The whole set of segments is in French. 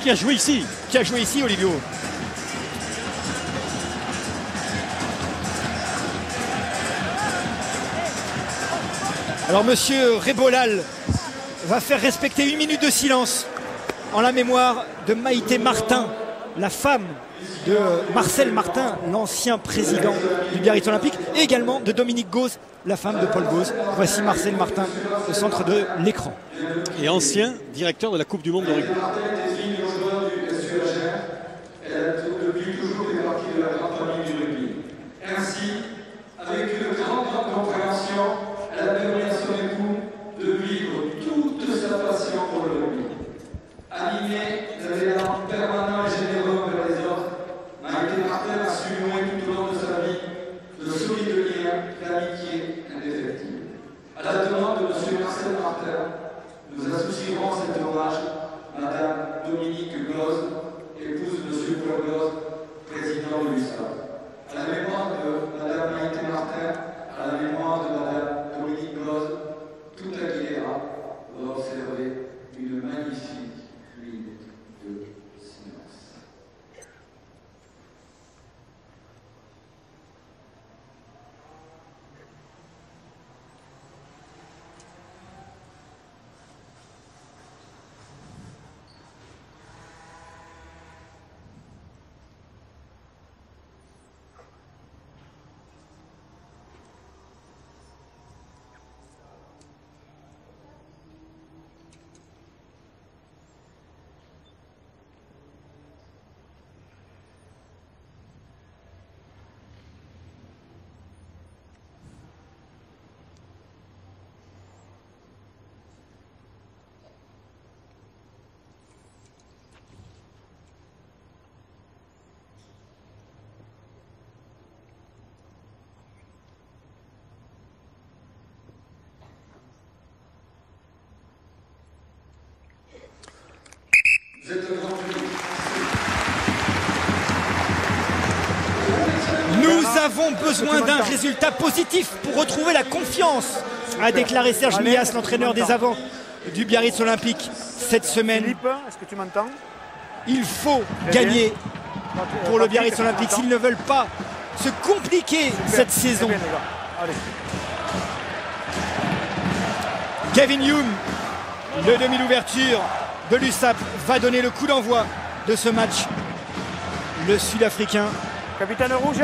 qui a joué ici. Qui a joué ici, Olivio. Alors monsieur Rébolal va faire respecter 1 minute de silence en la mémoire de Maïté Martin, la femme de Marcel Martin, l'ancien président du Biarritz Olympique, et également de Dominique Gauze, la femme de Paul Gauze. Voici Marcel Martin au centre de l'écran. Et ancien directeur de la Coupe du Monde de rugby. Depuis toujours fait partie de la grande famille du rugby. Ainsi, avec une grande compréhension, elle a permis à son époux de vivre toute sa passion pour le rugby. Animée d'un élan permanent et généreux vers les autres, Maïté Martin a su nouer tout au long de sa vie de solides liens d'amitié indéfectibles. À la demande de M. Marcel Martin, nous associerons cet hommage à Mme Dominique Gauze, épouse de M. Paul Gauze, président de l'USA. À la mémoire de Mme Maïté Martin, à la mémoire de Mme Dominique Gauze, tout Aguilera va observer une magnifique minute de silence. Nous avons besoin d'un résultat positif pour retrouver la confiance, a déclaré Serge Mias, l'entraîneur des avants du Biarritz Olympique cette semaine. Philippe, est-ce que tu m'entends? Il faut gagner pour le Biarritz Olympique s'ils ne veulent pas se compliquer cette saison. Gavin Hume, le demi d'ouverture de l'USAP, va donner le coup d'envoi de ce match. Le Sud-Africain. Capitaine rouge.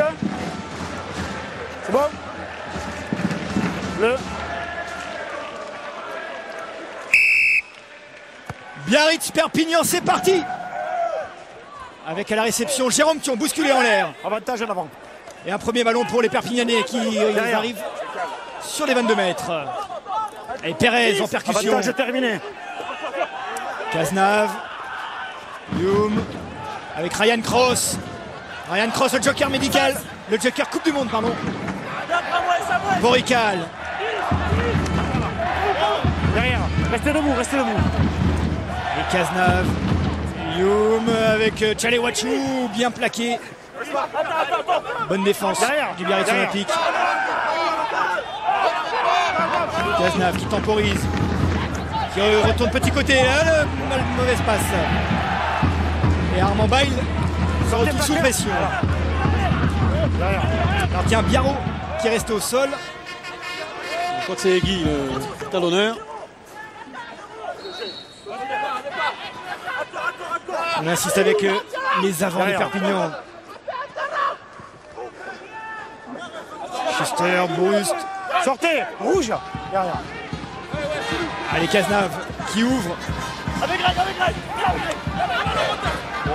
C'est bon? Bleu. Biarritz Perpignan, c'est parti. Avec à la réception Jérôme Thion, bousculé en l'air. Avantage en avant. Et un premier ballon pour les Perpignanais qui arrivent sur les 22 mètres. Et Pérez en percussion. Avantage terminé. Cazenave. Hume. Avec Ryan Cross. Ryan Cross, le joker médical. Le joker Coupe du Monde, pardon. Borical. Derrière. Restez debout, restez debout. Et Cazenave. Hume avec Tchalewachou, bien plaqué. Bonne défense du Biarritz Olympique. Cazenave qui temporise. Qui retourne petit côté. Mauvaise passe. Et Armand Bail se retrouve sous pression. Alors tiens, Biarro qui est resté au sol. Je crois que c'est Guy, le talonneur. On insiste avec les avants de Perpignan. Schuster, Brust. Sortez, rouge. Derrière. Allez, Cazenave qui ouvre.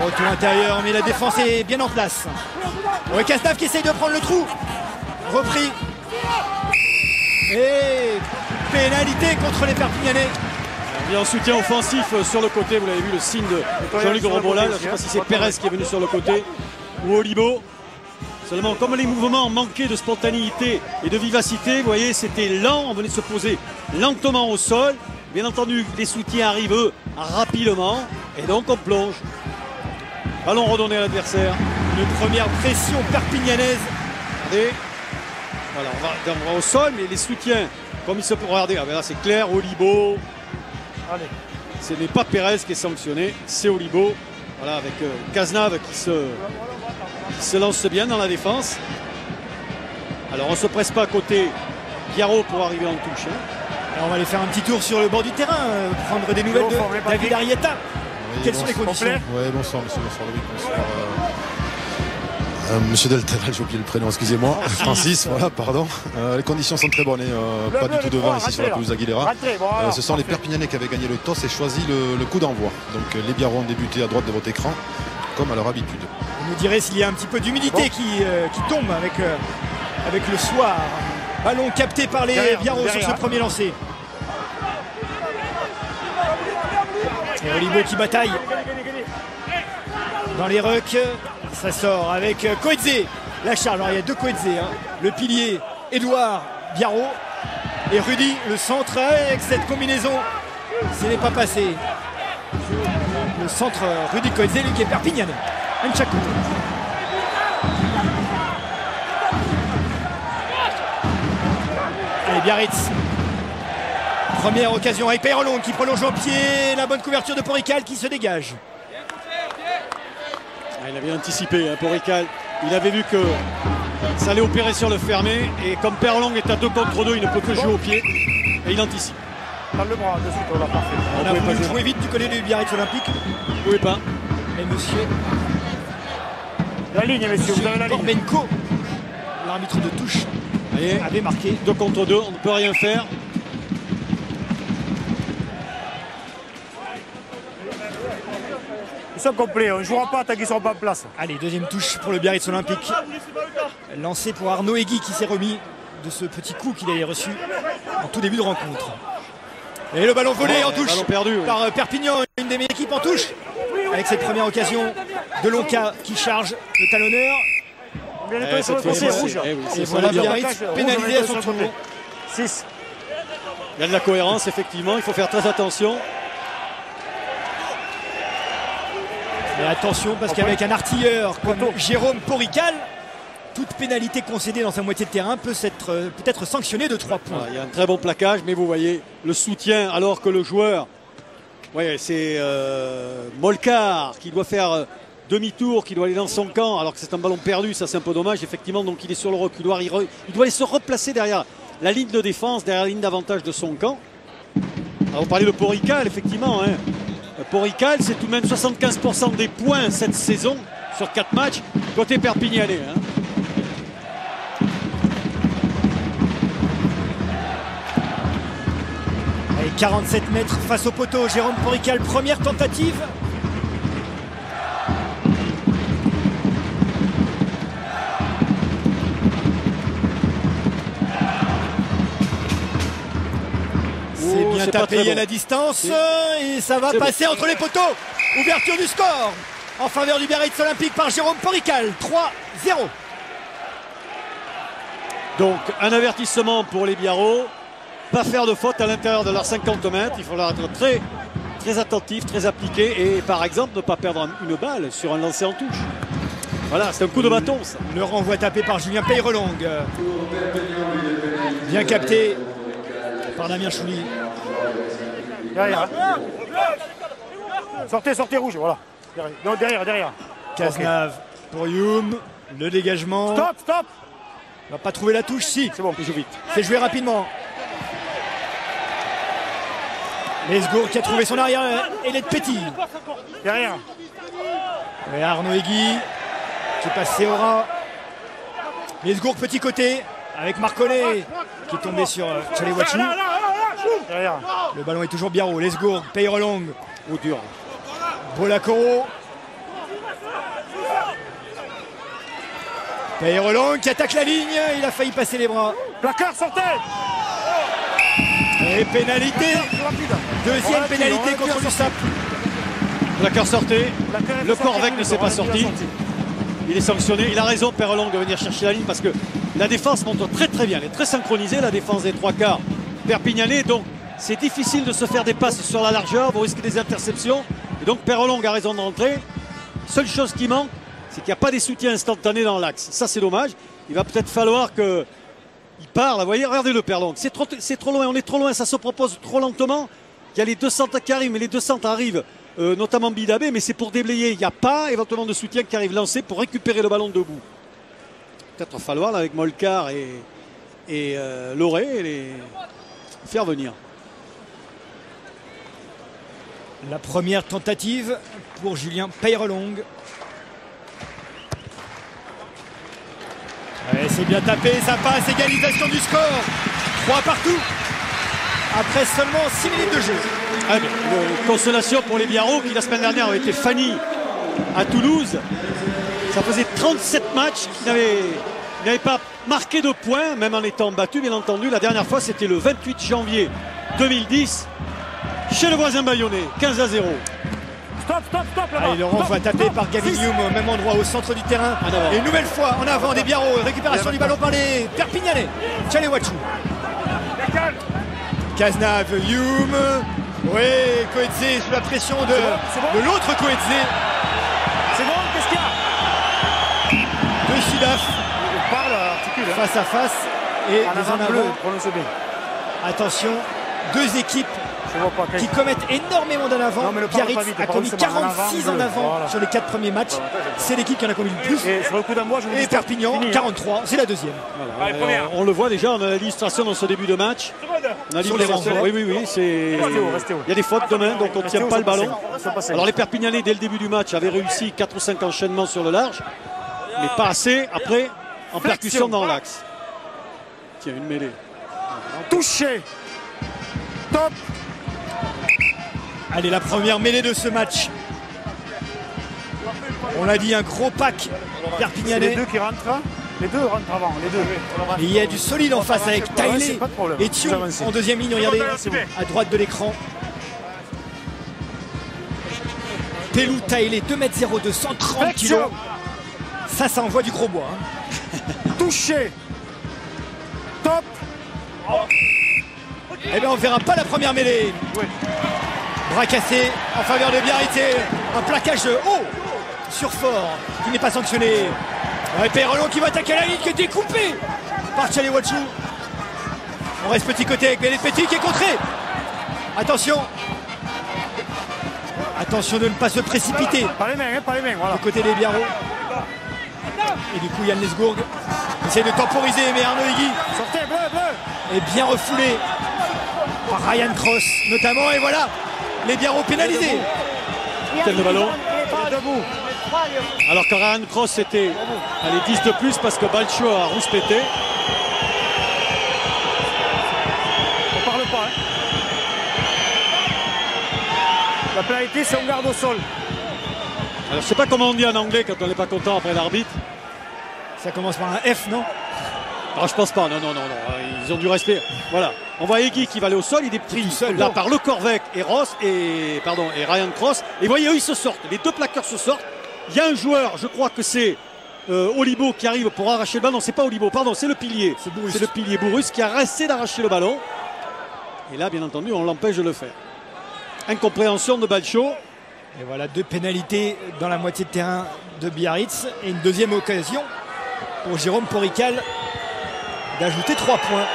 Retour intérieur, mais la défense est bien en place. Ouais, Cazenave qui essaye de prendre le trou. Repris. Et pénalité contre les Perpignanais. Il y a un soutien offensif sur le côté, vous l'avez vu, le signe de Jean-Luc Rebolal. Je ne sais pas si c'est Pérez qui est venu sur le côté ou Olibo. Seulement, comme les mouvements manquaient de spontanéité et de vivacité, vous voyez, c'était lent, on venait de se poser lentement au sol. Bien entendu, les soutiens arrivent, eux, rapidement, et donc on plonge. Ballon redonné à l'adversaire. Une première pression perpignanaise. Regardez. Voilà, on va au sol, mais les soutiens, comme ils se peuvent regarder, là c'est clair, Olibo. Allez. Ce n'est pas Pérez qui est sanctionné, c'est Olibo. Voilà, avec Cazenave qui se lance bien dans la défense. Alors on ne se presse pas à côté Biarro pour arriver en touche. Alors on va aller faire un petit tour sur le bord du terrain, prendre des nouvelles de David Arrieta. Oui, Quelles sont les conditions? Oui, bonsoir monsieur, bonsoir Louis, bonsoir. Monsieur Delteral, j'ai oublié le prénom, excusez-moi. Francis, voilà, pardon. Les conditions sont très bonnes, pas du tout de vent ici sur la pelouse Aguilera. Ce sont les Perpignanais qui avaient gagné le toss et choisi le coup d'envoi. Donc les Biarros ont débuté à droite de votre écran, comme à leur habitude. Vous nous direz s'il y a un petit peu d'humidité qui tombe avec le soir. Ballon capté par les Biarros sur ce premier lancé. Et Olibo qui bataille dans les rucks. Ça sort avec Coetzee. La charge, alors il y a deux Coetzee, hein. Le pilier Édouard Biarro et Rudy, le centre avec cette combinaison. Ce n'est pas passé. Le centre Rudy Coetzee, lui qui est perpignanais. Un de chaque côté. Allez, Biarritz. Première occasion avec Peyrelon qui prolonge au pied. La bonne couverture de Porical qui se dégage. Il avait anticipé, hein, Porical. Il avait vu que ça allait opérer sur le fermé. Et comme Peyrelon est à 2 contre 2, il ne peut que jouer au pied. Et il anticipe. Dans le bras, de suite, on l'a parfait. On a voulu jouer vite du côté du Biarritz Olympique. Vous ne pouvez pas. Et monsieur La ligne, messieurs, vous avez la ligne. Korbenko, l'arbitre de touche, Allez, avait marqué. 2 contre 2, on ne peut rien faire. Ils sont complets, on ne jouera pas tant qu'ils ne seront pas en place. Allez, deuxième touche pour le Biarritz Olympique. Lancé pour Arnaud Egui qui s'est remis de ce petit coup qu'il avait reçu en tout début de rencontre. Et le ballon volé en touche ballon perdu, oui. par Perpignan, une des meilleures équipes en touche. Avec cette première occasion de Lonca qui charge le talonneur. Bien nettoyé sur le côté rouge. Et voilà Biarritz pénalisé à son tour. 6. Il y a de la cohérence, effectivement. Il faut faire très attention. Mais attention parce qu'avec un artilleur comme Jérôme Porical, toute pénalité concédée dans sa moitié de terrain peut être sanctionnée de 3 points. Voilà, il y a un très bon plaquage, mais vous voyez le soutien alors que le joueur, ouais, c'est Molcar qui doit faire demi-tour, qui doit aller dans son camp alors que c'est un ballon perdu, ça c'est un peu dommage effectivement, donc il est sur le reculoir, il doit aller se replacer derrière la ligne de défense, derrière la ligne d'avantage de son camp. Alors vous parlez de Porical, effectivement, hein. Porical, c'est tout de même 75% des points cette saison sur 4 matchs côté Perpignanais. Hein. Allez, 47 mètres face au poteau. Jérôme Porical, première tentative. C'est bien tapé à la distance et ça va passer entre les poteaux. Ouverture du score en faveur du Biarritz Olympique par Jérôme Porical. 3-0. Donc un avertissement pour les Biarros. Pas faire de faute à l'intérieur de leurs 50 mètres. Il faudra être très, très attentif, très appliqué et par exemple ne pas perdre une balle sur un lancer en touche. Voilà, c'est un coup de bâton ça. Le renvoi tapé par Julien Peyrelong. Bien capté par Damien Chouli. Derrière. Sortez rouge, voilà. Non, derrière. Cazenave pour Youm. Le dégagement. Stop. On va pas trouver la touche, si. C'est bon. Il joue vite. C'est joué rapidement. Lesgour qui a trouvé son arrière et les Petit. Derrière. Et Arnaud Egui qui passe Séora. Lesgour petit côté avec Marcollet qui est tombé sur Tchalewatchou. Derrière. Le ballon est toujours Biarro. Lesgour, Peyrelong. Ou dur. Bolacoro. Peyrelong qui attaque la ligne. Il a failli passer les bras. Placard, sortez. Et pénalité. Deuxième pénalité contre l'USAP. Placard sortait. Le Corvec ne s'est pas sorti. Il est sanctionné. Il a raison, Peyrelong, de venir chercher la ligne parce que la défense monte très très bien. Elle est très synchronisée, la défense des 3/4 Perpignanais. Donc c'est difficile de se faire des passes sur la largeur. Vous risquez des interceptions. Et donc Peyrelong a raison de rentrer. Seule chose qui manque, c'est qu'il n'y a pas des soutiens instantanés dans l'axe. Ça c'est dommage. Il va peut-être falloir qu'il parle. Vous voyez, regardez le Peyrelong. C'est trop loin, on est trop loin. Ça se propose trop lentement. Il y a les deux centres qui arrivent, mais les deux centres arrivent notamment Bidabé, mais c'est pour déblayer. Il n'y a pas éventuellement de soutien qui arrive lancé pour récupérer le ballon debout. Peut-être falloir là, avec Molcar et Loré les faire venir. La première tentative pour Julien Peyrelong. C'est bien tapé, ça passe, égalisation du score. 3 partout. Après seulement 6 minutes de jeu. Ah bien, consolation pour les Biarros qui la semaine dernière ont été fanny à Toulouse. Ça faisait 37 matchs qu'ils n'avaient pas marqué de points, même en étant battus bien entendu. La dernière fois c'était le 28 janvier 2010 chez le voisin bayonnais, 15-0. Stop là-bas. Allez, Laurent va taper par Gavin Hume au même endroit au centre du terrain. Et une nouvelle fois en avant des Biarros. Récupération du ballon par les Perpignanais. Tchalewatchou. Cazenave, Hume. Oui, Coetzee sous la pression de l'autre Coetzee. C'est bon, qu'est-ce qu'il y a? De Sudaf. Face à face. Et en avant. Attention, deux équipes qui commettent énormément d'en avant. Biarritz a commis 46 en avant sur les 4 premiers matchs. C'est l'équipe qui en a commis le plus. Et sur le coup d'envoi, je vous dis. Et Perpignan, 43, c'est la deuxième. Voilà, on le voit déjà, on a l'illustration dans ce début de match. On a l'illustration. Oui, Restez haut. Il y a des fautes de main, donc on ne tient pas le ballon. Alors les Perpignanais, dès le début du match, avaient réussi 4 ou 5 enchaînements sur le large, mais pas assez après en percussion dans l'axe. Tiens, une mêlée. Touché. Top. Allez, la première mêlée de ce match. On l'a dit, un gros pack perpignanais. Les deux qui rentrent. Les deux rentrent avant, les deux. Et il y a du solide en face avec Tailé et Thion en deuxième ligne. Regardez à droite de l'écran. Pelou Tailé, 2m02, 130 kg. Ça envoie du gros bois. Touché. Top. Eh bien, on ne verra pas la première mêlée. Bras cassé en faveur de Biarritz. Un plaquage haut sur fort qui n'est pas sanctionné. Peyrelong qui va attaquer la ligne qui est découpée par Tchalewatchou. On reste petit côté avec Bénet Petit qui est contré. Attention. Attention de ne pas se précipiter. Pas les mains, voilà. Du côté des Biarros. Et du coup Yann Lesgourg essaie de temporiser, mais Arnaud Higuy est bien refoulé par Ryan Cross notamment. Et voilà, les Biarros pénalisés. Tel le ballon. Alors que Ryan Cross était 10 de plus parce que Balcho a rouspété. On parle pas. La pénalité, c'est on garde au sol. Alors je sais pas comment on dit en anglais quand on n'est pas content après l'arbitre. Ça commence par un F, non? Alors je pense pas, non. Ils ont du respect. Voilà. On voit Higuy qui va aller au sol, il est pris là par Le Corvec et Ryan Cross. Et voyez, eux ils se sortent. Les deux plaqueurs se sortent. Il y a un joueur, je crois que c'est Olibo qui arrive pour arracher le ballon. Non, c'est pas Olibo, pardon, c'est le pilier. C'est le pilier Bourrus qui a resté d'arracher le ballon. Et là, bien entendu, on l'empêche de le faire. Incompréhension de Balcho. Et voilà, 2 pénalités dans la moitié de terrain de Biarritz. Et une deuxième occasion pour Jérôme Porical d'ajouter 3 points.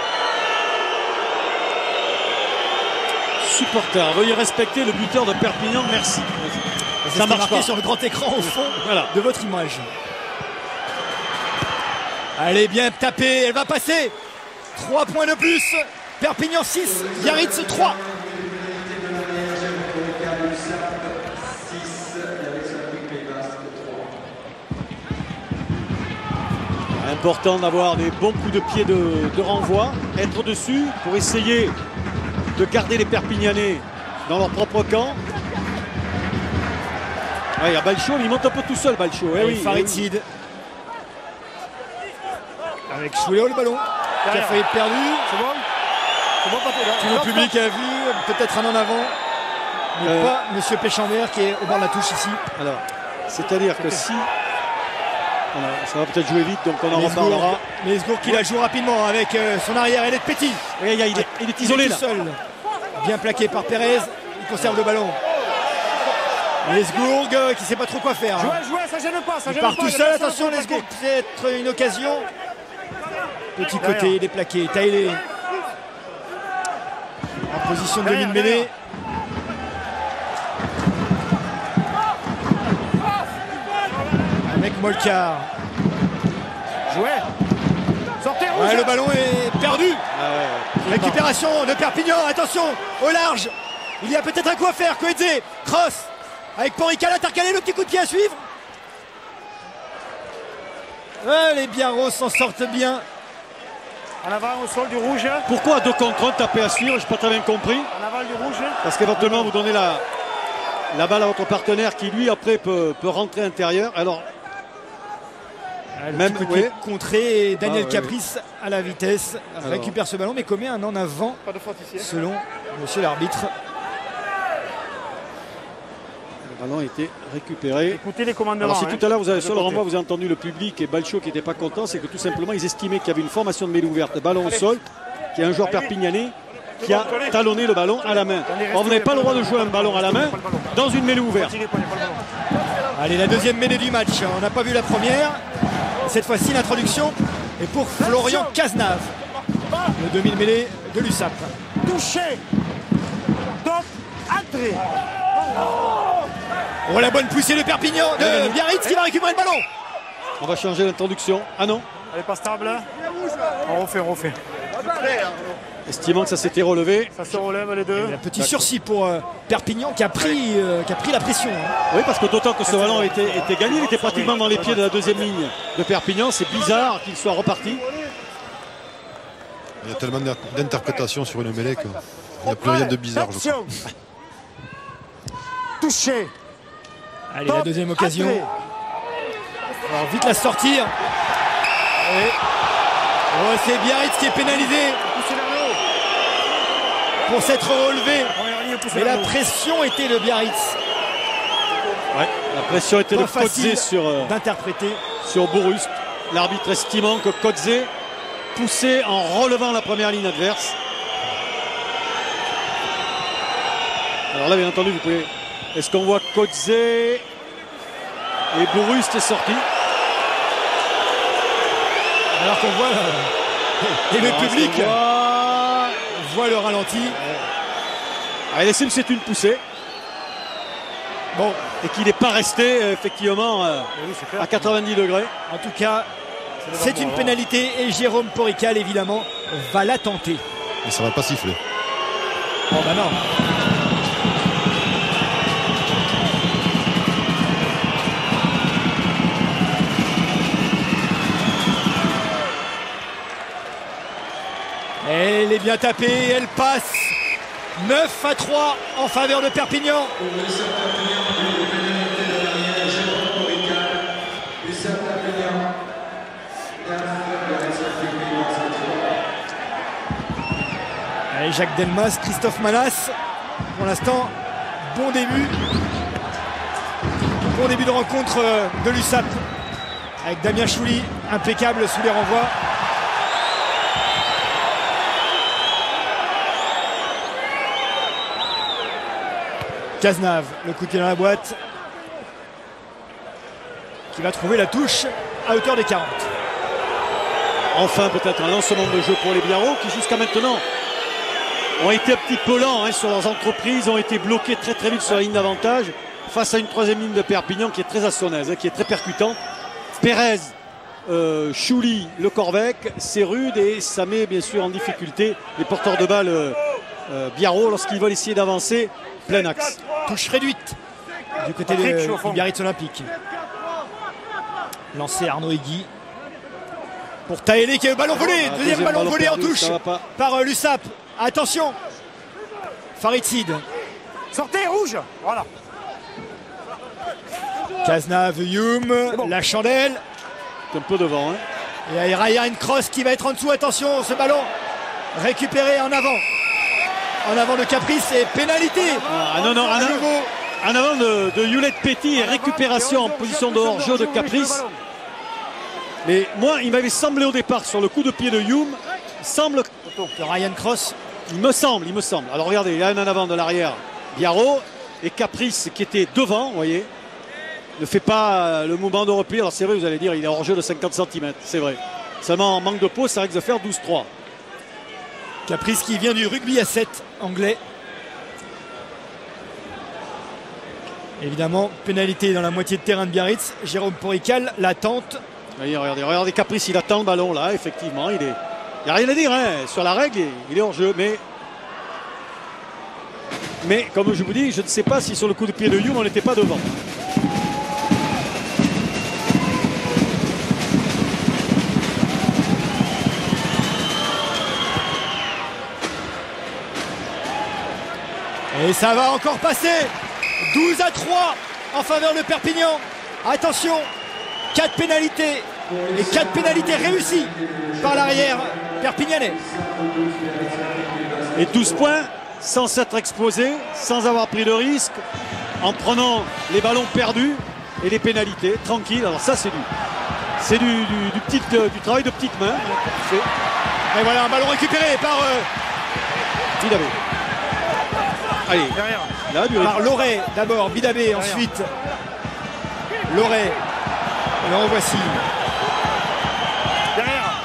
Supporters, veuillez respecter le buteur de Perpignan, merci. Ça marche pas sur le grand écran au fond de votre image. Allez, bien tapé, elle va passer. 3 points de plus. Perpignan 6, Biarritz 3. Important d'avoir des bons coups de pied de renvoi, être dessus pour essayer de garder les Perpignanais dans leur propre camp. Il y a Balcho, il monte un peu tout seul, Balcho. Farid avec Chouléo le ballon qui a failli être perdu. C'est bon. Tout le public a vu, peut-être un en avant, mais pas Monsieur Péchambert qui est au bord de la touche ici. Alors, c'est-à-dire que si ça va peut-être jouer vite, donc on en reparlera. Lesgourg qui la joue rapidement avec son arrière, elle est petit. Il est isolé là. Seul. Bien plaqué par Pérez, il conserve le ballon. Lesgourg qui ne sait pas trop quoi faire. Jouez, ça gêne pas. Il part tout seul, attention Lesgourg, peut-être une occasion. Petit côté, il est plaqué. Tailé en position de demi-mêlée. Molcar. Jouez. Sortez rouge. Ouais, le ballon est perdu. Récupération de Perpignan. Attention, au large. Il y a peut-être un coup à faire. Coetzee, cross. Avec Porical, intercalé, le petit coup de pied à suivre. Ouais, les Biarros s'en sortent bien. En avant au sol du rouge. Pourquoi 2 contre 1 taper à suivre? Je n'ai pas très bien compris. En aval du rouge. Parce qu'éventuellement vous donnez la balle à votre partenaire qui lui après peut rentrer intérieur. Alors Même contré et Daniel oui. Caprice à la vitesse récupère ce ballon mais commet un en avant Pas de faute ici. selon monsieur l'arbitre. le ballon a été récupéré. Écoutez les commandements. Alors si tout à l'heure vous avez sur le renvoi, renvoi. vous avez entendu le public et Balcho qui n'était pas content, c'est que tout simplement ils estimaient qu'il y avait une formation de mêlée ouverte, ballon au sol, qu'il y a un joueur perpignanais qui a talonné le ballon à la main. Or, vous n'avez pas le droit de jouer un ballon à la main dans une mêlée ouverte. Allez, la deuxième mêlée du match. On n'a pas vu la première. Cette fois-ci, l'introduction est pour Florian Cazenave, le demi-mêlée de l'USAP. Touché. Top. Entrée. Oh, la bonne poussée de Perpignan, de Biarritz qui va récupérer le ballon. On va changer l'introduction. Ah non, Elle est pas stable. On refait. estimant que ça s'était relevé. Ça se relève les deux. Un petit sursis pour Perpignan qui a pris la pression. Oui, parce que d'autant que ce ballon a été gagné, il était pratiquement dans les pieds de la deuxième ligne de Perpignan. C'est bizarre qu'il soit reparti. Il y a tellement d'interprétations sur une mêlée qu'il n'y a plus rien de bizarre. Je crois. Touché. Allez, la deuxième occasion. Alors, vite la sortir. Et... oh, c'est Biarritz qui est pénalisé pour s'être relevé. Mais la pression était de Biarritz. Ouais, la pression était de Pas facile Coetzee d'interpréter. sur Bourust. L'arbitre estimant que Coetzee poussait en relevant la première ligne adverse. Alors là, bien entendu, vous pouvez... Est-ce qu'on voit Coetzee et Bourust est sorti? Alors qu'on voit et le Alors, public on voit le ralenti. Ah, il estime que c'est une poussée. Bon, et qu'il n'est pas resté effectivement à 90 degrés. En tout cas, c'est une pénalité et Jérôme Porical évidemment va la tenter. Mais ça ne va pas siffler. Oh bah non. Elle est bien tapée, elle passe. 9-3 en faveur de Perpignan. Allez, Jacques Delmas, Christophe Manas. Pour l'instant, bon début. Bon début de rencontre de l'USAP. Avec Damien Chouli, impeccable sous les renvois. Cazenave, le coup de pied dans la boîte, qui va trouver la touche à hauteur des 40. Enfin peut-être un lancement de jeu pour les Biarros qui jusqu'à maintenant ont été un petit peu lents sur leurs entreprises, ont été bloqués très très vite sur la ligne d'avantage face à une troisième ligne de Perpignan qui est très assonnaise, qui est très percutante. Pérez, Chouli, Le Corvec, c'est rude et ça met bien sûr en difficulté les porteurs de balles Biarros lorsqu'ils veulent essayer d'avancer plein axe. Touche réduite du côté du Biarritz Olympique. Lancé Arnaud Higuy pour Taélé qui a le ballon volé. Deuxième ballon volé en touche par l'USAP. Attention, Farid Sid. Sortez rouge. Voilà. Cazenave, Youm, bon. La Chandelle. Un peu devant. Et il y a une crosse qui va être en dessous. Attention, ce ballon récupéré en avant. En avant de Caprice et pénalité. Ah non, à nouveau. En avant de Hewlett Petty et récupération en position de hors-jeu de Caprice. Mais moi, il m'avait semblé au départ sur le coup de pied de Youm, semble que Ryan Cross. Il me semble. Alors regardez, il y a un en avant de l'arrière, Biarros, et Caprice qui était devant, vous voyez, ne fait pas le mouvement de repli. Alors c'est vrai, vous allez dire, il est hors-jeu de 50 cm, c'est vrai. Seulement en manque de pause, ça risque de faire 12-3. Caprice qui vient du rugby à 7 anglais. Évidemment, pénalité dans la moitié de terrain de Biarritz. Jérôme Porical l'attente. Regardez Caprice, il attend le ballon là, effectivement. Il n'y a rien à dire hein. Sur la règle, il est hors jeu. Mais comme je vous dis, je ne sais pas si sur le coup de pied de Youm, on n'était pas devant. Et ça va encore passer. 12 à 3 en faveur de Perpignan. Attention, 4 pénalités. Et 4 pénalités réussies par l'arrière perpignanais. Et 12 points sans s'être exposé, sans avoir pris de risque, en prenant les ballons perdus et les pénalités, tranquille. Alors ça c'est du travail de petite main. Et voilà un ballon récupéré par Bidabé. Allez, là, par Loré d'abord, Bidabé ensuite Loré. Et en voici.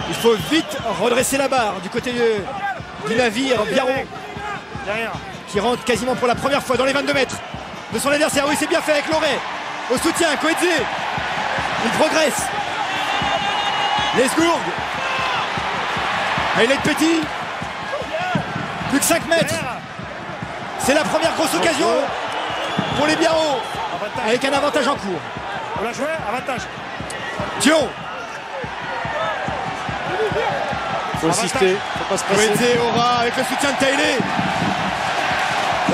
Il faut vite redresser la barre du côté du navire Biarro, qui rentre quasiment pour la première fois dans les 22 mètres de son adversaire. Oui, c'est bien fait avec Loré au soutien. Coetzee, il progresse. Lesgourg, il est petit, plus que 5 mètres. C'est la première grosse occasion pour les Biarro, avec un avantage en cours. On l'a joué, avantage. Thion, il faut insister, faut pas se presser. Coetzee aura avec le soutien de Taylé.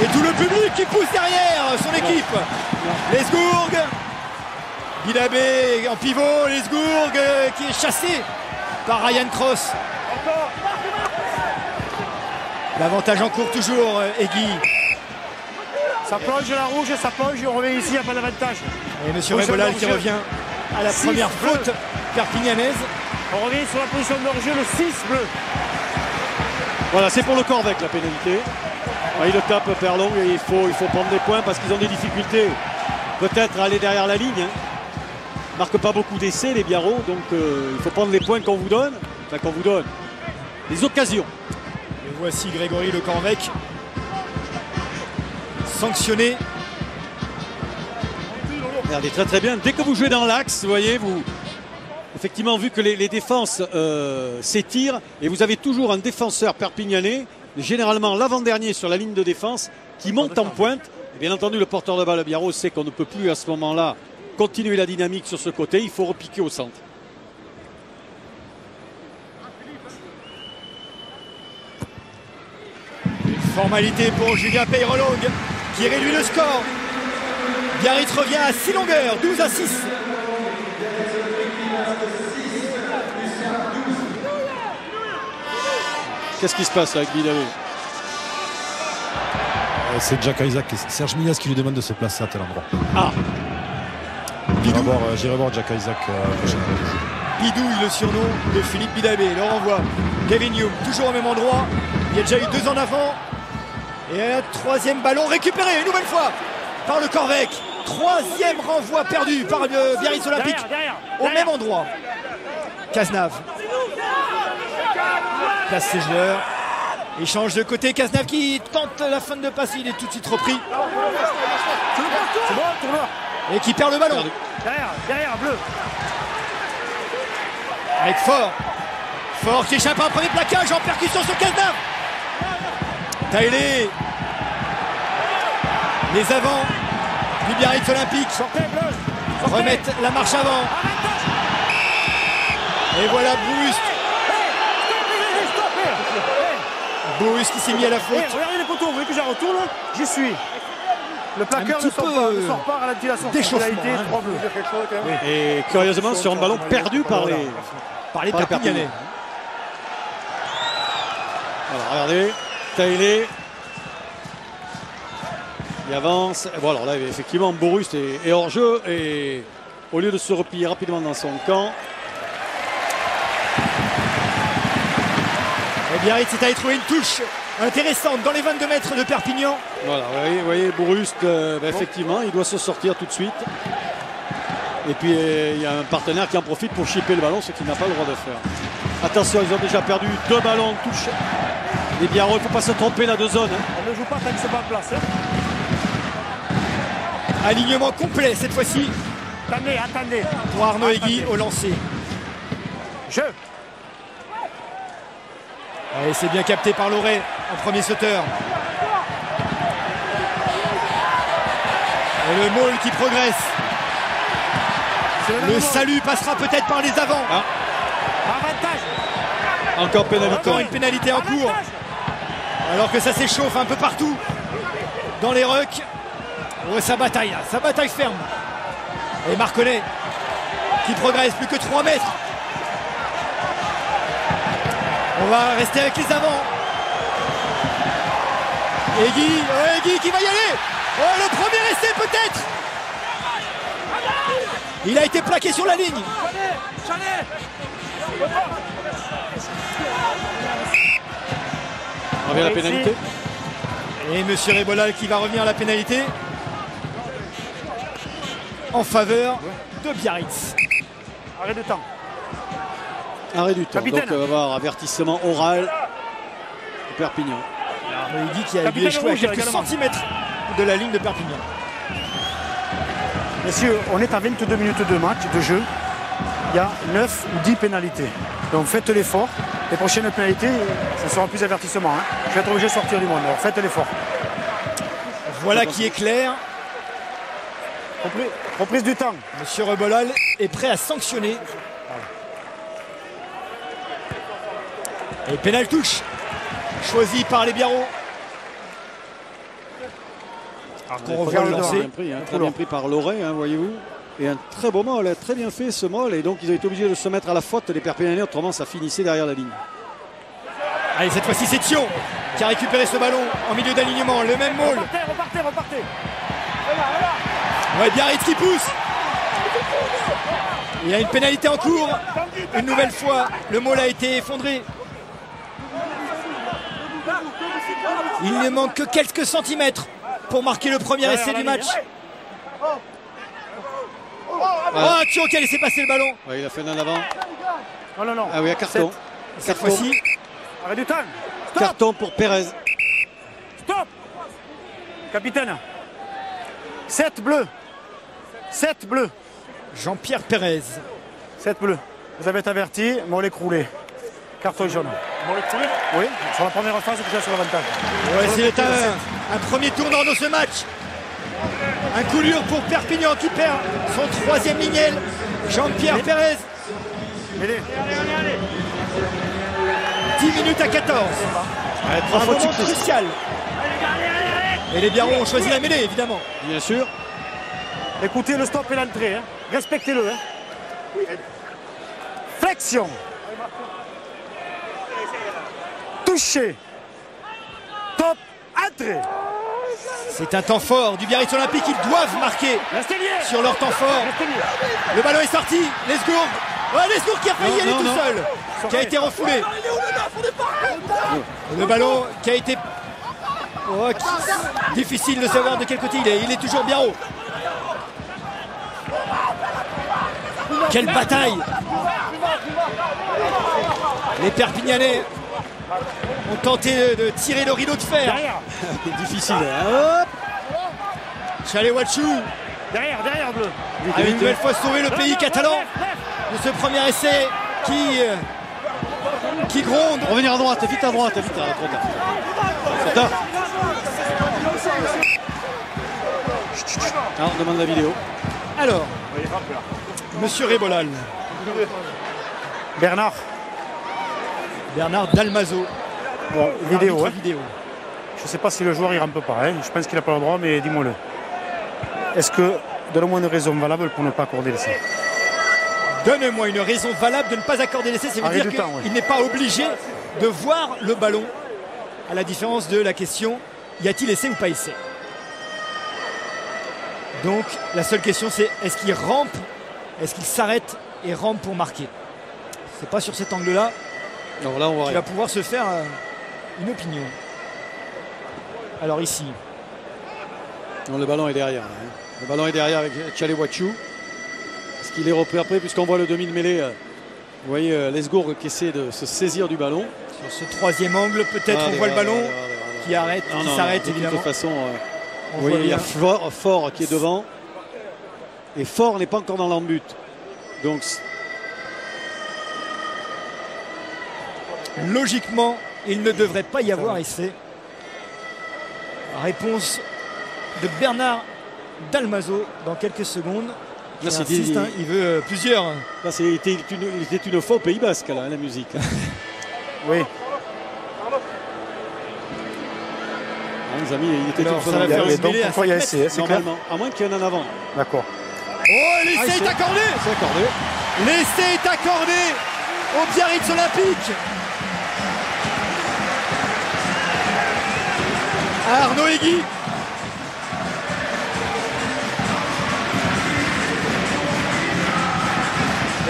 Et tout le public qui pousse derrière son équipe. Lesgourg, Bidabé en pivot, Lesgourg qui est chassé par Ryan Cross. L'avantage en cours toujours, Egui. Ça plonge la rouge, ça plonge, on revient ici, il n'y a pas d'avantage. Et M. Rébolal qui revient à la première faute perpignanaise. On revient sur la position de hors-jeu, le 6 bleu. Voilà, c'est pour le Corvec la pénalité. Il le tape Perlon et il faut prendre des points parce qu'ils ont des difficultés peut-être à aller derrière la ligne. Ils ne marquent pas beaucoup d'essais les Biarro, donc il faut prendre les points qu'on vous donne, les occasions. Et voici Grégory Le Corvec sanctionné. Regardez très bien, dès que vous jouez dans l'axe, vous voyez, effectivement, vu que les défenses s'étirent et vous avez toujours un défenseur perpignanais, généralement l'avant-dernier sur la ligne de défense, qui monte en pointe. Et bien entendu, le porteur de balle Biarro sait qu'on ne peut plus à ce moment-là continuer la dynamique sur ce côté. Il faut repiquer au centre. Une formalité pour Julien Peyrelong qui réduit le score. Biarritz revient à 6 longueurs, 12 à 6. Qu'est-ce qui se passe avec Bidabé? C'est Jack Isaac et Serge Minas qui lui demande de se placer à tel endroit. Ah, J'irai voir Jack Isaac prochainement. Bidouille, le surnom de Philippe Bidabé. Le renvoi. Kevin Youm, toujours au même endroit. Il y a déjà eu 2 en avant. Et un troisième ballon récupéré une nouvelle fois par le Corvec. Troisième renvoi perdu par le Biarritz Olympique. Au même endroit. Cazenave. Place Segler. Échange de côté. Cazenave qui tente la fin de passe. Il est tout de suite repris. C'est bon, tournoi. Et qui perd le ballon. Derrière, bleu. Avec Fort qui échappe à un premier plaquage en percussion sur Cazenave. Taylé. Les avants du Biarritz Olympique remettent la marche avant. Et voilà Brust qui s'est mis à la faute. Regardez les poteaux, vous voulez que j'en retourne? J'y suis. Le plaqueur ne sort pas à la ventilation. D'échauffement. 3 bleus. et curieusement sur un ballon perdu par les Perpignanais. Alors regardez, Taylé. Il avance. Bon alors là effectivement Borust est hors jeu et au lieu de se replier rapidement dans son camp. Et Biarritz est allé trouver une touche intéressante dans les 22 mètres de Perpignan. Voilà, vous voyez Borust, effectivement, il doit se sortir tout de suite. Et puis il y a un partenaire qui en profite pour chipper le ballon, ce qu'il n'a pas le droit de faire. Attention, ils ont déjà perdu 2 ballons en touche. Les Biarro, il ne faut pas se tromper là de zone. On ne joue pas tant que c'est pas en place. Alignement complet cette fois-ci. Attendez, attendez. Pour Arnaud Egui au lancer. Jeu. Allez, c'est bien capté par Lauré en premier sauteur. Et le Maul qui progresse. Le salut passera peut-être par les avants. Ah. Avantage. Encore pénalité. Encore une pénalité en cours. Alors que ça s'échauffe un peu partout dans les rucks. Oh, ça bataille là, ça bataille ferme. Et Marconnet qui progresse, plus que 3 mètres. On va rester avec les avants. Egui qui va y aller. Oh, le premier essai peut-être. Il a été plaqué sur la ligne. On revient à la pénalité. Et monsieur Rébolal qui va revenir à la pénalité en faveur de Biarritz. Arrêt de temps. Arrêt du temps. Capitaine. Donc on va avoir avertissement oral de Perpignan. Egui qui a dû Capitaine échouer à rouge, quelques également. centimètres de la ligne de Perpignan. Messieurs, on est à 22 minutes de match, de jeu. Il y a 9 ou 10 pénalités. Donc faites l'effort. Les prochaines pénalités, ce sera plus avertissement. Hein. Je vais être obligé de sortir du monde. Alors faites l'effort. Voilà qui est clair. Reprise du temps. Monsieur Rébolal est prêt à sanctionner. Et pénal touche choisi par les Biarros. On revient le lancer. Très bien pris par Lauré, hein, voyez-vous. Et un très beau Maul, très bien fait ce Maul. Et donc ils ont été obligés de se mettre à la faute, les Perpignanais, autrement ça finissait derrière la ligne. Allez, cette fois-ci c'est Thion qui a récupéré ce ballon en milieu d'alignement. Le même Maul. Repartez. Ouais, Biarritz qui pousse. Il y a une pénalité en cours. Une nouvelle fois, le Maul a été effondré. Il ne manque que quelques centimètres pour marquer le premier essai du match. Oh, Thion qui a laissé passer le ballon. Ouais, il a fait un en avant. Non. Ah oui, un carton. Cette fois-ci, Arrêt du temps. Stop. Carton pour Pérez. Stop. Capitaine. 7 bleus. 7 bleus. Jean-Pierre Pérez. 7 bleus. Vous avez été averti, Maul écroulé. Carton jaune. Oui, sur la première phase, vous êtes sur l'avantage. Ouais, c'est un premier tournant dans ce match. Un coup dur pour Perpignan qui perd son 3e lignel. Jean-Pierre Pérez. 10 minutes à 14. Un moment crucial. Et les Biarros ont choisi la mêlée, évidemment. Bien sûr. Écoutez le stop et l'entrée. Hein. Respectez-le. Hein. Flexion. Touché. Top. Entrée. C'est un temps fort du Biarritz Olympique. Ils doivent marquer sur leur temps fort. Le ballon est sorti. Lesgourg. Ouais, Lesgourg qui a failli y aller tout seul. Qui a été refoulé. Le ballon qui a été... Oh, difficile de savoir de quel côté il est. Il est toujours Biarros. Quelle bataille! Les Perpignanais ont tenté de tirer le rideau de fer. C'est difficile. Hop. Chalet-Wachou Derrière, bleu. a une nouvelle fois sauvé le pays catalan de ce premier essai qui gronde. Revenir à droite, vite à droite, vite à droite. C'est tard. Ah, on demande la vidéo. Alors, monsieur Rébolal. Bernard Dalmazo. Bon, vidéo. Vidéo. Je ne sais pas si le joueur il rampe pas. Hein. Je pense qu'il n'a pas le droit, mais dis-moi-le. Est-ce que donne-moi une raison valable pour ne pas accorder l'essai? Donne-moi une raison valable de ne pas accorder l'essai. Ça veut dire qu'il n'est pas obligé de voir le ballon. À la différence de la question, y a-t-il essai ou pas essai? Donc la seule question c'est est-ce qu'il rampe, est-ce qu'il s'arrête et rampe pour marquer? C'est pas sur cet angle-là qu'il va pouvoir se faire une opinion. Alors ici. Non, le ballon est derrière. Hein. Le ballon est derrière avec Chalet-Wachou. Est-ce qu'il est repris après puisqu'on voit le demi de mêlée? Vous voyez Lesgourg qui essaie de se saisir du ballon. Sur ce troisième angle, peut-être on voit le ballon qui arrête, qui s'arrête évidemment. De toute façon, Oui, il y a Fort qui est devant. Et Fort n'est pas encore dans l'embut. Donc, logiquement, il ne devrait pas y avoir essai. Réponse de Bernard Dalmazo dans quelques secondes. Là, Il insiste, il veut plusieurs. Là, c'était une fois au Pays Basque, là, la musique. Oui. Les amis, il était Alors, une fois ça dans va faire le une donc, mêlée à pourquoi il y a 7 essai, mètres, c'est clair. normalement, à moins qu'il y en ait en avant. D'accord. Oh, l'essai est accordé. C'est accordé. L'essai est accordé au Biarritz Olympique. Arnaud Hegui.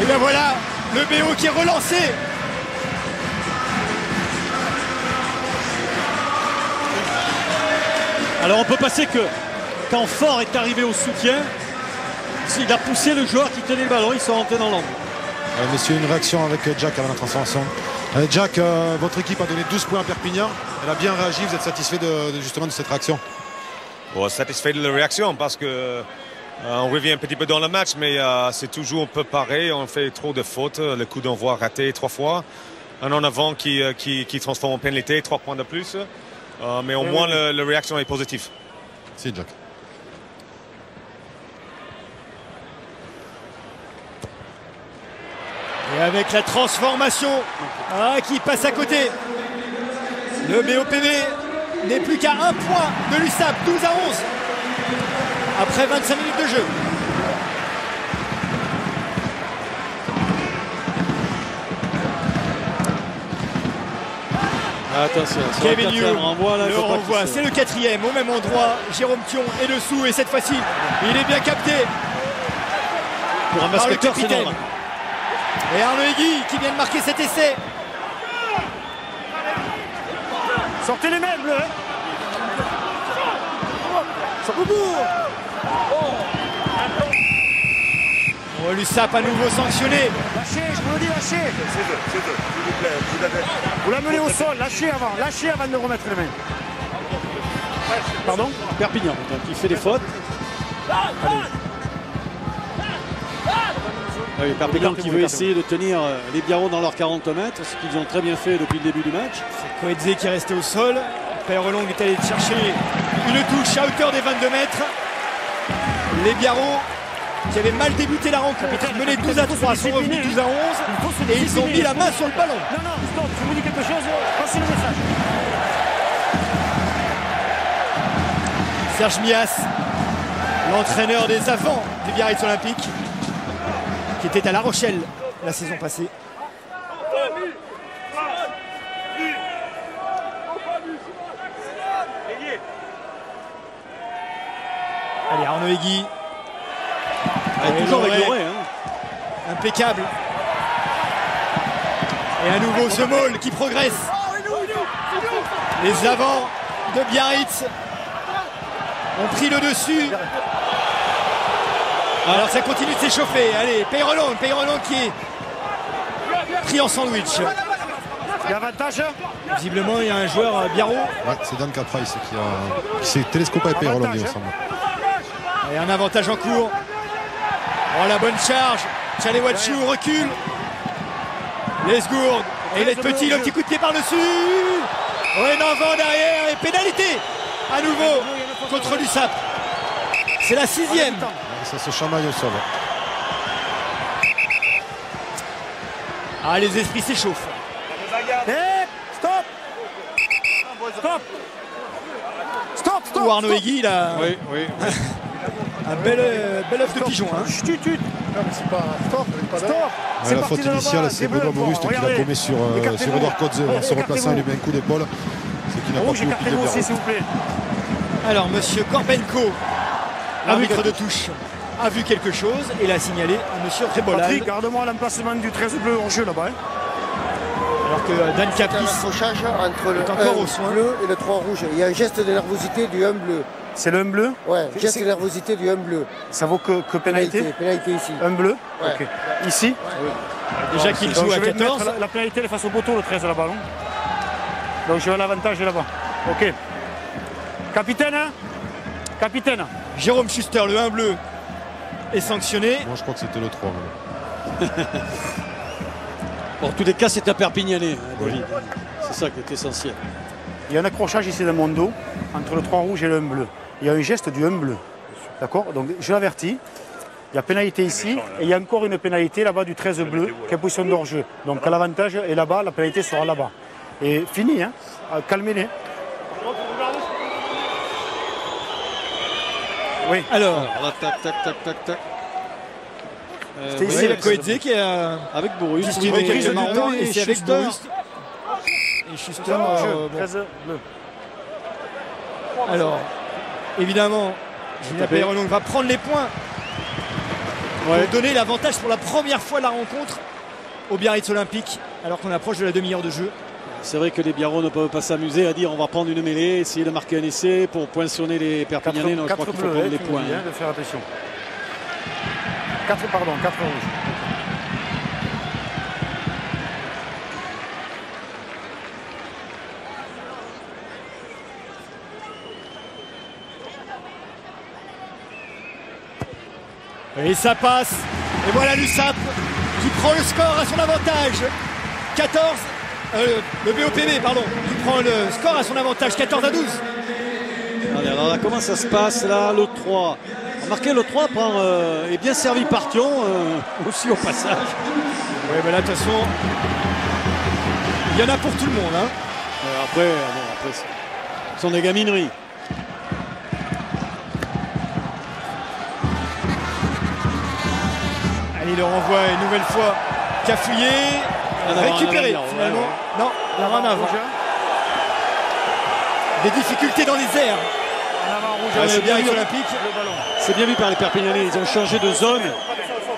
Et bien voilà, le BO qui est relancé. Alors on peut passer que quand Fort est arrivé au soutien, il a poussé le joueur qui tenait le ballon, ils sont rentrés dans l'angle. Messieurs, une réaction avec Jack avant la transformation. Jack, votre équipe a donné 12 points à Perpignan. Elle a bien réagi. Vous êtes satisfait justement de cette réaction? Bon, satisfait de la réaction parce que on revient un petit peu dans le match, mais c'est toujours un peu pareil. On fait trop de fautes. Le coup d'envoi raté 3 fois. Un en avant qui transforme en pénalité, 3 points de plus. Mais au moins, la réaction est positive. Si, Jack. Et avec la transformation qui passe à côté. Le BOPV n'est plus qu'à 1 point de l'USAP, 12 à 11. Après 25 minutes de jeu. Attention, Kevin Yu, le renvoi, le renvoi, c'est le 4e au même endroit. Jérôme Thion est dessous et cette fois-ci, il est bien capté. Pour un par le basketteur, c'est capitaine. normal. Et Arnaud Hegui qui vient de marquer cet essai. Sortez les mêmes, bleus. Oh, l'USAP à nouveau sanctionné. Lâchez, je vous le dis, lâchez. C'est deux, s'il vous plaît. Vous l'amenez au sol, lâchez avant de remettre les mains. Pardon? Perpignan, donc, il fait des fautes. Ah oui, Perpignan qui veut essayer de tenir les Biarros dans leurs 40 mètres, ce qu'ils ont très bien fait depuis le début du match. C'est Coetzee qui est resté au sol. Peyrelong est allé chercher une touche à hauteur des 22 mètres. Les Biarros qui avaient mal débuté la rencontre, menés 12 à 3, sont revenus 12 à 11 et ils ont mis la main sur le ballon. Non, stop, je vous dis quelque chose, passez le message. Serge Mias, l'entraîneur des avants du Biarritz Olympique, qui était à La Rochelle la saison passée. Allez, Arnaud Hegui. Toujours avec Loré, hein. Impeccable. Et à nouveau ce Maul qui progresse. Les avants de Biarritz ont pris le dessus. Alors ça continue de s'échauffer. Allez, Peyrelong qui est pris en sandwich. Il y a avantage. Visiblement, il y a un joueur Biarro. Ouais, c'est Dan Caprice qui s'est télescopé à Peyrelong, il me semble. Et un avantage en cours. Oh, la bonne charge. Tchalewatchou recule. Lesgourd. Et il est petit, le petit coup de pied par-dessus. Renan derrière et pénalité à nouveau contre l'USAP. C'est la 6e. Ça se chamaille au sol. Ah, les esprits s'échauffent. Stop. Ou Arnaud Hegui, il a Oui. un bel œuf de pigeon. Hein. Non, mais c'est pas stop. Ouais, la faute initiale, c'est Benoît Boruste qui l'a gommé sur Edouard Coetzee en se replaçant, il lui met un coup d'épaule. C'est qu'il n'a pas pu occuper le aussi, s'il vous plaît. Alors, monsieur Korbenko, l'arbitre de touche, a vu quelque chose et l'a signalé à monsieur Rébolal. Patrick, garde-moi l'emplacement du 13 bleu en jeu là-bas. Alors que Dan Il y a un Caprice accrochage entre le est encore au 1 soin. bleu et le 3 rouge. Il y a un geste de nervosité du 1 bleu. C'est le 1 bleu. Ouais, geste de nervosité du 1 bleu. Ça vaut que pénalité. Pénalité ici. 1 bleu. Ouais. Ok. Ici. Déjà qu'il joue Donc, à je vais 14. mettre la pénalité elle est face au poteau, le 13 là-bas. Donc je vais à l'avantage là-bas. Ok. Capitaine, hein? Capitaine. Jérôme Schuster, le 1 bleu, est sanctionné. Moi, je crois que c'était le 3. Bon, en tous les cas, c'est un Perpignanais, David. C'est ça qui est essentiel. Il y a un accrochage ici dans mon dos entre le 3 rouge et le 1 bleu. Il y a un geste du 1 bleu. D'accord? Donc je l'avertis. Il y a pénalité ici et il y a encore une pénalité là-bas du 13 bleu qui est position d'hors-jeu. Donc l'avantage est là-bas, la pénalité sera là-bas. Et fini, hein? Calmez-les. Oui. Alors, là, tac. c'est ici la Coetzee qui est avec Bourrus. qui met Grise quelques du marrons temps et c'est avec Bourus. Et Schuster, bon. 13 bleu. Alors, évidemment, Julien Peyrelong va prendre les points pour donner l'avantage pour la première fois de la rencontre au Biarritz Olympique, alors qu'on approche de la demi-heure de jeu. C'est vrai que les Biarros ne peuvent pas s'améliser à dire on va prendre une mêlée, essayer de marquer un essai pour poinçonner les Perpignanais. Non, je crois qu'il faut prendre les points. De faire attention. 4 rouges. Et ça passe. Et voilà l'USAP qui prend le score à son avantage. 14. Le BOPB, pardon, qui prend le score à son avantage. 14 à 12. Allez, alors là, comment ça se passe là, le 3? Remarquez, le 3 est bien servi par Thion, aussi au passage. Oui, mais là, de toute façon, il y en a pour tout le monde. Hein. Après, ce sont des gamineries. Allez, le renvoi une nouvelle fois. Cafouillé, récupéré finalement. Non, il y aura un avant. Des difficultés dans les airs. C'est bien vu olympique. C'est bien vu par les Perpignanais. Ils ont changé de zone.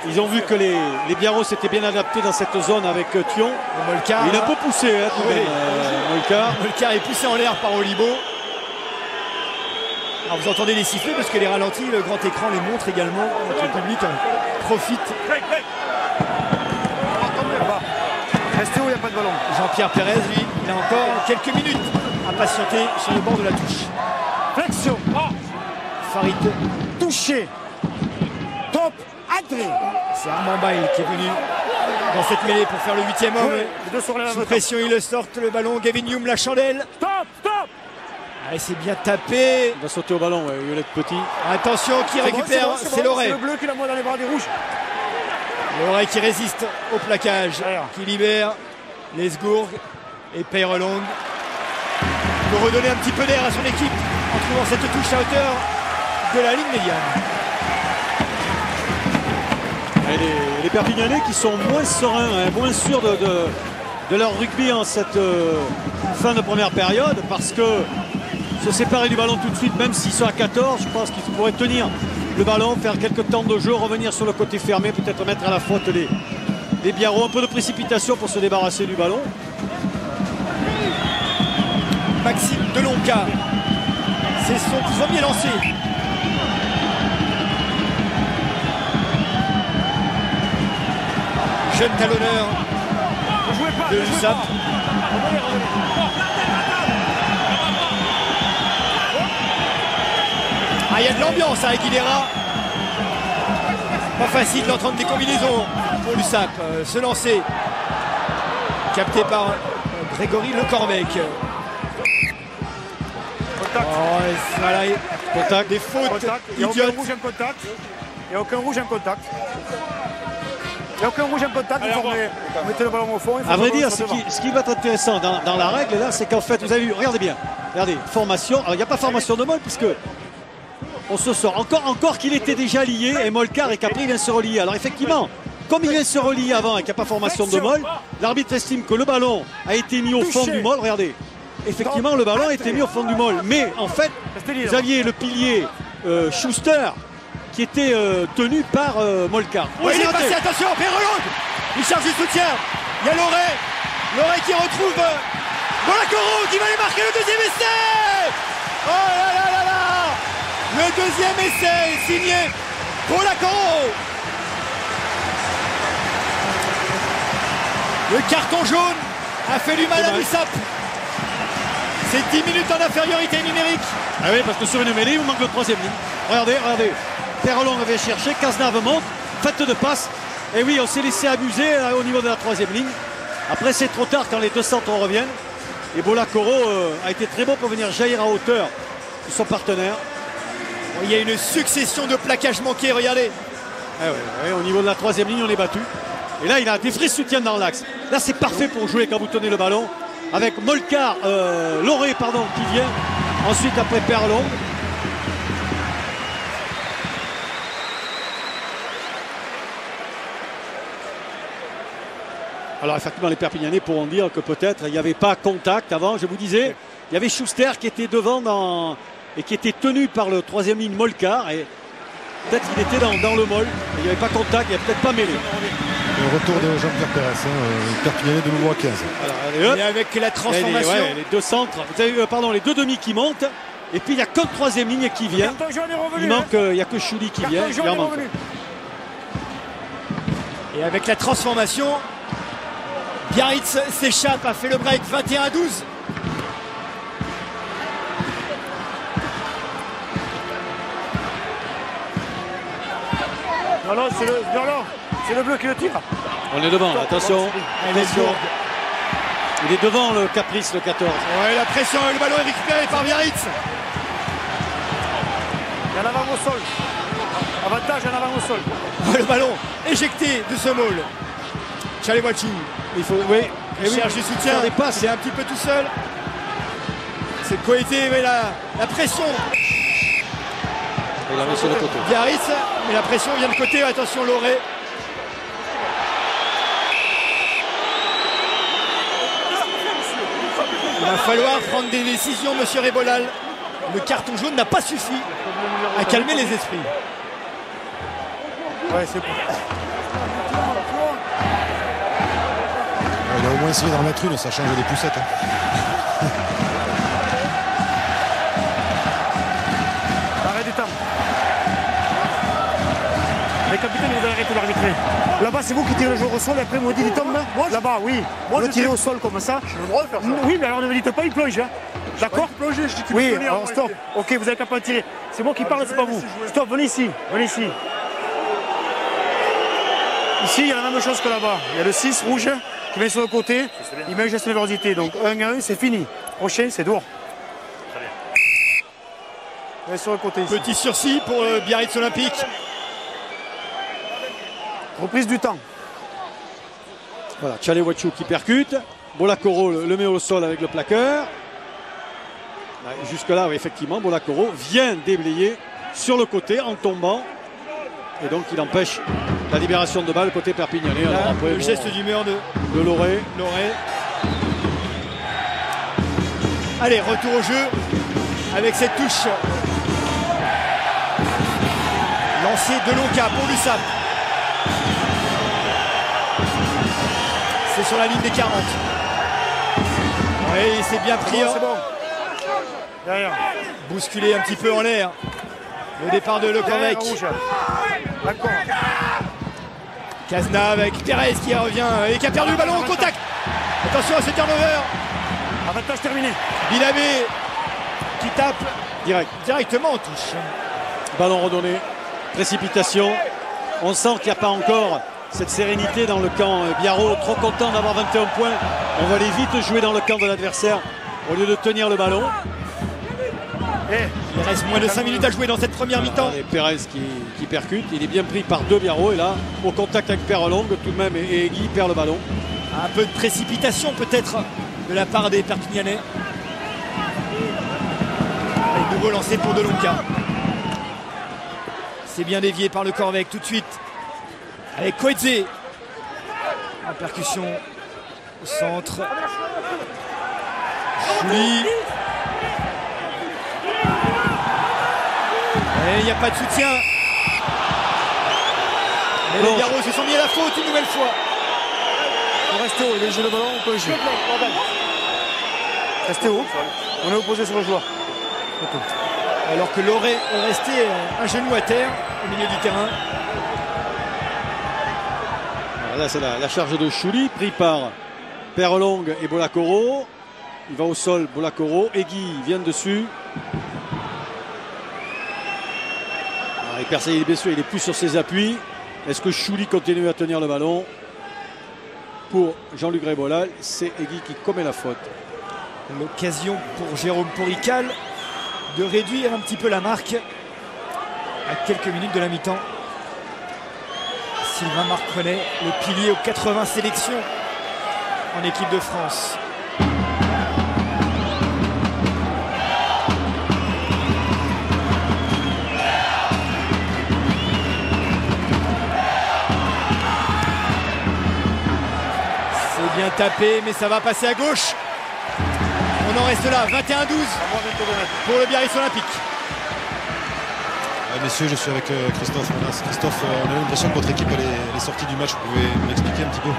Ils ont vu que les Biarros s'étaient bien adaptés dans cette zone avec Thion. Il a un peu poussé, hein, tout de même, Molcar. Molcar est poussé en l'air par Olibo. Alors vous entendez les sifflets parce que les ralentis, le grand écran les montre également. Notre public profite. Restez où il n'y a pas de ballon. Jean-Pierre Pérez, lui, il a encore quelques minutes à patienter sur le bord de la touche. Flexion. Farid Touché. Top. Adré. C'est Armand Bail qui est venu dans cette mêlée pour faire le 8e homme. Les deux sur les Sous pression, il le sort le ballon. Gavin Hume, la chandelle. Stop. Allez, c'est bien tapé. Il va sauter au ballon, Violette Petit. Attention, qui récupère, c'est Loret. C'est le bleu qui l'a mis dans les bras des rouges. Loret qui résiste au plaquage, qui libère Lesgourg et Peyrelong. Pour redonner un petit peu d'air à son équipe en trouvant cette touche à hauteur de la ligne médiane. Et les Perpignanais qui sont moins sereins, hein, moins sûrs de leur rugby en cette fin de première période, parce que se séparer du ballon tout de suite, même s'ils sont à 14, je pense qu'ils pourraient tenir le ballon, faire quelques temps de jeu, revenir sur le côté fermé, peut-être mettre à la faute les Biarros. Un peu de précipitation pour se débarrasser du ballon. Maxime Delonca, c'est son premier lancé. Jeune talonneur de l'USAP. Ah, il y a de l'ambiance à Aguilera. Pas facile d'entendre des combinaisons pour l'USAP. Se lancer. Capté par Grégory Lecormec. Voilà, Contact. des fautes Il n'y a aucun idiotes. rouge en contact. Il n'y a aucun rouge en contact. Il n'y a aucun rouge en contact. Vous mettez le ballon au fond. À vrai dire, ce qui va être intéressant dans la règle, là, c'est qu'en fait, vous avez vu, regardez bien, regardez, formation. Alors, il n'y a pas formation de molle, puisque on se sort. Encore qu'il était déjà lié, et Molcar et Capri vient se relier. Alors, effectivement, comme il vient se relier avant et qu'il n'y a pas formation de molle, l'arbitre estime que le ballon a été mis au fond du molle. Regardez. Effectivement, le ballon a été mis au fond du molle. Mais en fait, vous aviez le pilier Schuster qui était tenu par Molcar. Oui, il est passé, attention, Peyrelong. Il cherche du soutien. Il y a Loret qui retrouve Bolacoro qui va aller marquer le deuxième essai. Oh là là là là. Le deuxième essai est signé Bolacoro. Le carton jaune a fait du mal à l'USAP. C'est 10 minutes en infériorité numérique. Ah oui, parce que sur une mêlée, il vous manque le troisième ligne. Regardez. Perrelon avait cherché, Cazenave monte, fête de passe. Et oui, on s'est laissé abuser au niveau de la troisième ligne. Après, c'est trop tard quand les deux centres reviennent. Et Bola-Coro a été très bon pour venir jaillir à hauteur de son partenaire. Il y a une succession de plaquages manqués, regardez. Au niveau de la troisième ligne, on est battu. Et là, il a des vrais soutiens dans l'axe. Là, c'est parfait pour jouer quand vous tenez le ballon. Avec Molcar, Loré, qui vient. Ensuite, après Perlon. Alors, effectivement, les Perpignanais pourront dire que peut-être il n'y avait pas contact avant. Je vous disais, il y avait Schuster qui était devant et qui était tenu par le troisième ligne Molcar. Et peut-être qu'il était dans le molle. Il n'y avait pas contact, il n'y a peut-être pas mêlé. Le retour de Jean-Pierre Pérez, Perpignanais de nouveau à 15. Et avec la transformation. Les deux centres, vous avez vu, les deux demi qui montent. Et puis il n'y a qu'une troisième ligne qui vient. Il manque, il n'y a que Chouli qui vient. Il en manque. Et avec la transformation, Biarritz s'échappe, a fait le break 21-12. Non, c'est le bleu qui le tire. On est devant, attention. Il est devant le Caprice, le 14. Ouais, la pression, le ballon est récupéré par Biarritz. Il y en avant au sol. Avantage en avant au sol. Le ballon éjecté de ce môle. Chalewachu. Il faut, il cherche du soutien. C'est un petit peu tout seul. C'est Coété, mais la pression. Il a mis sur le côté. Biarritz, mais la pression vient de côté. Attention, Loré. Il va falloir prendre des décisions, monsieur Rébolal. Le carton jaune n'a pas suffi à calmer les esprits. Ouais, c'est bon. Il a au moins essayé d'en mettre une, ça change des poussettes. Arrête du temps. Mais capitaine, vous allez arrêter d'arbitrer. Là-bas, c'est vous qui tirez le joueur au sol et après vous dites il tombe. Là-bas, oui. Moi, je tire au sol comme ça. J'ai le droit de faire ça. Oui, mais alors ne me dites pas il plonge. Hein. D'accord? Je dis qu'il oui, alors stop. Ok, vous avez qu'à pas tirer. C'est moi qui parle, c'est pas vous. Stop, venez ici. Venez ici. Ici, il y a la même chose que là-bas. Il y a le 6 rouge qui vient sur le côté. Il met un geste de nervosité. Donc 1 à 1, c'est fini. Prochain, c'est dehors. Il est sur le côté ici. Petit sursis pour Biarritz Olympique. Reprise du temps. Voilà, Chalewachu qui percute. Bola-Coro le met au sol avec le plaqueur. Jusque-là, oui, effectivement, Bola-Coro vient déblayer sur le côté en tombant. Et donc il empêche la libération de balle côté Perpignanais. Alors après, le geste d'humeur de Loré. Allez, retour au jeu avec cette touche. Lancé de Lonca pour l'USAP. C'est sur la ligne des 40. Oui, c'est bien pris. C'est bon. Derrière. Bousculé un petit peu en l'air. Le départ de Lecorvec. D'accord. Cazenave avec Pérez qui revient et qui a perdu le ballon au contact. Attention à ce turnover. Avantage terminé. Bilabé qui tape directement en touche. Ballon redonné. Précipitation. On sent qu'il n'y a pas encore cette sérénité dans le camp Biarro. Trop content d'avoir 21 points. On va aller vite jouer dans le camp de l'adversaire au lieu de tenir le ballon. Il reste moins de 5 minutes à jouer dans cette première mi-temps. Et Pérez qui percute. Il est bien pris par deux Biarro. Et là, au contact avec Perlong, tout de même, et Guy perd le ballon. Un peu de précipitation peut-être de la part des Perpignanais. Et nouveau lancé pour Delonca. C'est bien dévié par le Corvec tout de suite. Avec Coetzee. La percussion au centre. Chouli. Et il n'y a pas de soutien. Et les Biarros se sont mis à la faute une nouvelle fois. On reste haut, il est le ballon, on peut jouer. Restez haut. On est opposé sur le joueur. Alors que Loré est resté un genou à terre au milieu du terrain. Alors là, c'est la charge de Chouli, pris par Perlong et Bola-Coro. Il va au sol, Bolakoro. Egui vient dessus. Alors, il perd ses blessures, il est plus sur ses appuis. Est-ce que Chouli continue à tenir le ballon? Pour Jean-Luc Rébolal, c'est Egui qui commet la faute. L'occasion pour Jérôme Porical de réduire un petit peu la marque à quelques minutes de la mi-temps. Sylvain Marconnet, le pilier aux 80 sélections en équipe de France. C'est bien tapé, mais ça va passer à gauche. On en reste là, 21-12 pour le Biarritz Olympique. Messieurs, je suis avec Christophe. Christophe, on a l'impression que votre équipe elle est sortie du match. Vous pouvez m'expliquer un petit peu?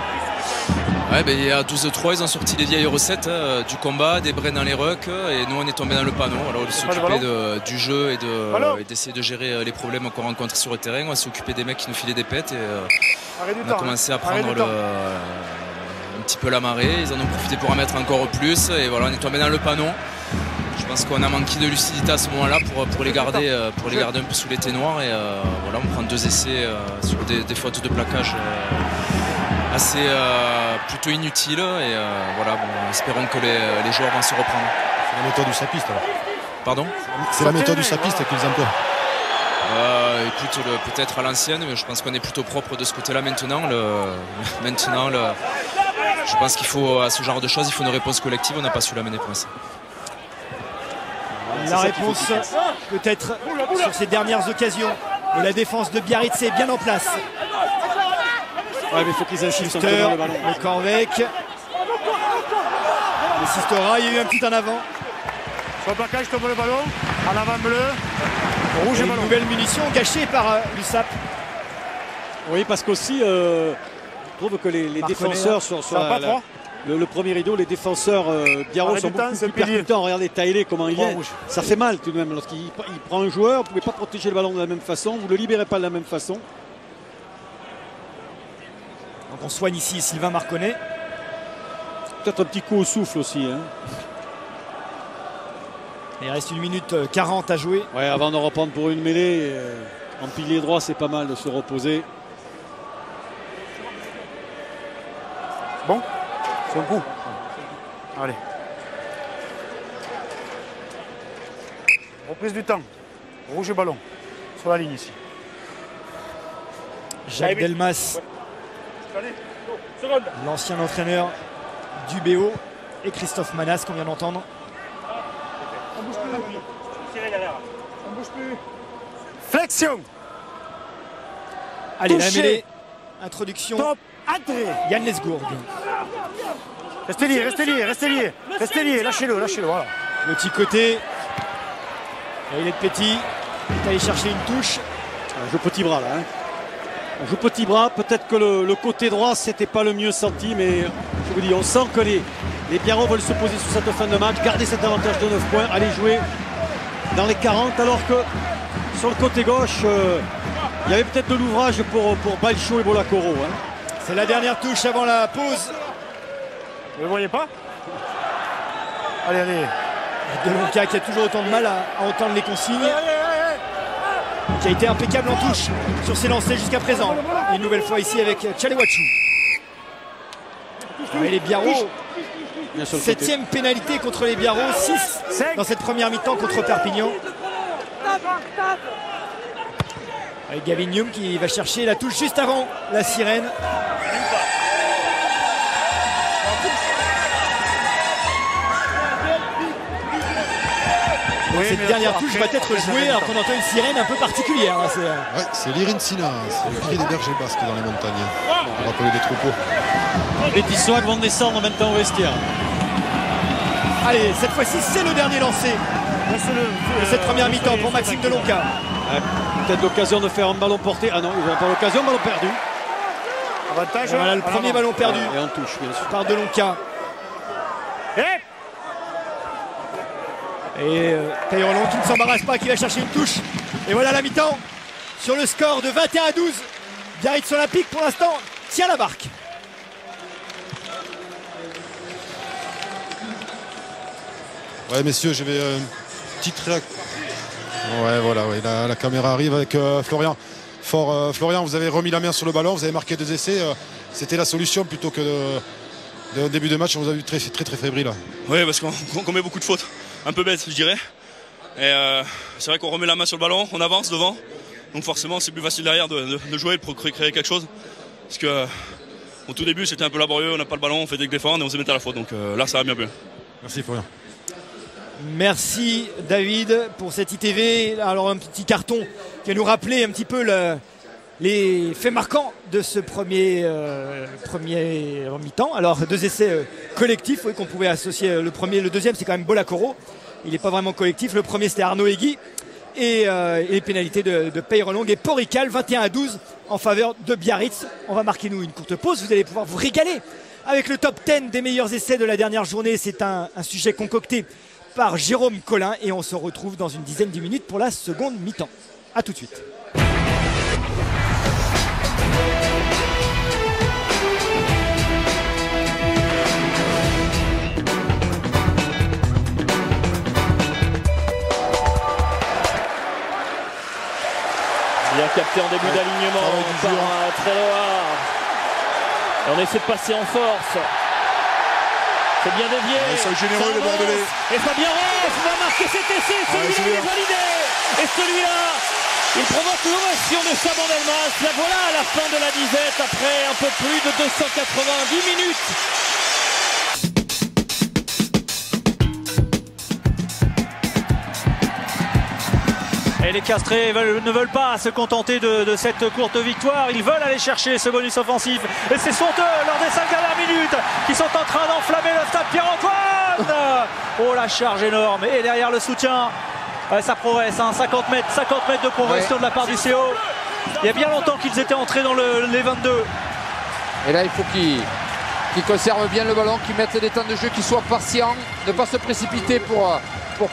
Ouais, ben, il y a 12-3, ils ont sorti les vieilles recettes du combat, des brins dans les rucks, et nous on est tombé dans le panneau. Alors on s'est occupé du jeu et d'essayer de gérer les problèmes qu'on rencontre sur le terrain. On s'est occupé des mecs qui nous filaient des pètes et on a commencé à prendre un petit peu la marée. Ils en ont profité pour en mettre encore plus et voilà, on est tombé dans le panneau. Je pense qu'on a manqué de lucidité à ce moment-là pour les garder un peu sous les ténoirs et voilà, on prend 2 essais sur des fautes de plaquage assez plutôt inutiles et voilà, bon, espérons que les joueurs vont se reprendre. C'est la méthode du sapiste alors. Pardon? C'est la méthode du sapiste qu'ils emploient. Écoute, peut-être à l'ancienne, mais je pense qu'on est plutôt propre de ce côté-là maintenant. Je pense qu'il faut, à ce genre de choses, il faut une réponse collective. On n'a pas su la mener pour l'instant. La réponse peut-être sur ces dernières occasions. Et la défense de Biarritz est bien en place. Ouais, mais il faut qu'ils insistent Sister, le ballon. le Corvec. Le Sistera, il y a eu un petit en avant. Sur le plaquage, tombe le ballon. En avant bleu. Rouge et Une ballon. nouvelle munition gâchée par l'USAP. Oui, parce qu'aussi, je trouve que les défenseurs sur le premier rideau, les défenseurs Biarro sont beaucoup plus percutants. Regardez Taïlé comment il vient. Ça fait mal tout de même. Lorsqu'il prend un joueur, vous ne pouvez pas protéger le ballon de la même façon. Vous ne le libérez pas de la même façon. Donc on soigne ici Sylvain Marconnet. Peut-être un petit coup au souffle aussi. Hein. Il reste 1 minute 40 à jouer. Ouais, avant de reprendre pour une mêlée, en pilier droit, c'est pas mal de se reposer. Bon, c'est un coup. Allez. Reprise du temps. Rouge et ballon. Sur la ligne ici. Jacques Delmas, l'ancien entraîneur du BO, et Christophe Manas qu'on vient d'entendre. On bouge plus. Flexion. Allez, touché. la mêlée. Introduction. Top. Entrée. Yann Lesgourg. Restez liés, lâchez-le, voilà. Petit côté. Et il est de petit. Il est allé chercher une touche. On joue petit bras là. Hein. On joue petit bras. Peut-être que le côté droit, c'était pas le mieux senti, mais je vous dis, on sent que les Biarros veulent se poser sur cette fin de match, garder cet avantage de 9 points, aller jouer dans les 40, alors que sur le côté gauche, il y avait peut-être de l'ouvrage pour Balcho et Bolakoro. Hein. C'est la dernière touche avant la pause. Vous ne le voyez pas? Allez. Delonca qui a toujours autant de mal à entendre les consignes. Qui a été impeccable en touche sur ses lancers jusqu'à présent. Et une nouvelle fois ici avec Tchalewachu. Et les Biarros, 7e pénalité contre les Biarros, 6 dans cette première mi-temps contre Perpignan. Avec Gavin Hume qui va chercher la touche juste avant la sirène. Oui, cette dernière touche va être jouée alors qu'on entend une sirène un peu particulière. Hein, c'est l'Irinsina, c'est le cri des bergers basques dans les montagnes. Pour rappeler des troupeaux. Les Tissois vont descendre maintenant au vestiaire. Allez, cette fois-ci, c'est le dernier lancé de cette première mi-temps pour Maxime Delonca. Peut-être l'occasion de faire un ballon porté. Ah non, il n'a pas l'occasion, ballon perdu. Avantage. Voilà le premier ballon perdu. Et en touche, bien sûr. Par Delonca. Et Taïrolon qui ne s'embarrasse pas, qui va chercher une touche. Et voilà la mi-temps sur le score de 21-12. Biarritz Olympique pour l'instant tient la barque. Ouais, messieurs, j'avais une petite réaction. Ouais, voilà, ouais, la caméra arrive avec Florian. Florian, vous avez remis la main sur le ballon, vous avez marqué 2 essais. C'était la solution plutôt que de début de match, on vous a vu très fébrile. Oui, parce qu'on met beaucoup de fautes. Un peu bête, je dirais. Et c'est vrai qu'on remet la main sur le ballon, on avance devant. Donc forcément, c'est plus facile derrière de jouer, de créer quelque chose. Parce que au tout début, c'était un peu laborieux, on n'a pas le ballon, on fait des défendre et on se met à la faute. Donc là, ça va bien. Merci Florian. Merci David pour cette ITV. Alors un petit carton qui va nous rappeler un petit peu les faits marquants de ce premier mi-temps. Alors 2 essais collectifs, oui, qu'on pouvait associer. Le premier, le deuxième, c'est quand même Bolakoro. Il n'est pas vraiment collectif. Le premier, c'était Arnaud Egui. Et les pénalités de Peyrelong et Porical, 21-12 en faveur de Biarritz. On va marquer nous une courte pause. Vous allez pouvoir vous régaler avec le top 10 des meilleurs essais de la dernière journée. C'est un sujet concocté par Jérôme Collin et on se retrouve dans une dizaine de minutes pour la seconde mi-temps. A tout de suite. Bien capté en début d'alignement par Treloar. Et on essaie de passer en force. C'est bien dévié. C'est généreux les Bordelais. Et Fabien Ross va marquer cet essai. Celui-là il est validé. Et celui-là, il provoque l'ovation de Saban Delmas. La voilà à la fin de la disette après un peu plus de 290 minutes. Et les Castrés ne veulent pas se contenter de cette courte victoire. Ils veulent aller chercher ce bonus offensif. Et c'est son lors des 5 dernières minutes qui sont en train d'enflammer le stade Pierre-Antoine. Oh, la charge énorme. Et derrière le soutien, ça progresse. 50 mètres de progression de la part du CO. Il y a bien longtemps qu'ils étaient entrés dans les 22. Et là, il faut qu'ils conservent bien le ballon, qu'ils mettent des temps de jeu, qu'ils soient patients, ne pas se précipiter pour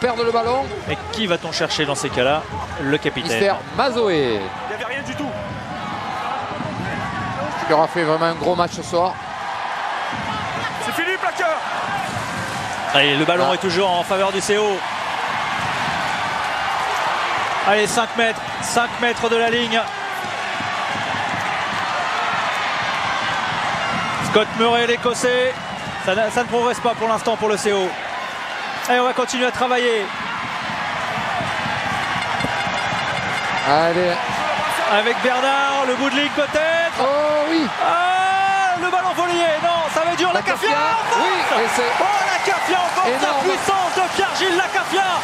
perdre le ballon. Et qui va-t-on chercher dans ces cas-là? Le capitaine. Mister Mazoé. Il n'y avait rien du tout. Qui aura fait vraiment un gros match ce soir. C'est fini, plaqueur. Allez, le ballon est toujours en faveur du CO. Allez, 5 mètres de la ligne. Scott Murray, l'Écossais. Ça ne progresse pas pour l'instant pour le CO. Allez, on va continuer à travailler. Allez. Avec Bernard, le bout de ligne peut-être. Oh oui. Ah, le ballon volé. Non, ça va dur. Lacafia. Oui, oh, Lacafia encore la puissance de Pierre-Gilles Lacafia.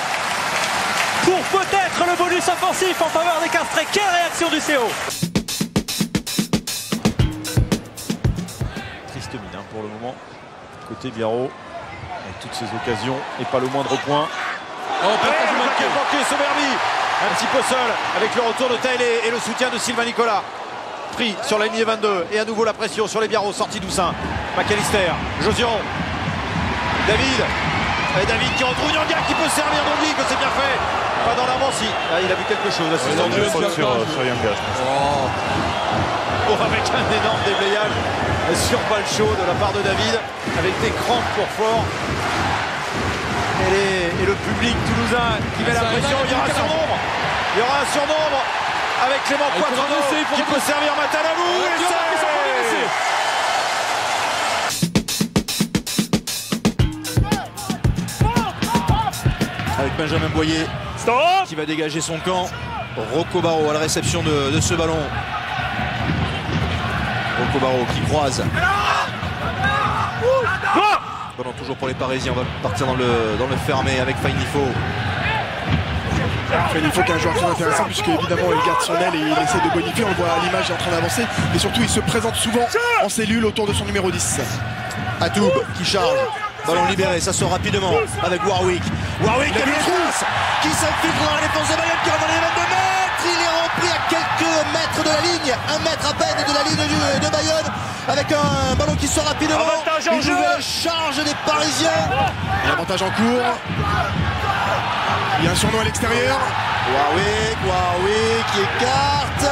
Pour peut-être le bonus offensif en faveur des Castrés. Quelle réaction du CO. Triste mine pour le moment. Côté Biarro. Avec toutes ces occasions et pas le moindre point. Oh, manqué Soberbi. Un petit peu seul avec le retour de Taylé et le soutien de Sylvain Nicolas. Pris sur la ligne 22 et à nouveau la pression sur les Biarros. Sortie d'Oussin. McAllister, Josion, David. Et David qui retrouve Nyanga qui peut servir d'Ondy, que c'est bien fait. Pas dans l'avant, si. Ah, il a vu quelque chose. Là, sur Nyanga. Oh, avec un énorme déblayage sur balle chaud de la part de David, avec des crampes pour Fort. Et le public toulousain qui met la pression. Il y aura un surnombre. Il y aura un surnombre avec Clément Poitrenaud qui peut servir Matanabou. Avec Benjamin Boyer qui va dégager son camp. Rocco Barraud à la réception de ce ballon. Rocco Barraud qui croise. Ballon toujours pour les Parisiens. On va partir dans le fermé avec Fainifo. Fainifo qui est un joueur très intéressant puisque évidemment il garde son aile et il essaie de bonifier. On le voit à l'image, il est en train d'avancer. Et surtout il se présente souvent en cellule autour de son numéro 10. Atoub qui charge. Ballon libéré, ça sort rapidement avec Warwick. Warwick qui a une trousse qui s'infiltre dans la défense de Bayonne qui rentre dans les 22 mètres. Il est repris à quelques mètres de la ligne, 1 mètre à peine de la ligne de Bayonne, avec un ballon qui sort rapidement. Une nouvelle charge des Parisiens. L'avantage en cours. Il y a un surnom à l'extérieur. Warwick qui écarte.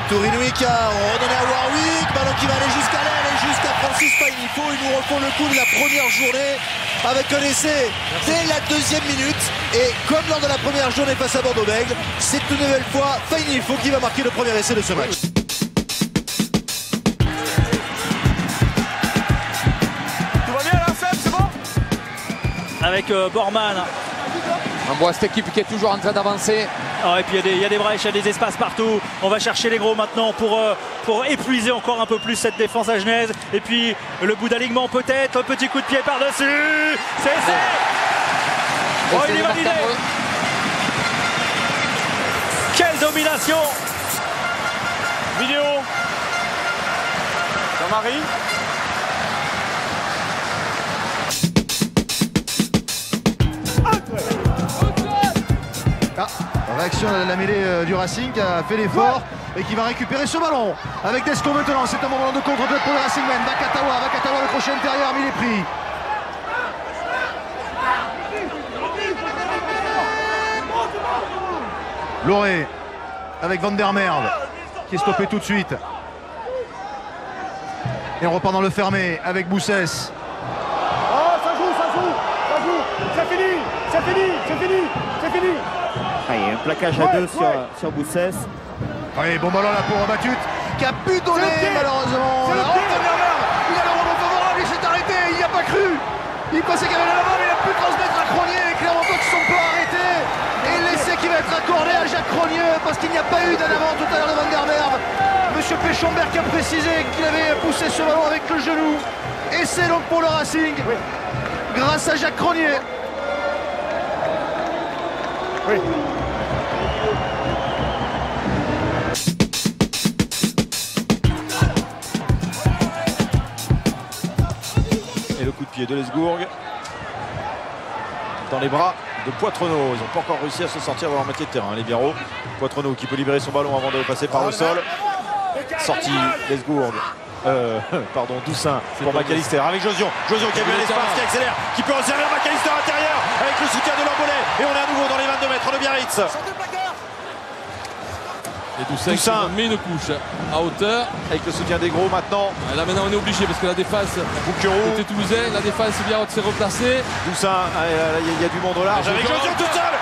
Tourinoui qui a redonné à Warwick. Ballon qui va aller jusqu'à l'aile et jusqu'à Francis Paini. ils nous refont le coup de la première journée avec un essai dès la 2e minute. Et comme lors de la première journée face à Bordeaux-Bègles, c'est une nouvelle fois Faini Ilfo qui va marquer le premier essai de ce match. Tout va bien là, Seb, c'est bon? Avec Borman. On voit cette équipe qui est toujours en train d'avancer. Oh, et puis il y a des brèches, il y a des espaces partout. On va chercher les gros maintenant pour épuiser encore un peu plus cette défense à Genèse. Et puis le bout d'alignement peut-être, un petit coup de pied par-dessus. C'est oh, il est validé. Quelle domination. Vidéo. Jean-Marie. Réaction de la mêlée du Racing qui a fait l'effort et qui va récupérer ce ballon avec Desco maintenant. C'est un moment de contre-tête pour le Racing Men. Vakatawa, le crochet intérieur, mais il est pris. Loré avec Van der Merwe qui est stoppé tout de suite. Et on repart dans le fermé avec Boussès. Oh, ça joue, c'est fini. Ah, il y a un plaquage à deux sur Boussès. Oui, bon ballon là pour Batut qui a pu donner malheureusement. Van der Merwe, il a le rebond favorable, il s'est arrêté, il n'y a pas cru. Il pensait qu'il y avait la main, mais il a pu transmettre à Cronier. Et clairement pas qu'ils sont pas arrêtés. Et l'essai qui va être accordé à Jacques Cronier parce qu'il n'y a pas eu d'en avant tout à l'heure de Van der Merwe. Monsieur Péchambert qui a précisé qu'il avait poussé ce ballon avec le genou. Et c'est donc pour le Racing, grâce à Jacques Cronier. Oui. Et le coup de pied de Lesgourg dans les bras de Poitrenaud. Ils n'ont pas encore réussi à se sortir dans leur moitié de terrain. Les Biarros. Poitrenaud qui peut libérer son ballon avant de passer par le sol. Sortie Lesgourg. Pardon, Doussin pour McAllister avec Josion qui a vu l'espace, qui accélère, qui peut resservir McAllister à l'intérieur avec le soutien de l'Embollet. Et on est à nouveau dans les 22 mètres de Biarritz. Et Doussin met une couche à hauteur. Avec le soutien des gros maintenant. Et là maintenant on est obligé parce que la défense côté toulousain, la défense Biarritz s'est replacée. Doussin, il y a du monde au large avec Josion tout seul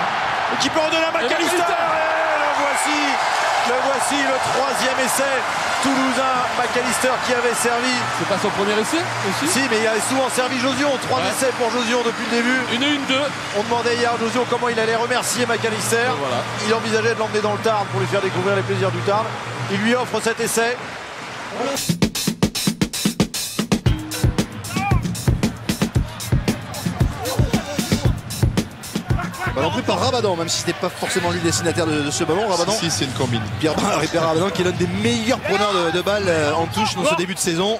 qui peut redonner à McAllister. Le voici le 3e essai toulousain. McAllister qui avait servi. C'est pas son premier essai aussi? Si, mais il a souvent servi Josion. 3 essais pour Josion depuis le début. Une 2. On demandait hier à Josion comment il allait remercier McAllister. Voilà. Il envisageait de l'emmener dans le Tarn pour lui faire découvrir les plaisirs du Tarn. Il lui offre cet essai. Ballon pris par Rabadan, même si c'était pas forcément lui le destinataire de ce ballon. Rabadan. Si, c'est une combine. Pierre Rabadan qui est l'un des meilleurs preneurs de balles en touche dans ce début de saison.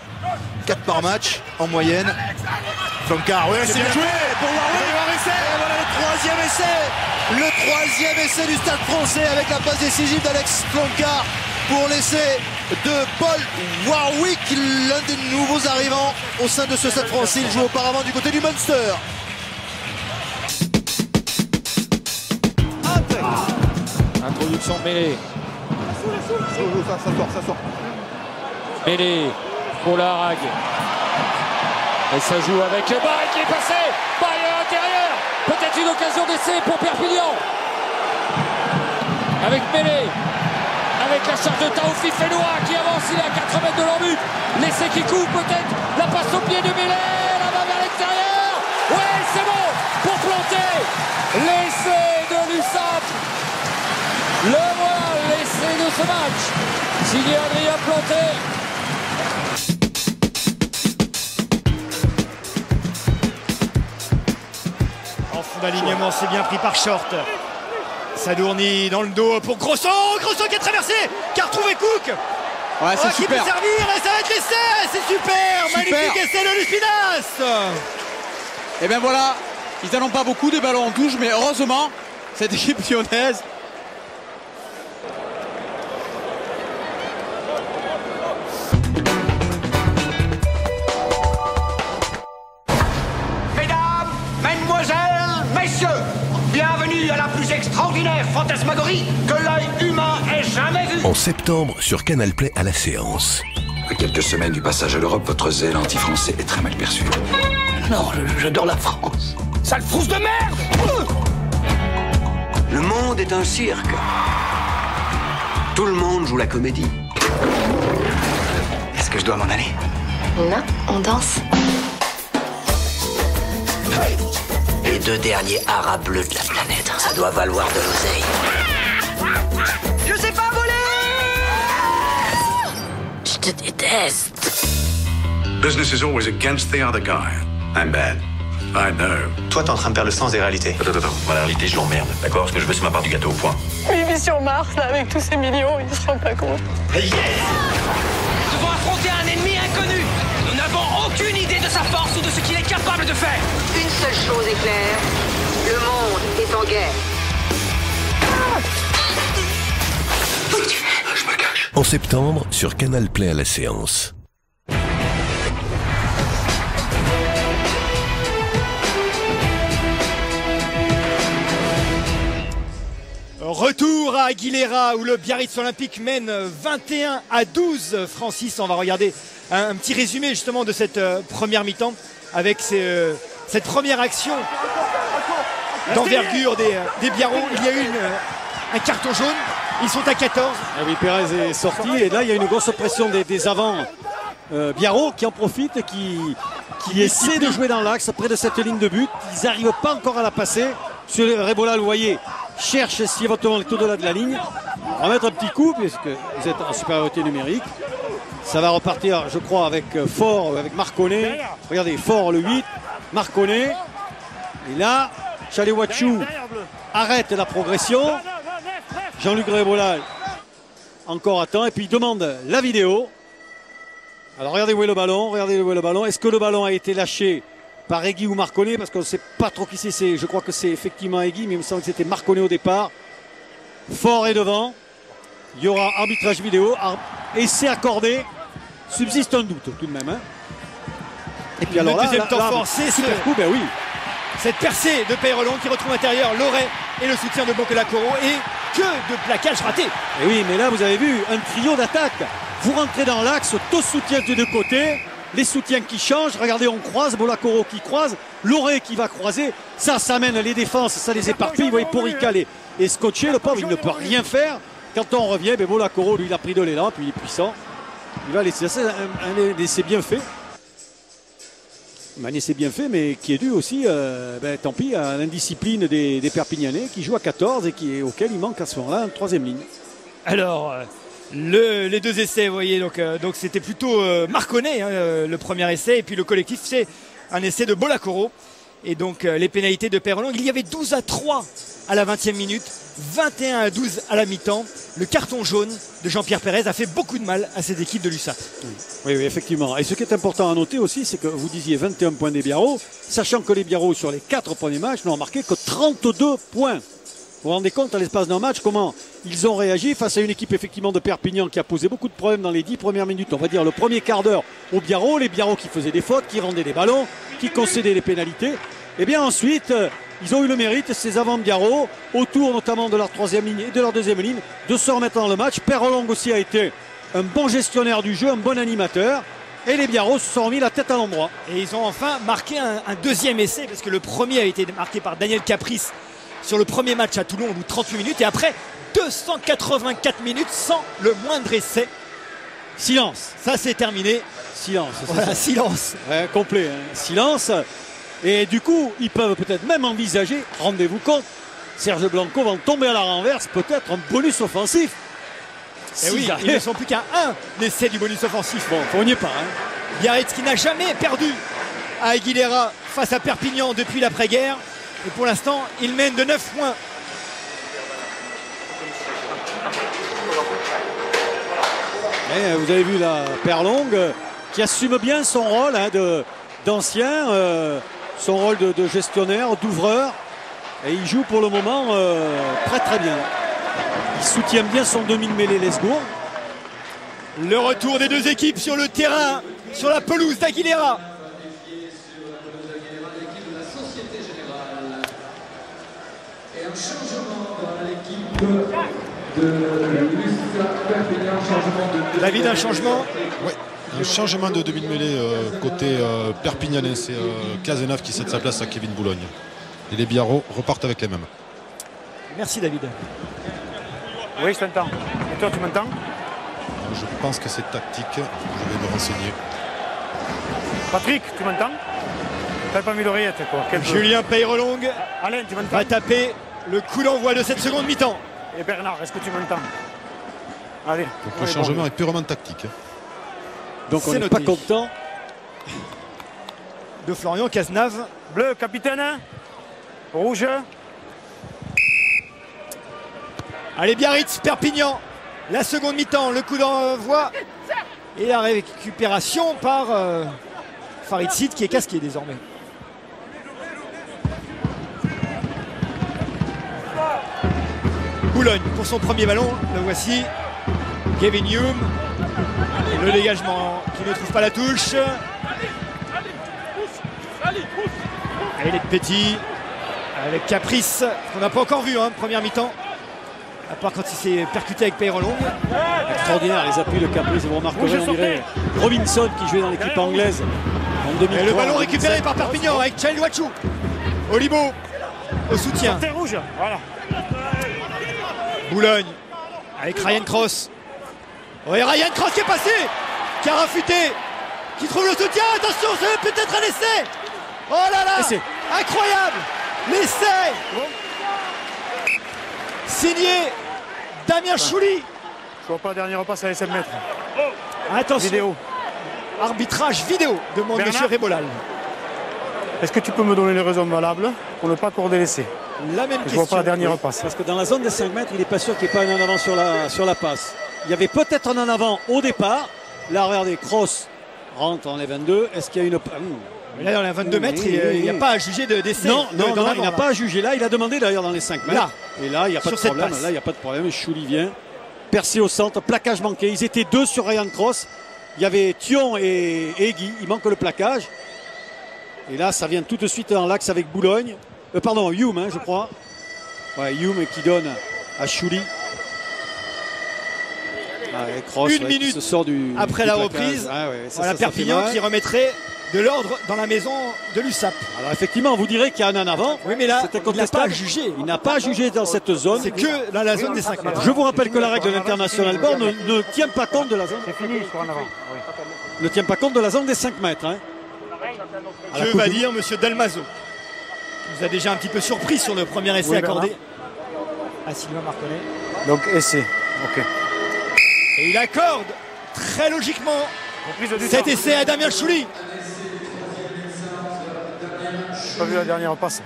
4 par match en moyenne. Flancard, ouais, c'est bien joué pour Warwick. Et voilà le 3e essai du Stade Français avec la passe décisive d'Alex Flancard pour l'essai de Paul Warwick, l'un des nouveaux arrivants au sein de ce Stade Français. Il joue auparavant du côté du Munster. Introduction de Mêlée. Ça sort. Mêlée pour la Harag. Et ça joue avec Barré qui est passé. Barré à l'intérieur. Peut-être une occasion d'essai pour Perpignan. Avec Mêlée. Avec la charge de Taoufik Fenoua qui avance. Il est à 4 mètres de leur but. L'essai qui coupe peut-être. La passe au pied de Mêlée. Là-bas vers l'extérieur. Ouais, c'est bon pour planter. L'essai de l'USAP. Le voilà, l'essai de ce match. Signé Adrien Planté. En fond d'alignement, c'est bien pris par Short. Sadourny dans le dos pour Grosso. Grosso qui est traversé, qui a retrouvé Cook. Ouais, c'est qui super. peut servir, et ça va être l'essai. C'est super. Magnifique essai de Luspinas. Et bien voilà, ils n'en ont pas beaucoup des ballons en touche, mais heureusement, cette équipe lyonnaise. Bienvenue à la plus extraordinaire fantasmagorie que l'œil humain ait jamais vue. En septembre, sur Canal Play à la séance. À quelques semaines du passage à l'Europe, votre zèle anti-français est très mal perçu. Non, j'adore la France. Sale frousse de merde! Le monde est un cirque. Tout le monde joue la comédie. Est-ce que je dois m'en aller? Non, on danse. Les 2 derniers haras bleus de la planète, ça doit valoir de l'oseille. Je sais pas voler! Je te déteste. Business is always against the other guy. I'm bad. I know. Toi, t'es en train de perdre le sens des réalités. Attends. Moi, la réalité, je l'emmerde. D'accord? Ce que je veux, c'est ma part du gâteau, au point. Mais il vit sur Mars, là, avec tous ces millions, il se rend pas compte. Yes! Nous devons affronter un ennemi inconnu. Nous n'avons aucune idée de sa force ou de ce qu'il est capable de faire. Une seule chose est claire, le monde est en guerre. Je me cache. En septembre, sur Canal Play à la séance. Retour à Aguilera où le Biarritz Olympique mène 21-12. Francis, on va regarder un petit résumé justement de cette première mi-temps avec cette première action d'envergure des Biarros. Il y a eu un carton jaune, ils sont à 14. Ah oui, Pérez est sorti et là il y a une grosse pression des avants Biarros qui en profitent et qui essaient de jouer dans l'axe près de cette ligne de but. Ils n'arrivent pas encore à la passer. Sur Rebola, vous voyez, cherche si éventuellement est au-delà de la ligne. On va mettre un petit coup puisque vous êtes en supériorité numérique. Ça va repartir, je crois, avec Fort, avec Marconnet. Regardez, Fort le 8, Marconnet. Et là, Chalewachou arrête la progression. Jean-Luc Rebola encore attend et puis il demande la vidéo. Alors regardez où est le ballon, Est-ce que le ballon a été lâché par Egui ou Marconnet? Parce qu'on ne sait pas trop qui c'est. Je crois que c'est effectivement Egui, mais il me semble que c'était Marconnet au départ. Fort est devant. Il y aura arbitrage vidéo. Essai accordé. Subsiste un doute tout de même. Hein. Et puis alors le deuxième temps forcé, super coup, ben oui. Cette percée de Peyrelon qui retrouve à l'intérieur Loret et le soutien de Bokelakoro et que de plaquage raté. Et oui, mais là vous avez vu un trio d'attaque. Vous rentrez dans l'axe, tous soutiens des deux côtés, les soutiens qui changent. Regardez, on croise, Bokelakoro qui croise, Loret qui va croiser. Ça amène les défenses, ça les éparpille. Vous voyez, Porical et scotché, le pauvre, il ne peut rien faire. Quand on revient, ben Bokelakoro, lui, il a pris de l'élan, puis il est puissant. Il va laisser un essai bien fait. Un essai bien fait, mais qui est dû aussi, tant pis, à l'indiscipline des Perpignanais qui jouent à 14 et auquel il manque à ce moment-là une troisième ligne. Alors, les deux essais, vous voyez, donc c'était plutôt Marconnet, hein, le premier essai, et puis le collectif, c'est un essai de Bokelakoro. Et donc, les pénalités de Peyrelon, il y avait 12-3 à la 20e minute, 21-12 à la mi-temps. Le carton jaune de Jean-Pierre Pérez a fait beaucoup de mal à ces équipes de l'USAP. Oui, effectivement. Et ce qui est important à noter aussi, c'est que vous disiez 21 points des Biarros, sachant que les Biarros, sur les 4 premiers matchs, n'ont marqué que 32 points. Vous vous rendez compte, à l'espace d'un match, comment ils ont réagi face à une équipe effectivement de Perpignan qui a posé beaucoup de problèmes dans les 10 premières minutes. On va dire le premier quart d'heure aux Biarros, les Biarros qui faisaient des fautes, qui rendaient des ballons, qui concédaient les pénalités. Et bien ensuite, ils ont eu le mérite, ces avants Biarros, autour notamment de leur troisième ligne et de leur deuxième ligne, de se remettre dans le match. Peyrelon aussi a été un bon gestionnaire du jeu, un bon animateur. Et les Biarros se sont remis la tête à l'endroit. Et ils ont enfin marqué un deuxième essai, parce que le premier a été marqué par Daniel Caprice sur le premier match à Toulon au bout de 38 minutes. Et après 284 minutes sans le moindre essai. Silence. Ça, c'est terminé. Silence. Voilà, silence. Ouais, complet. Hein. Silence. Et du coup, ils peuvent peut-être même envisager, rendez-vous compte, Serge Blanco va tomber à la renverse, peut-être un bonus offensif. Et oui, ils ne sont plus qu'à un essai du bonus offensif. Bon, on n'y est pas. Hein. Biarritz qui n'a jamais perdu à Aguilera face à Perpignan depuis l'après-guerre. Et pour l'instant, il mène de 9 points. Et vous avez vu la Peyrelon qui assume bien son rôle hein, d'ancien. Son rôle de gestionnaire, d'ouvreur, et il joue pour le moment très bien. Il soutient bien son demi de mêlée Lesgourd. Le retour des deux équipes sur le terrain, sur la pelouse d'Aguilera. Et un changement dans l'équipe de l'USAP Perpignan, changement de... David, un changement? Oui. Un changement de demi de mêlée côté perpignanais. C'est Cazenave qui cède sa place à Kevin Boulogne. Et les Biarros repartent avec les mêmes. Merci David. Oui, je t'entends. Et toi, tu m'entends? Je pense que c'est tactique. Je vais me renseigner. Patrick, tu m'entends? T'as pas mis l'oreillette, quoi. Julien Peyrelong Alain, tu m'entends? va taper le coup d'envoi de cette seconde mi-temps. Et Bernard, est-ce que tu m'entends? Allez. Donc le changement est purement tactique. Donc on n'est pas content de Florian Cazenave. Bleu, capitaine. Rouge. Allez, Biarritz, Perpignan. La seconde mi-temps, le coup d'envoi. Et la récupération par Farid Sid qui est casqué désormais. Boulogne pour son premier ballon. Le voici. Kevin Hume. Et le dégagement qui ne trouve pas la touche. Et les petits avec Caprice, qu'on n'a pas encore vu, hein, première mi-temps. À part quand il s'est percuté avec Peyrelong. Extraordinaire les appuis de Caprice. Vous remarquerez, on dirait Robinson qui jouait dans l'équipe anglaise en 2003. Et le ballon récupéré par Perpignan avec Chael Wachou. Olibo au soutien. Sortez rouge, voilà. Boulogne avec Ryan Cross. Oui, Ryan Cross qui est passé, qui a rafuté, qui trouve le soutien. Attention, c'est peut-être un essai. Oh là là, incroyable. L'essai signé Damien Chouli. Je vois pas le dernier repas, c'est à 7 mètres. Attention. Vidéo. Arbitrage vidéo, demande M. Rébolal. Est-ce que tu peux me donner les raisons valables pour ne pas accorder l'essai? La même question. Je vois pas la dernière repasse. Parce que dans la zone des 5 mètres, il n'est pas sûr qu'il n'y ait pas un en avant sur la passe. Il y avait peut-être un en avant au départ. Là, regardez, Cross rentre en les 22. Est-ce qu'il y a une... Mais là, dans les 22 mètres, il n'y a pas à juger d'essai. Non, il n'a pas à juger. Là, il a demandé d'ailleurs dans les 5 mètres. Là. Et là, il n'y a pas de problème. Là, il n'y a pas de problème. Chouli vient. Percé au centre, plaquage manqué. Ils étaient deux sur Ryan Cross. Il y avait Thion et Guy. Il manque le plaquage. Et là, ça vient tout de suite en l'axe avec Boulogne. Pardon, Hume, hein, je crois. Ouais, Hume qui donne à Chouli. Cross, une minute se sort après la reprise. Voilà Perpignan qui remettrait de l'ordre dans la maison de l'USAP. Alors effectivement, vous direz qu'il y a un en avant. Oui, mais là, il n'a pas jugé. Il n'a pas jugé dans cette zone. C'est que dans la zone des 5 mètres. Je vous rappelle que la règle de l'International Board ne tient pas compte de la zone. C'est fini, en avant. Oui. Ne tient pas compte de la zone des 5 mètres. Hein. Que va dire M. Dalmazo? Il nous a déjà un petit peu surpris sur le premier essai accordé à Sylvain Marconnet. Donc essai, ok. Et il accorde très logiquement cet essai à Damien Chouli. Pas vu la dernière passe.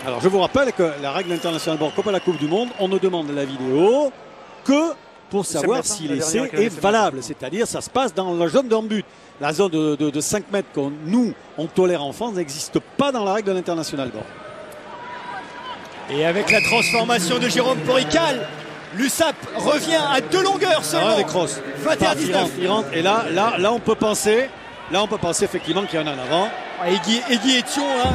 Alors je vous rappelle que la règle internationale Board comme à la Coupe du Monde, on ne demande la vidéo que pour savoir si l'essai est valable. C'est-à-dire ça se passe dans la zone d'un but. La zone de 5 mètres qu'on on tolère en France n'existe pas dans la règle de l'international Board. Et avec la transformation de Jérôme Porical, l'USAP revient à 2 longueurs seulement. Avec Cross. 21-19. Il rentre. Et là, on peut penser effectivement qu'il y en a un avant. Et Guy et Thion hein,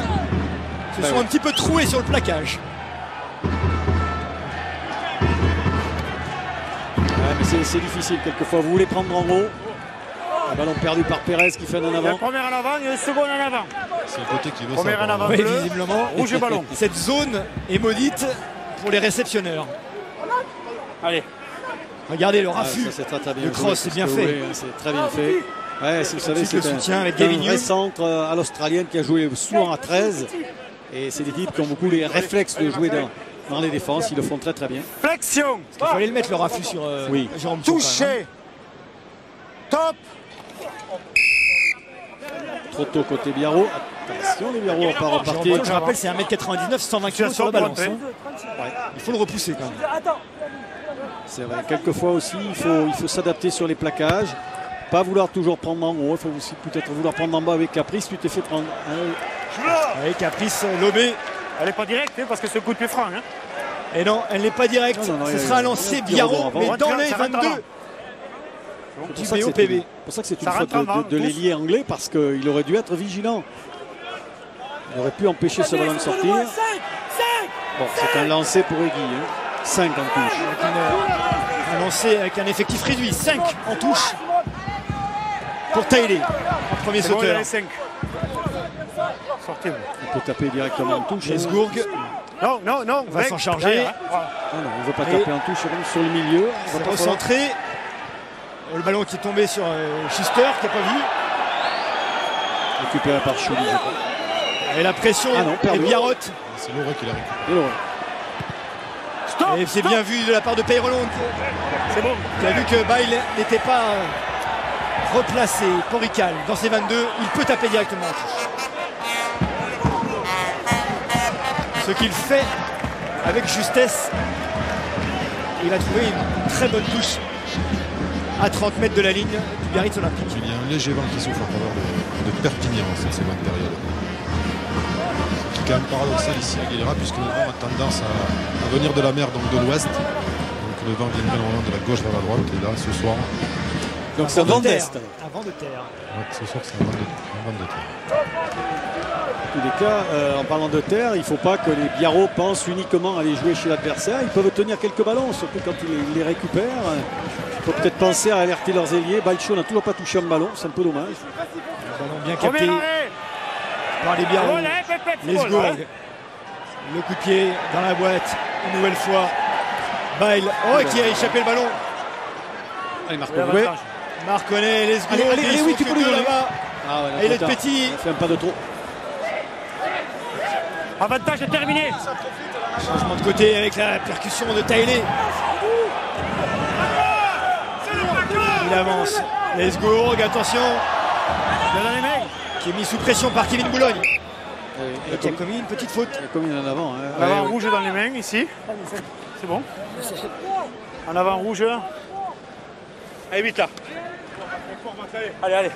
se sont un petit peu troués sur le plaquage. Ouais, mais c'est difficile quelquefois. Vous voulez prendre en haut. Un ballon perdu par Pérez qui fait un en avant. La première en avant et la seconde en avant. C'est le côté qui veut première ça. En avant, oui, bleu, visiblement. Rouge et ballon. Cette zone est maudite pour les réceptionneurs. Allez. Regardez le raffut. Très bien le cross, c'est bien fait. Oui, c'est très bien fait. Ouais, vous savez, c'est le soutien avec un vrai centre à l'australienne qui a joué souvent à 13. Et c'est des types qui ont beaucoup les réflexes de jouer dans les défenses. Ils le font très très bien. Flexion. Il fallait le mettre le raffut sur Jérôme Thion. Touché. Top. Trop tôt côté Biarro. Attention, les Biarro n'ont pas reparti. Je rappelle, c'est 1m99, 120 kg sur la balance. Il faut le repousser quand même. C'est vrai, quelquefois aussi, il faut s'adapter sur les plaquages. Pas vouloir toujours prendre en haut, il faut aussi peut-être vouloir prendre en bas avec Caprice. Tu t'es fait prendre. Avec Caprice lobé. Elle n'est pas directe hein, parce que c'est le coup de pied franc. Hein. Et non, elle n'est pas directe. Ce sera un lancer Biarro, mais dans les 22. C'est pour ça que c'est une faute de l'ailier anglais parce qu'il aurait dû être vigilant. Il aurait pu empêcher ce ballon de sortir. Bon, c'est un lancer pour Egui. Hein. 5 en touche. Un lancer avec un effectif réduit. 5 en touche. pour Taylor en premier sauteur. Sortez. On peut taper directement en touche. Lesgourg. Non, non, non. Va s'en charger. Ah non, on ne veut pas taper en touche sur le milieu. On va recentrer. Le ballon qui est tombé sur Schuster qui n'a pas vu. Récupéré par Chouli, je crois. Et la pression et Biarrot. C'est Loré qui l'a récupéré. Et c'est bien vu de la part de Peyrelon. C'est bon. Qui a vu que Bail n'était pas replacé. Porical dans ses 22, il peut taper directement en touche. Ce qu'il fait avec justesse. Il a trouvé une très bonne touche à 30 mètres de la ligne du Biarritz Olympique. Il y a un léger vent qui souffle en faveur de Perpignan en cette seconde période. Ce qui est quand même paradoxal ici à Guilherme, puisque le vent a tendance à venir de la mer, donc de l'ouest. Donc le vent vient vraiment de la gauche vers la droite, et là ce soir. Donc c'est un vent d'est. Un vent de terre. Ouais, ce soir c'est un vent de terre. En tous les cas, en parlant de terre, il ne faut pas que les Biarros pensent uniquement à aller jouer chez l'adversaire. Ils peuvent tenir quelques ballons, surtout quand ils les récupèrent. Il faut peut-être penser à alerter leurs ailiers. Balcho n'a toujours pas touché un ballon, c'est un peu dommage. Un ballon bien capté par les Biarros. Lesgourg. Le coup de pied dans la boîte, une nouvelle fois. Bail, qui a échappé le ballon. Allez, Marconnet. Marconnet, Lesgourg. Allez, oui, tu peux le là-bas. Et il est petit. Il fait un pas de trop. Avantage est terminé. Changement de côté avec la percussion de Taylor. Il avance. Lesgourg, attention. Qui est mis sous pression par Kevin Boulogne. Et qui a commis une petite faute. Il a commis en avant. En avant rouge dans les mains ici. C'est bon. En avant rouge. Allez, vite là. Allez, allez.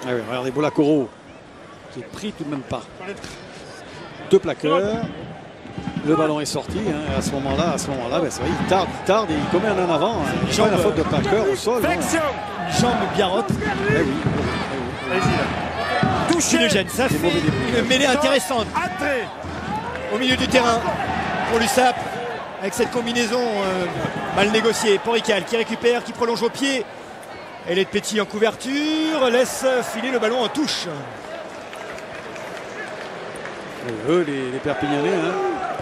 Ah oui, regardez, Bolacoro qui est pris tout de même par deux plaqueurs. Le ballon est sorti. Et à ce moment-là, ben, c'est vrai, il tarde et il commet un en avant. Il fait la faute de plaqueur au sol. Jambe Biarrot. Eh oui. Touche le gêne. Ça fait une mêlée intéressante. Au milieu du terrain pour l'USAP. Avec cette combinaison mal négociée. Porical qui récupère, qui prolonge au pied. Et les petits en couverture laisse filer le ballon en touche. Et eux, les Perpignanais,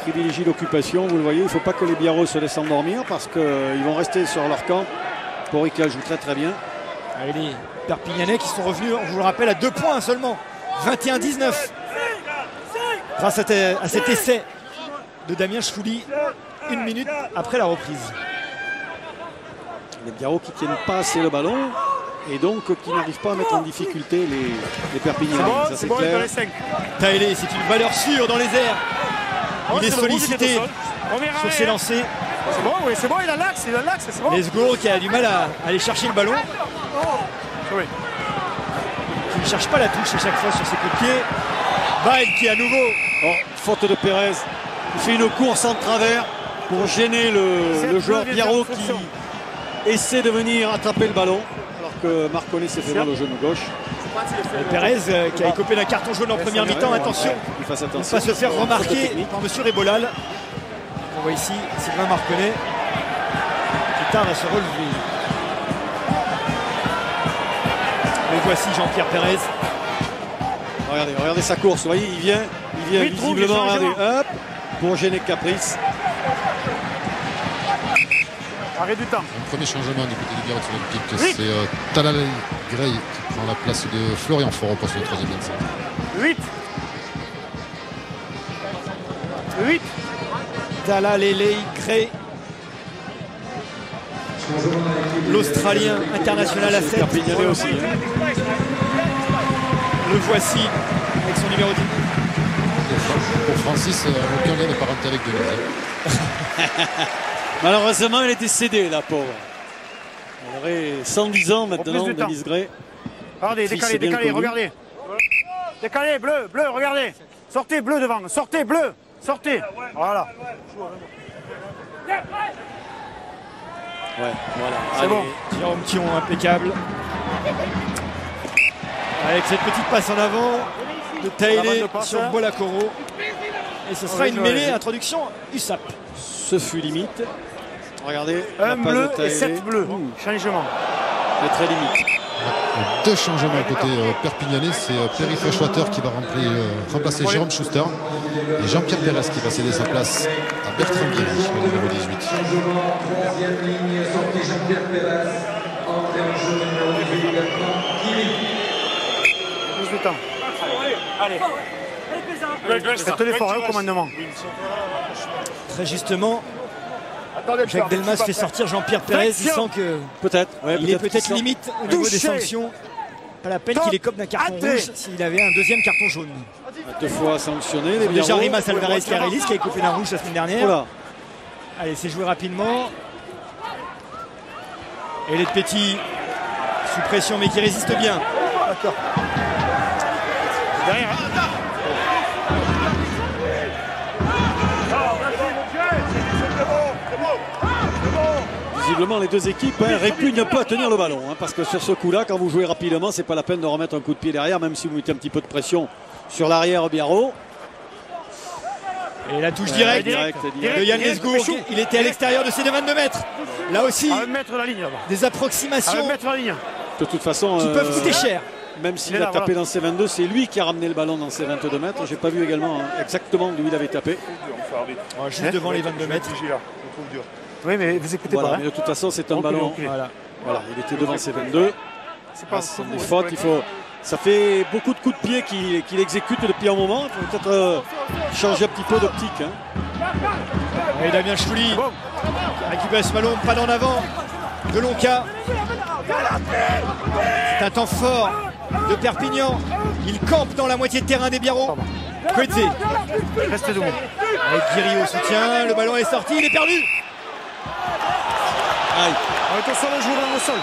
privilégient l'occupation. Vous le voyez, il ne faut pas que les Biarros se laissent endormir parce qu'ils vont rester sur leur camp. Porical joue très très bien. Et les Perpignanais qui sont revenus, on vous le rappelle, à 2 points seulement. 21-19. Grâce à cet essai de Damien Chouli, 1 minute après la reprise. Les Biarros qui ne tiennent pas assez le ballon et donc qui n'arrivent pas à mettre en difficulté les Perpignanais. Ça c'est clair. Taylor, c'est une valeur sûre dans les airs. Il est sollicité sur ses lancers. C'est bon, oui, c'est bon, il a l'axe, c'est bon. Lesgourg qui a du mal à aller chercher le ballon. Qui ne cherche pas la touche à chaque fois sur ses coups de pied. Bail qui à nouveau. Faute de Pérez. Il fait une course en travers pour gêner le joueur Biarro qui essaie de venir attraper le ballon. Alors que Marconnet s'est fait mal au genou gauche. Et Pérez qui a écopé d'un carton jaune en première mi-temps. Attention, il va se faire remarquer par M. Rébolal. On voit ici Sylvain Marconnet qui tarde à se relever. Et voici Jean-Pierre Pérez. Regardez sa course. Vous voyez, il vient visiblement hop, pour gêner Caprice. Arrêt du temps. Un premier changement du côté du Biarritz Olympique, c'est Talalay Gray qui prend la place de Florian Fort au poste de 3e 25. 8. Talalay Gray. L'Australien international à 7. Perpignanais aussi. Le voici avec son numéro 10. Pour Francis, aucun lien de parenté avec Denise. Malheureusement, il était cédé, la pauvre. Elle aurait 110 ans maintenant, Denise Gray. Regardez, décalé, regardez. Décalé, bleu, regardez. Sortez, bleu devant, sortez, bleu, sortez. Voilà. Ouais, voilà. C'est bon. Jérôme Thion, impeccable. Avec cette petite passe en avant de Taylor sur Bolacoro. Et ce sera une mêlée introduction USAP. Ce fut limite. Regardez. Un bleu et 7 bleus. Changement. C'est très limite. Deux changements côté perpignanais, c'est Perry Freshwater qui va remplacer Jérôme Schuster et Jean-Pierre Pérez qui va céder sa place à Bertrand Guéry, le numéro 18. Troisième ligne, sortie Jean-Pierre Pérez, entrée en jeu numéro 18, Bertrand Guéry. Plus de temps. Allez. Faites l'effort au commandement. Très justement, Jacques Delmas fait sortir Jean-Pierre Pérez. Il sent que il est peut-être limite au niveau des sanctions. Pas la peine qu'il écope d'un carton rouge s'il avait un deuxième carton jaune. 2 fois sanctionné. Les déjà Rimas Alvarez Carelis qui a écopé d'un rouge la semaine dernière. Voilà. Allez, c'est joué rapidement. Et les petits sous pression mais qui résistent bien. D'accord. Derrière. Visiblement, les deux équipes répugnent un peu à tenir le ballon. Parce que sur ce coup-là, quand vous jouez rapidement, c'est pas la peine de remettre un coup de pied derrière, même si vous mettez un petit peu de pression sur l'arrière Biarro. Et la touche directe de Yann Lesgourg. Il était à l'extérieur de ses 22 mètres. Là aussi, des approximations de toute façon, qui peuvent coûter cher. Même s'il a tapé dans ses 22, c'est lui qui a ramené le ballon dans ses 22 mètres. J'ai pas vu également exactement d'où il avait tapé. Juste devant les 22 mètres. Oui, mais vous écoutez voilà, pas. Mais de toute façon, c'est un ballon. Voilà, il était devant ses 22. C'est pas des fautes. Ça fait beaucoup de coups de pied qu'il exécute depuis un moment. Il faut peut-être changer un petit peu d'optique. Et Damien Chouli récupère ce ballon, pas en avant de Lonca. C'est un temps fort de Perpignan. Il campe dans la moitié de terrain des Biarros. Coetzé. Reste debout. Avec Guiri au soutien. Le ballon est sorti, il est perdu. Aïe. On est au sol, on joue dans le sol.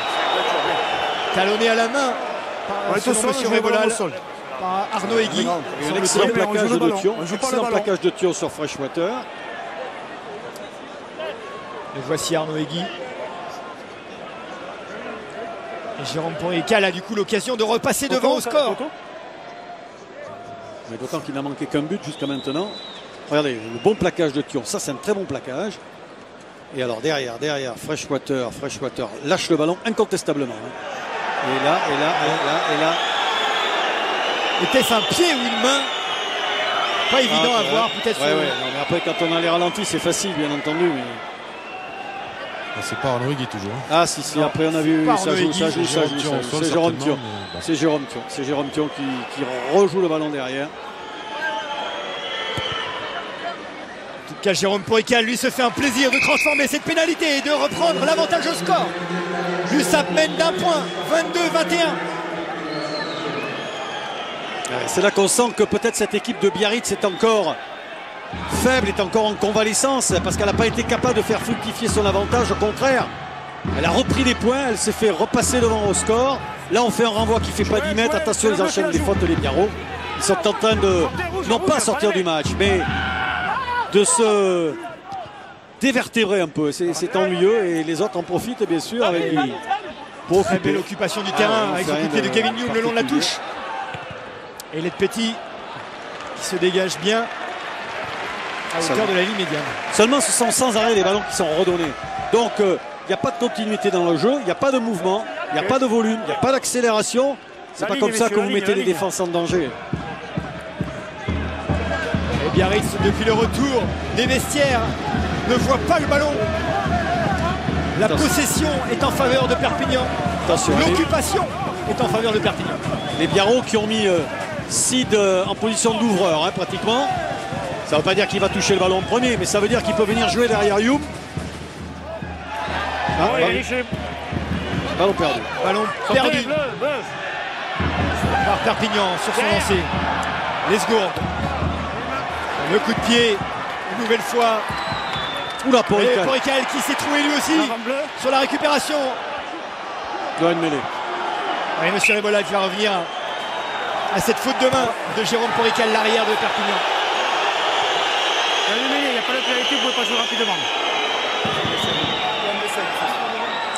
Talonné à la main. On est au sol, Monsieur Rébolal. Par Arnaud Egui. Un excellent plaquage de Thion. Excellent plaquage de Thion sur Freshwater. Et voici Arnaud Egui. Et Jérôme Porical a du coup l'occasion de repasser devant au score. Mais d'autant qu'il n'a manqué qu'un but jusqu'à maintenant. Regardez, le bon plaquage de Thion. Ça, c'est un très bon plaquage. Et alors derrière, Freshwater lâche le ballon incontestablement. Et là. Était-ce un pied ou une main? Pas évident à voir, peut-être. Ouais, non, mais après, quand on a les ralentis, c'est facile, bien entendu. Mais... C'est pas Arnaud Egui toujours. Ah si, après on a vu ça joue. C'est Jérôme Thion. C'est Jérôme Thion qui rejoue le ballon derrière. En tout cas, Jérôme Porical, lui, se fait un plaisir de transformer cette pénalité et de reprendre l'avantage au score. L'USAP mène d'un point, 22-21. C'est là qu'on sent que peut-être cette équipe de Biarritz est encore faible, est encore en convalescence, parce qu'elle n'a pas été capable de faire fructifier son avantage. Au contraire, elle a repris des points, elle s'est fait repasser devant au score. Là, on fait un renvoi qui ne fait pas 10 mètres. Attention, ils enchaînent les fautes, les Biarros. Ils sont en train de, non pas sortir du match, mais de se dévertébrer un peu. C'est ennuyeux et les autres en profitent, bien sûr, avec pour occuper l'occupation du terrain avec le coup de pied de Kevin Youm le long de la touche. Et les petits qui se dégagent bien à hauteur de la ligne médiane. Seulement, ce sont sans arrêt les ballons qui sont redonnés. Donc, il n'y a pas de continuité dans le jeu, il n'y a pas de mouvement, il n'y a pas de volume, il n'y a pas d'accélération. C'est pas comme ça que vous mettez les défenses en danger. Et Biarritz, depuis le retour des vestiaires, ne voit pas le ballon. La possession est en faveur de Perpignan. L'occupation est en faveur de Perpignan. Les Biarros qui ont mis Sid en position d'ouvreur, pratiquement. Ça ne veut pas dire qu'il va toucher le ballon en premier, mais ça veut dire qu'il peut venir jouer derrière Youm. Ballon perdu. Ballon perdu par Perpignan sur son lancer. Lesgourd. Le coup de pied, une nouvelle fois. Oula, Porical qui s'est trouvé lui aussi sur la récupération. Doit une mêlée. Et monsieur Rébolal qui va revenir à cette faute de main de Jérôme Porical, l'arrière de Perpignan. Il n'y a pas de pénalité, vous ne pouvez pas jouer rapidement.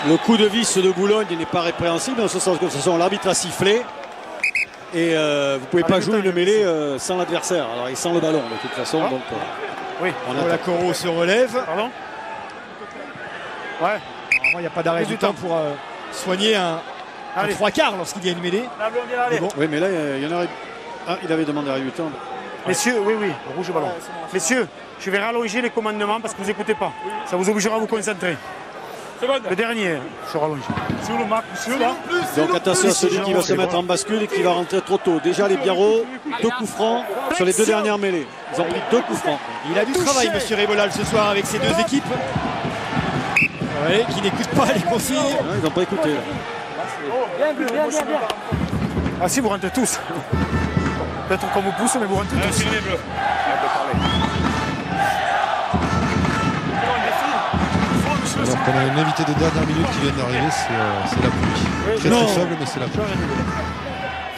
Le coup de vis de Boulogne n'est pas répréhensible, en ce sens que l'arbitre a sifflé. Et vous ne pouvez pas jouer une mêlée sans l'adversaire. Alors il sent le ballon de toute façon. Donc, oui, la Coro se relève. Pardon. Normalement, il n'y a pas d'arrêt du temps pour soigner un 3/4 lorsqu'il y a une mêlée. Mais bon. Oui, mais là, il y en aurait. Ah, il avait demandé arrêt du temps. Messieurs, oui, rouge ballon. Messieurs, je vais rallonger les commandements parce que vous n'écoutez pas. Ça vous obligera à vous concentrer. Le dernier, je rallonge. Donc attention à celui qui va se mettre en bascule et qui va rentrer trop tôt. Déjà les Biarros, 2 coups francs sur les 2 dernières mêlées. Ils ont pris 2 coups francs. Il a du travail, monsieur Rébolal, ce soir avec ces 2 équipes. Qui n'écoutent pas les consignes. Ils n'ont pas écouté. Bien. Ah si, vous rentrez tous. Peut-être qu'on vous pousse, mais vous rentrez tous. Alors qu'on a un invité de dernière minute qui vient d'arriver, c'est la pluie. Très faible, mais c'est la pluie.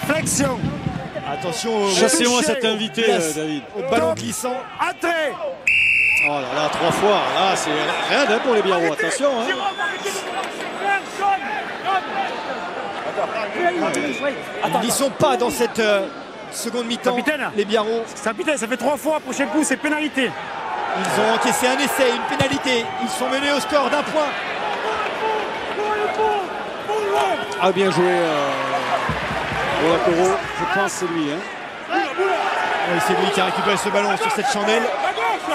Flexion. Attention, chassez-moi cet invité, David. Au ballon glissant. Entrée. Oh là là, 3 fois. Là, c'est rien pour les Biarros. Attention. Ils n'y sont pas dans cette seconde mi-temps. Capitaine, les Biarros. Capitaine, ça fait 3 fois. Prochain coup, c'est pénalité. Ils ont encaissé un essai, une pénalité. Ils sont menés au score d'1 point. Ah, bien joué. Olakoro, je pense que c'est lui. Oui, c'est lui qui a récupéré ce ballon sur cette chandelle.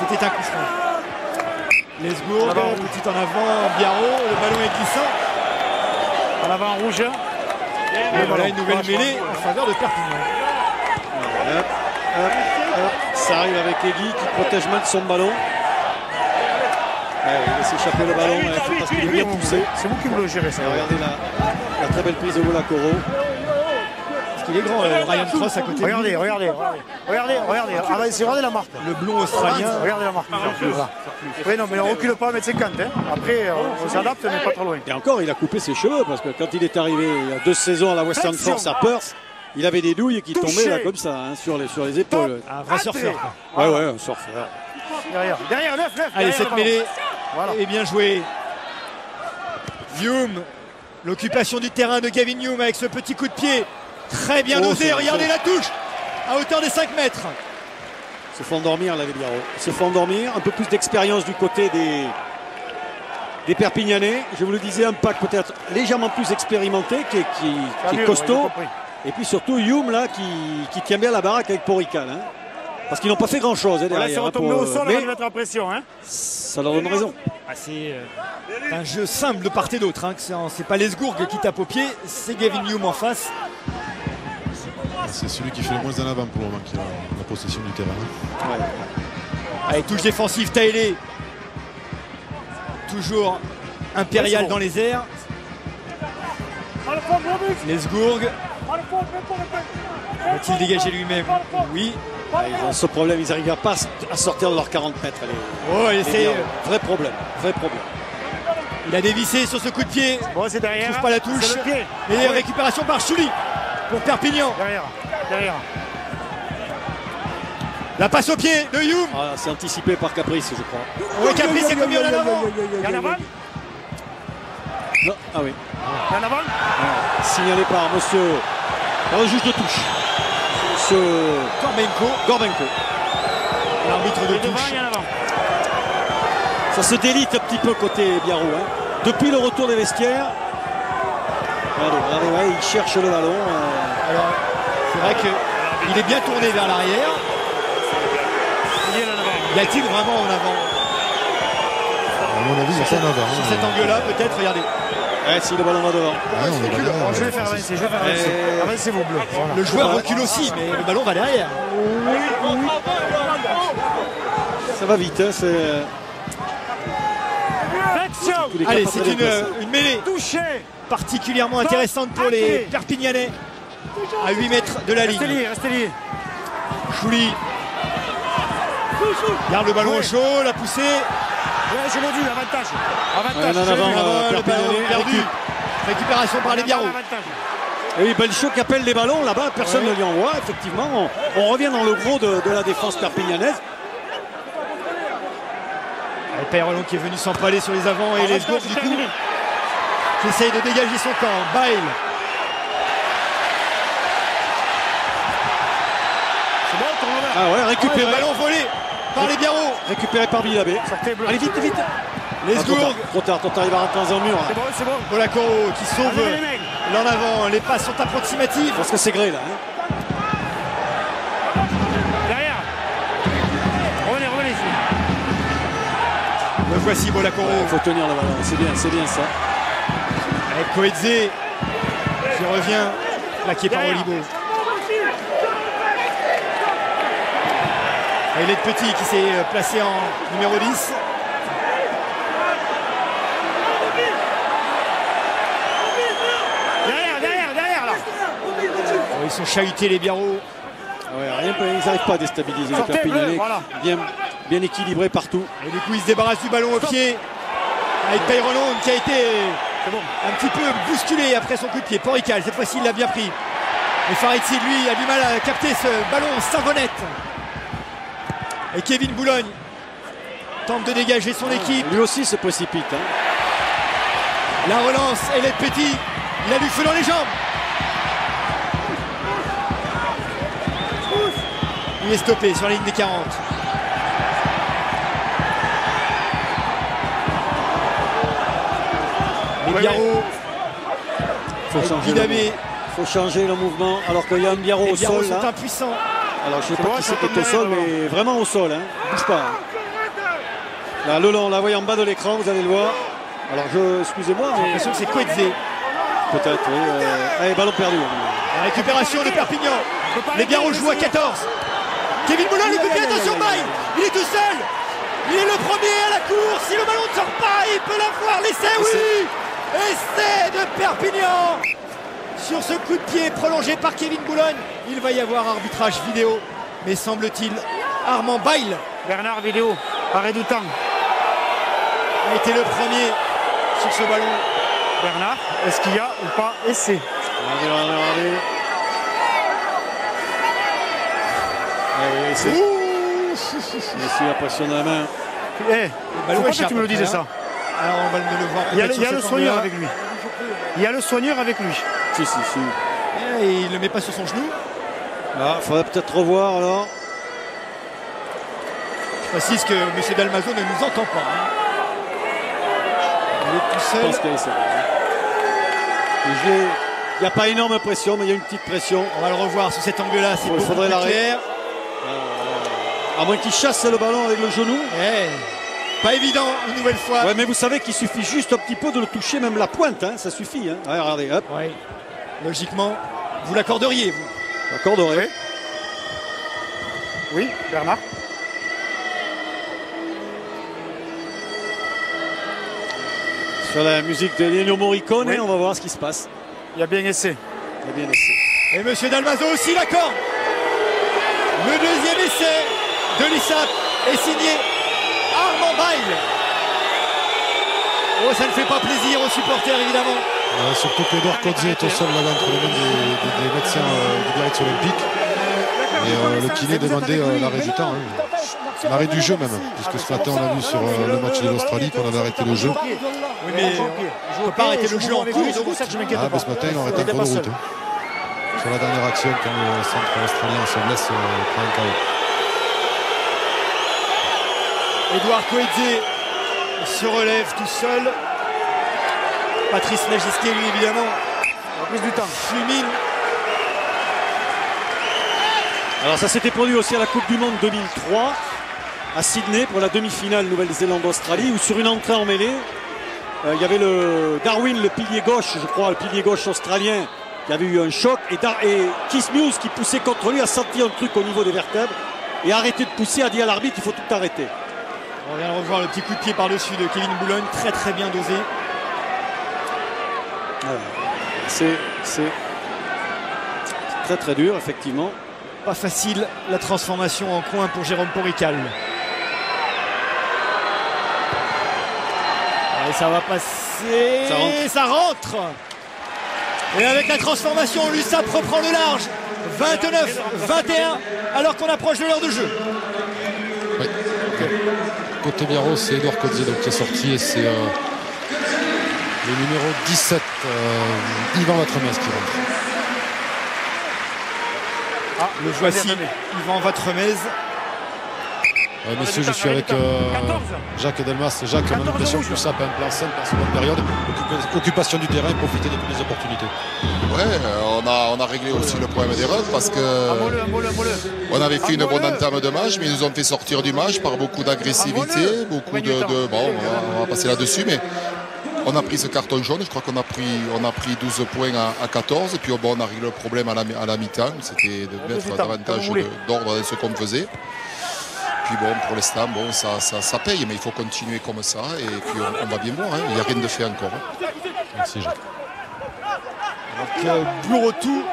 C'était un coup franc. Lesgourg, petit en avant, Biarros, le ballon est glissant. En avant rouge. Et voilà une nouvelle mêlée en faveur de Perpignan. Ça arrive avec Egui qui protège mal son ballon. Il laisse échapper le ballon parce qu'il est bien poussé. C'est vous qui me le gérez ça. Regardez la très belle prise de Olakoro. Parce qu'il est grand, Ryan Cross à côté. Regardez. Regardez la marque. Le blond australien. Regardez la marque. Oui, non, mais on recule pas à 1m50. Après, on s'adapte, mais pas trop loin. Et encore, il a coupé ses cheveux parce que quand il est arrivé il y a 2 saisons à la Western Force à Perth, il avait des douilles qui tombaient là comme ça, sur les épaules. Un vrai surfeur. Ouais, un surfeur. Derrière, 9. Allez, cette mêlée est bien jouée. Hume, l'occupation du terrain de Gavin Hume avec ce petit coup de pied. Très bien dosé, regardez la touche à hauteur des 5 mètres. Il se font endormir là les Biarros. Il se font endormir, un peu plus d'expérience du côté des Perpignanais. Je vous le disais, un pack peut-être légèrement plus expérimenté, qui est costaud. Et puis surtout Hume là qui tient bien la baraque avec Porical. Parce qu'ils n'ont pas fait grand chose derrière. Là, c'est retombé au sol avant de mettre la pression. Ça leur donne raison. C'est un jeu simple de part et d'autre. C'est pas Lesgourg qui tape au pied, c'est Gavin Hume en face. C'est celui qui fait le moins en avant pour le moment qui a la possession du terrain. Allez, touche défensive, Taïlé. Toujours impérial dans les airs. Lesgourg. Va-t-il dégager lui-même? Oui. Ils ont ce problème, ils n'arrivent pas à sortir de leurs 40 mètres. C'est vrai problème. Il a dévissé sur ce coup de pied. C'est derrière. Il trouve pas la touche. Et récupération par Chouli pour Perpignan. Derrière. La passe au pied de Hume. C'est anticipé par Caprice, je crois. Oui, Caprice est commis en avant. Il y en a avant. Non. Ah oui. Il y en a avant. Signalé par monsieur le juge de touche. Monsieur Gorbenko. L'arbitre de touche. Ça se délite un petit peu côté Biarros. Depuis le retour des vestiaires. Regardez, il cherche le ballon. Alors, c'est vrai qu'il est bien tourné vers l'arrière. Y a-t-il vraiment en avant? À mon avis, c'est en avant. Sur cet angle-là, peut-être, regardez. Si le ballon va devant. Je vais faire avancer. Avancez-vous, bleu. Voilà. Le joueur recule aussi, mais le ballon va derrière. Ça va vite. Allez, c'est une mêlée particulièrement intéressante pour les Perpignanais. À 8 mètres de la ligne. Restez liés. Chouli garde le ballon au chaud, la poussée. Je l'ai vu, avantage. En avant, le ballon perdu. Récupération par les Biarros. Et oui, Belchot qui appelle les ballons là-bas, personne ne lui envoie. Effectivement, on revient dans le gros de la défense perpignanaise. Perrelon qui est venu s'empaler sur les avants et Lesgourg du coup qui essaye de dégager son camp. Bail. Récupéré. Le ballon volé par les Biarros. Récupéré par Bilabé. Allez vite. Lesgourg. Trop tard, il va rentrer dans un mur. C'est bon. Olakoro qui sauve l'en avant. Les passes sont approximatives. Parce que c'est gré là. Hein. Derrière. Revenez ici. Le voici Olakoro. Il faut tenir le ballon, c'est bien ça. Avec Koedze qui revient, plaqué par Olibo. Et les petits qui s'est placé en numéro 10. Derrière là. Oh, ils sont chahutés les Biarros. Ouais, ils n'arrivent pas à déstabiliser les Perpignanais. Voilà. Bien équilibré partout. Et du coup, ils se débarrassent du ballon au pied. Avec Peyrononde qui a été un petit peu bousculé après son coup de pied. Porical, cette fois-ci, il l'a bien pris. Et Farid-Sid, lui, a du mal à capter ce ballon savonnette. Et Kevin Boulogne tente de dégager son équipe. Lui aussi se précipite. Hein. La relance, et les petits, il a du feu dans les jambes. Il est stoppé sur la ligne des 40. Les Biarros. Il faut changer le mouvement alors qu'il y a un Biarro au sol. Les Biarros sont impuissants. Alors je ne sais pas qui c'est qui est au sol, mais vraiment au sol. Hein. Bouge pas. Hein. Là, Lelon, on la voit en bas de l'écran, vous allez le voir. Alors excusez-moi, j'ai l'impression que c'est Koedze. Peut-être, oui. Allez, ballon perdu. La récupération de Perpignan. Les Biarros jouent à 14. Kevin Boulogne, le coup de pied, attention, Baye. Il est tout seul. Il est le premier à la course. Si le ballon ne sort pas, il peut l'avoir. L'essai, oui. Essai de Perpignan. Sur ce coup de pied prolongé par Kevin Boulogne, il va y avoir arbitrage vidéo. Mais semble-t-il, Armand Bayle. Bernard, vidéo. Arrêt du temps. A été le premier sur ce ballon. Bernard, est-ce qu'il y a ou pas essai? Regardez. Messi a pressionné la main. Faut pas que tu me le dises ça. Alors on va le voir. Il y a le soigneur avec lui. Il y a le soigneur avec lui. Si. Et il ne le met pas sur son genou. Ah, faudrait peut-être revoir alors. Je précise que M. Dalmazo ne nous entend pas. Hein. Il est tout seul. Je pense qu'il essaie. Il n'y a pas énorme pression, mais il y a une petite pression. On va le revoir sous cet angle-là. Il faudrait l'arrêter. À moins qu'il chasse le ballon avec le genou. Pas évident une nouvelle fois. Ouais, mais vous savez qu'il suffit juste un petit peu de le toucher, même la pointe, hein, ça suffit. Hein. Ouais, regardez, hop. Ouais. Logiquement, vous l'accorderiez, vous. L'accorderez. Oui, Bernard. Sur la musique de Ennio Morricone, on va voir ce qui se passe. Il y a bien essai. Et M. Dalmazo aussi l'accorde. Le deuxième essai de l'ISAP est signé Armand Bayle. Oh, ça ne fait pas plaisir aux supporters, évidemment. Surtout qu'Edouard Koedze est au sol là-bas entre les mains des médecins du direction olympique. Et le kiné demandait l'arrêt du temps. Hein. L'arrêt du jeu même. Puisque ce matin, on a vu sur le match de l'Australie qu'on avait arrêté le jeu. Oui, mais je ne peux pas arrêter le jeu en cours. Ce matin, ils ont arrêté en cours de route. Hein. Sur la dernière action, quand le centre australien se blesse, prend un KO. Edouard Koedze se relève tout seul. Patrice Lagisquet, lui, évidemment, la prise du temps. Fulmine. Alors ça s'était produit aussi à la Coupe du Monde 2003 à Sydney pour la demi-finale Nouvelle-Zélande-Australie où sur une entrée en mêlée, il y avait le Darwin, le pilier gauche, je crois, le pilier gauche australien qui avait eu un choc et Keith Muse qui poussait contre lui a senti un truc au niveau des vertèbres et a arrêté de pousser, a dit à l'arbitre il faut tout arrêter. On vient de revoir le petit coup de pied par-dessus de Kevin Boulogne, très très bien dosé. C'est très très dur, effectivement. Pas facile la transformation en coin pour Jérôme Porical. Et ça va passer. Ça rentre. Et avec la transformation, l'USAP reprend le large. 29-21 alors qu'on approche de l'heure de jeu. Oui. Côté Biarros, c'est Edouard Koedze qui est sorti et c'est le numéro 17, Yvan Vatremez qui rentre. Le voici, Yvan Vatremez. Messieurs, je suis avec Jacques Delmas. Jacques, on a l'impression que ça peut un plan simple en seconde période. Occupation du terrain, profiter de toutes les opportunités. Ouais, on a réglé aussi le problème des runs parce que on avait fait une bonne entame de match, mais ils nous ont fait sortir du match par beaucoup d'agressivité, beaucoup de bon, on va passer là-dessus, mais on a pris ce carton jaune. Je crois qu'on a pris 12 points à 14, et puis bon, on a réglé le problème à la mi-temps. C'était de mettre davantage d'ordre dans ce qu'on faisait. Puis bon, pour l'instant, bon, ça paye, mais il faut continuer comme ça, et puis on va bien voir, hein. Il n'y a rien de fait encore. Merci Jacques. Donc Burotou,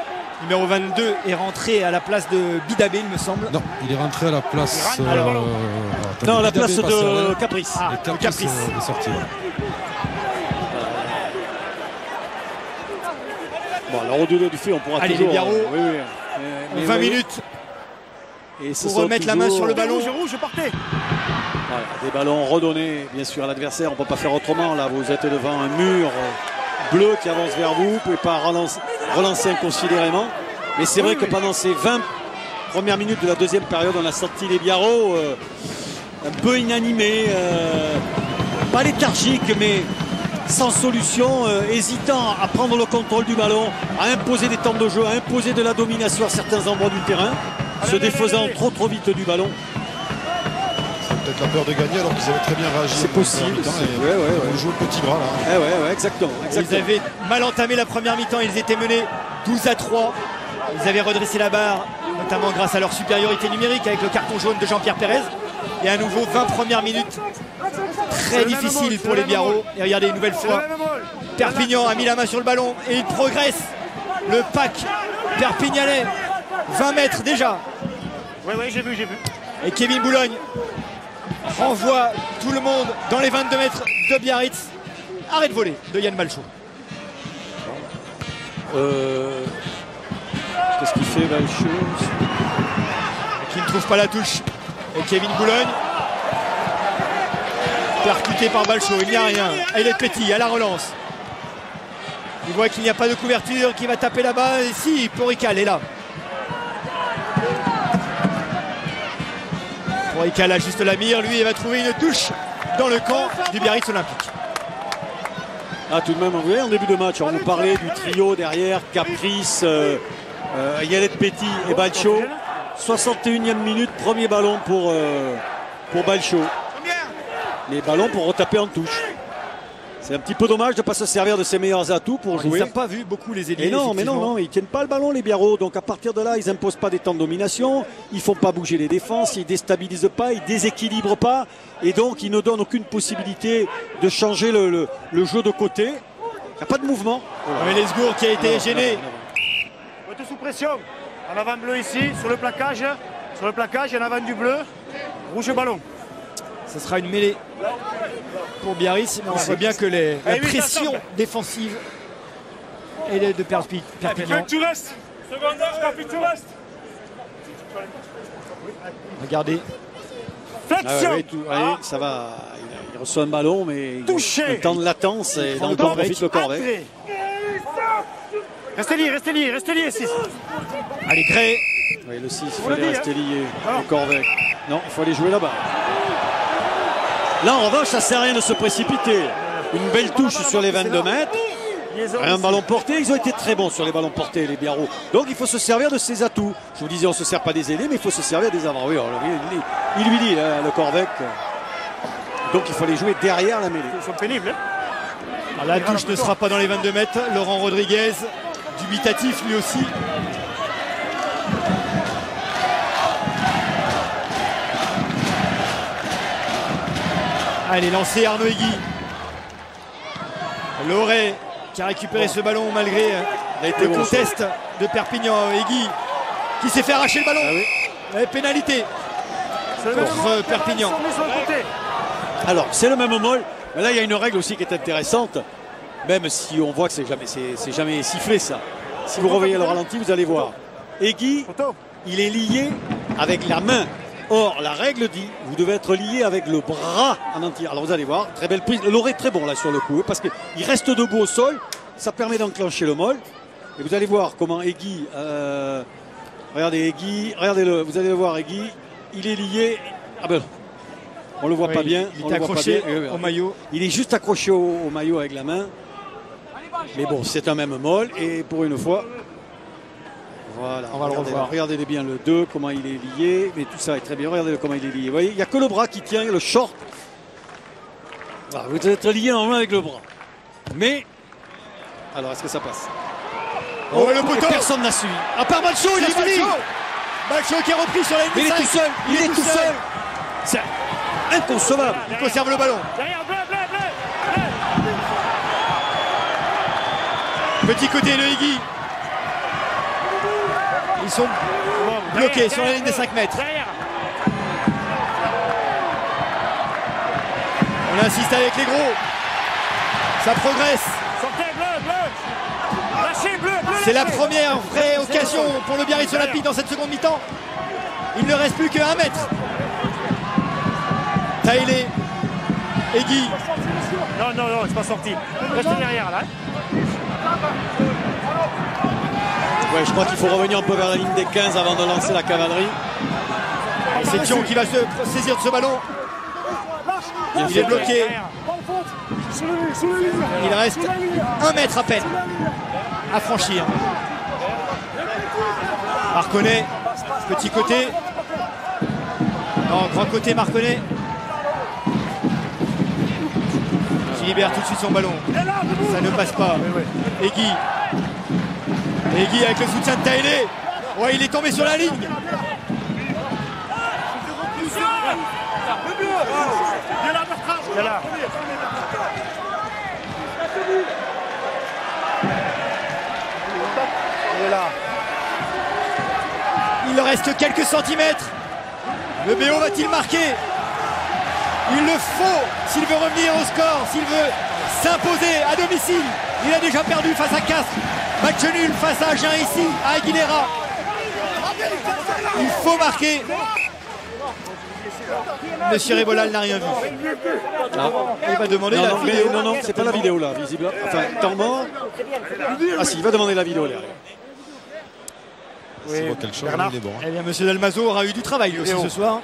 numéro 22, est rentré à la place de Bidabé, il me semble. Non, il est rentré à la place... non, à la place de Caprice. Caprice est sorti. Bon, alors au-delà du fait, on pourra toujours... Allez, les Biarro, mais 20 minutes et pour remettre la main sur le ballon. Rouge, partez. Voilà, des ballons redonnés, bien sûr, à l'adversaire. On ne peut pas faire autrement. Là, vous êtes devant un mur bleu qui avance vers vous. Vous ne pouvez pas relancer inconsidérément. Mais c'est vrai que pendant ces 20 premières minutes de la deuxième période, on a sorti les Biarros un peu inanimés, pas léthargiques, mais sans solution, hésitant à prendre le contrôle du ballon, à imposer des temps de jeu, à imposer de la domination à certains endroits du terrain, se défaisant trop vite du ballon. C'est peut-être la peur de gagner alors qu'ils avaient très bien réagi. C'est possible. On joue le petit bras là. Ouais, exactement. Ils avaient mal entamé la première mi-temps, ils étaient menés 12-3. Ils avaient redressé la barre, notamment grâce à leur supériorité numérique avec le carton jaune de Jean-Pierre Pérez. Et à nouveau 20 premières minutes très difficiles pour les Biarros. Et regardez une nouvelle fois, Perpignan a mis la main sur le ballon et il progresse. Le pack perpignanais, 20 mètres déjà. Oui, j'ai vu. Et Kevin Boulogne renvoie tout le monde dans les 22 mètres de Biarritz. Arrêt de voler de Yann Malchaud. Qu'est-ce qu'il fait, Malchaud? Qui ne trouve pas la touche. Et Kevin Boulogne, percuté par Balchaud, il n'y a rien. Ailet Petit à la relance. Il voit qu'il n'y a pas de couverture, qui va taper là-bas. Et si, Porical est là. Porical a juste la mire, lui, il va trouver une touche dans le camp du Biarritz Olympique. Ah, tout de même, vous voyez, en début de match, on vous parlait du trio derrière, Caprice, Ailet Petit et Balchaud. 61e minute, premier ballon pour Balchaud. Les ballons pour retaper en touche. C'est un petit peu dommage de ne pas se servir de ses meilleurs atouts pour jouer. Ils n'ont pas vu beaucoup les ailiers. Et non, mais non, ils ne tiennent pas le ballon, les Biarros. Donc à partir de là, ils n'imposent pas des temps de domination. Ils ne font pas bouger les défenses. Ils ne déstabilisent pas. Ils ne déséquilibrent pas. Et donc, ils ne donnent aucune possibilité de changer le jeu de côté. Il n'y a pas de mouvement. Mais Lesgour qui a été gêné. Vous êtes sous pression. En avant bleu ici, sur le plaquage. Sur le plaquage, en avant du bleu. Rouge ballon. Ce sera une mêlée pour Biarritz. Mais on voit bien que la pression défensive est de Perpignan. Tu restes. Secondaire, tu restes. Regardez. Flexion. Allez, ça va. Il reçoit un ballon, mais un temps de latence et dans le temps profite le Corvée. Restez liés, 6. Allez, Gray. Oui, le 6, il fallait rester lié. Le Corvée. Non, il faut aller jouer là-bas. Là, en revanche, ça ne sert à rien de se précipiter. Une belle touche sur les 22 mètres. Un ballon porté. Ils ont été très bons sur les ballons portés, les Biarros. Donc, il faut se servir de ses atouts. Je vous disais, on ne se sert pas des ailés, mais il faut se servir des avants. Oui, il lui dit, là, le Corvée. Donc, il faut aller jouer derrière la mêlée. Ils sont pénibles. La touche ne sera pas dans les 22 mètres. Laurent Rodriguez, dubitatif lui aussi. Allez, lancé Arnaud Hegui. Loret qui a récupéré ce ballon malgré le contest de Perpignan. Hegui qui s'est fait arracher le ballon. Pénalité contre Perpignan. Alors, c'est le même molle. Mais là, il y a une règle aussi qui est intéressante. Même si on voit que c'est jamais sifflé, ça. Si vous revoyez le ralenti, vous allez voir. Hegui, il est lié avec la main. Or, la règle dit, vous devez être lié avec le bras en entier. Alors, vous allez voir, très belle prise. Loret est très bon là sur le coup, parce qu'il reste debout au sol. Ça permet d'enclencher le molle. Et vous allez voir comment Hegui... regardez Hegui, regardez-le, vous allez le voir Hegui. Il est lié... Ah ben, On le voit pas bien. Il était accroché au maillot. Il est juste accroché au maillot avec la main. Mais bon, c'est un même molle. Et pour une fois, voilà. On va le revoir. Regardez bien le 2, comment il est lié. Mais tout ça est très bien. Regardez comment il est lié. Vous voyez, il n'y a que le bras qui tient, le short. Voilà, vous êtes lié normalement avec le bras. Mais, alors est-ce que ça passe? Oh, le poteau. Personne n'a suivi. À part Balcho, il a suivi. Balcho qui est repris sur la ligne. Il est tout seul. Il est tout seul. C'est inconcevable. Il conserve le ballon. Petit côté de Higgy. Ils sont bloqués sur la ligne des 5 mètres. On insiste avec les gros. Ça progresse. C'est la première vraie occasion pour le Biarritz Olympique dans cette seconde mi-temps. Il ne reste plus qu'un mètre. Taïlé et Guy. Non, c'est pas sorti. Restez derrière là. Ouais, je crois qu'il faut revenir un peu vers la ligne des 15 avant de lancer la cavalerie. C'est Thion qui va se saisir de ce ballon. Il est bloqué. Il reste 1 mètre à peine à franchir. Marconnet, petit côté. Non, grand côté Marconnet. Qui libère tout de suite son ballon. Ça ne passe pas. Egui. Egui avec le soutien de Taïlé. Ouais, il est tombé sur la ligne. Il reste quelques centimètres. Le BO va-t-il marquer? Il le faut s'il veut revenir au score, s'il veut s'imposer à domicile. Il a déjà perdu face à Castres. Match nul face à Agen ici, à Aguilera. Il faut marquer. Monsieur Rébolal n'a rien vu. Il va demander la vidéo. Non, c'est pas la vidéo là, visible. Enfin, temps mort. Ah si, il va demander la vidéo là. Oui, Bernard. Eh bien, monsieur Dalmazo aura eu du travail lui aussi ce soir.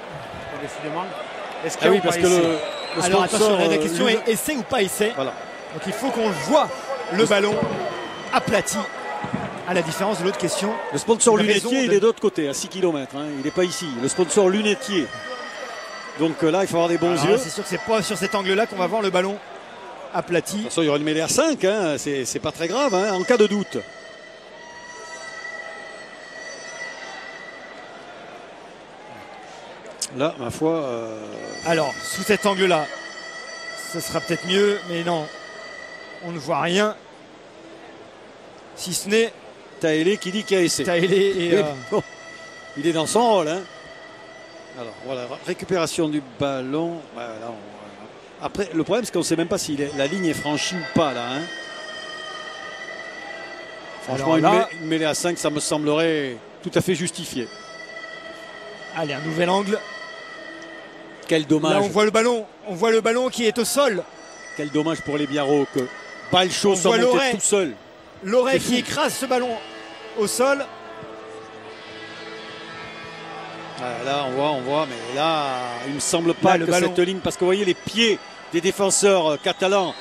Ah oui, parce que le alors attention, sponsor, la question est essai ou pas essai. Voilà. Donc il faut qu'on voit le ballon aplati, à la différence de l'autre question. Le sponsor lunetier, il est de l'autre côté, à 6 km. Hein. Il n'est pas ici. Le sponsor lunetier. Donc là, il faut avoir des bons yeux. C'est sûr que c'est pas sur cet angle-là qu'on va voir le ballon aplati. De toute façon, il y aura une mêlée à 5. Hein. C'est pas très grave, hein, en cas de doute. Là, ma foi... Alors, sous cet angle-là, ce sera peut-être mieux, mais non. On ne voit rien. Si ce n'est... Taïlé qui dit qu'il y a essai. Taïlé et... Bon, il est dans son rôle. Hein. Alors, voilà, récupération du ballon. Voilà, après, le problème, c'est qu'on ne sait même pas si la ligne est franchie ou pas, là. Hein. Franchement, là, une mêlée à 5, ça me semblerait tout à fait justifié. Allez, un nouvel angle. Quel dommage. Là, on voit le ballon qui est au sol. Quel dommage pour les Biarros que Balcho soit monté tout seul. Loret qui écrase ce ballon au sol. Là, on voit, mais là, il ne me semble pas que cette ligne, parce que vous voyez les pieds des défenseurs catalans,